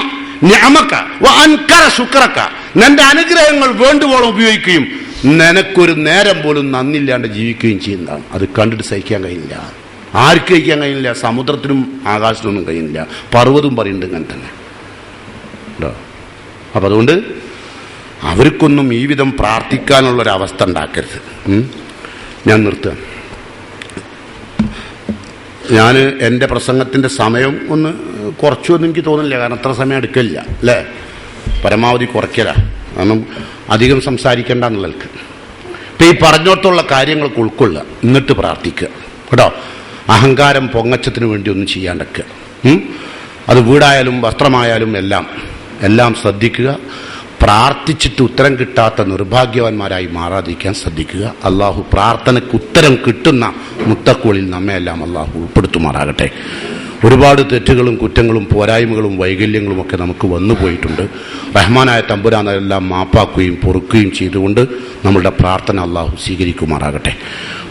നിഅമക വഅൻകറ ശുക്രക. നിന്റെ അനുഗ്രഹങ്ങൾ വേണ്ടുവോളം ഉപയോഗിക്കുകയും നിനക്കൊരു നേരം പോലും നന്ദില്ലാണ്ട് ജീവിക്കുകയും ചെയ്യുന്നതാണ്. അത് കണ്ടിട്ട് സഹിക്കാൻ കഴിയില്ല. ആർക്ക് കഴിക്കാൻ കഴിയില്ല? സമുദ്രത്തിനും ആകാശത്തിനൊന്നും കഴിയുന്നില്ല. പർവ്വതവും പറയുന്നുണ്ട് ഇങ്ങനെ തന്നെ. അപ്പം അതുകൊണ്ട് അവർക്കൊന്നും ഈ വിധം പ്രാർത്ഥിക്കാനുള്ളൊരവസ്ഥ ഉണ്ടാക്കരുത്. ഞാൻ നിർത്തുക. ഞാൻ എൻ്റെ പ്രസംഗത്തിൻ്റെ സമയം ഒന്ന് കുറച്ചൊന്നും എനിക്ക് തോന്നുന്നില്ല. കാരണം അത്ര സമയം എടുക്കില്ല അല്ലേ. പരമാവധി കുറയ്ക്കലാ. കാരണം അധികം സംസാരിക്കേണ്ട എന്നുള്ളവർക്ക് ഇപ്പം ഈ പറഞ്ഞോട്ടുള്ള കാര്യങ്ങൾക്ക് ഉൾക്കൊള്ളുക, എന്നിട്ട് പ്രാർത്ഥിക്കുക കേട്ടോ. അഹങ്കാരം പൊങ്ങച്ചത്തിന് വേണ്ടി ഒന്നും ചെയ്യാണ്ടൊക്കെ. അത് വീടായാലും വസ്ത്രമായാലും എല്ലാം ശ്രദ്ധിക്കുക. പ്രാർത്ഥിച്ചിട്ട് ഉത്തരം കിട്ടാത്ത നിർഭാഗ്യവാന്മാരായി മാറാതിരിക്കാൻ ശ്രദ്ധിക്കുക. അള്ളാഹു പ്രാർത്ഥനയ്ക്ക് ഉത്തരം കിട്ടുന്ന മുത്തക്കുകളിൽ നമ്മയെല്ലാം അള്ളാഹു ഉൾപ്പെടുത്തുമാറാകട്ടെ. ഒരുപാട് തെറ്റുകളും കുറ്റങ്ങളും പോരായ്മകളും വൈകല്യങ്ങളും ഒക്കെ നമുക്ക് വന്നു പോയിട്ടുണ്ട്. റഹ്മാനായ തമ്പുരാൻ അതെല്ലാം മാപ്പാക്കുകയും പൊറുക്കുകയും ചെയ്തുകൊണ്ട് നമ്മളുടെ പ്രാർത്ഥന അള്ളാഹു സ്വീകരിക്കുമാറാകട്ടെ.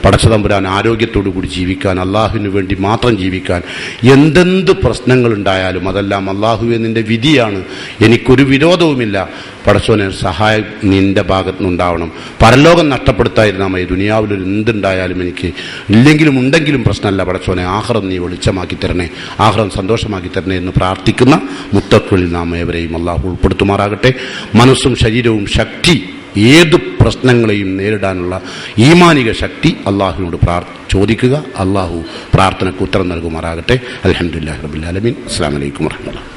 പടച്ച തമ്പുരാൻ ആരോഗ്യത്തോടു കൂടി ജീവിക്കാൻ, അള്ളാഹുവിന് വേണ്ടി മാത്രം ജീവിക്കാൻ, എന്തെന്ത് പ്രശ്നങ്ങളുണ്ടായാലും അതെല്ലാം അള്ളാഹുവെ നിൻ്റെ വിധിയാണ്, എനിക്കൊരു വിരോധവുമില്ല. പടച്ചോനെ സഹായം നിൻ്റെ ഭാഗത്തു നിന്നുണ്ടാവണം. പരലോകം നഷ്ടപ്പെടുത്താതിരുന്നാൽ മതി. ദുനിയാവിലൊരു എന്തുണ്ടായാലും എനിക്ക് ഇല്ലെങ്കിലും ഉണ്ടെങ്കിലും പ്രശ്നമല്ല. പടച്ചോനെ ആഖിറം നീ വെളിച്ചമാക്കി തരണേ, ആഖിറം സന്തോഷമാക്കി തരണേ എന്ന് പ്രാർത്ഥിക്കുന്ന മുത്തഖ്കളിൽ നാം ഏവരെയും അള്ളാഹു ഉൾപ്പെടുത്തുമാറാകട്ടെ. മനസ്സും ശരീരവും ശക്തി, ഏത് പ്രശ്നങ്ങളെയും നേരിടാനുള്ള ഈമാനിക ശക്തി അള്ളാഹുവിനോട് ചോദിക്കുക. അള്ളാഹു പ്രാർത്ഥനയ്ക്ക് ഉത്തരം നൽകുമാറാകട്ടെ. അൽഹംദുലില്ലാഹി റബ്ബിൽ ആലമീൻ. അസ്സലാമു അലൈക്കും വറഹ്മത്തുള്ളാഹി.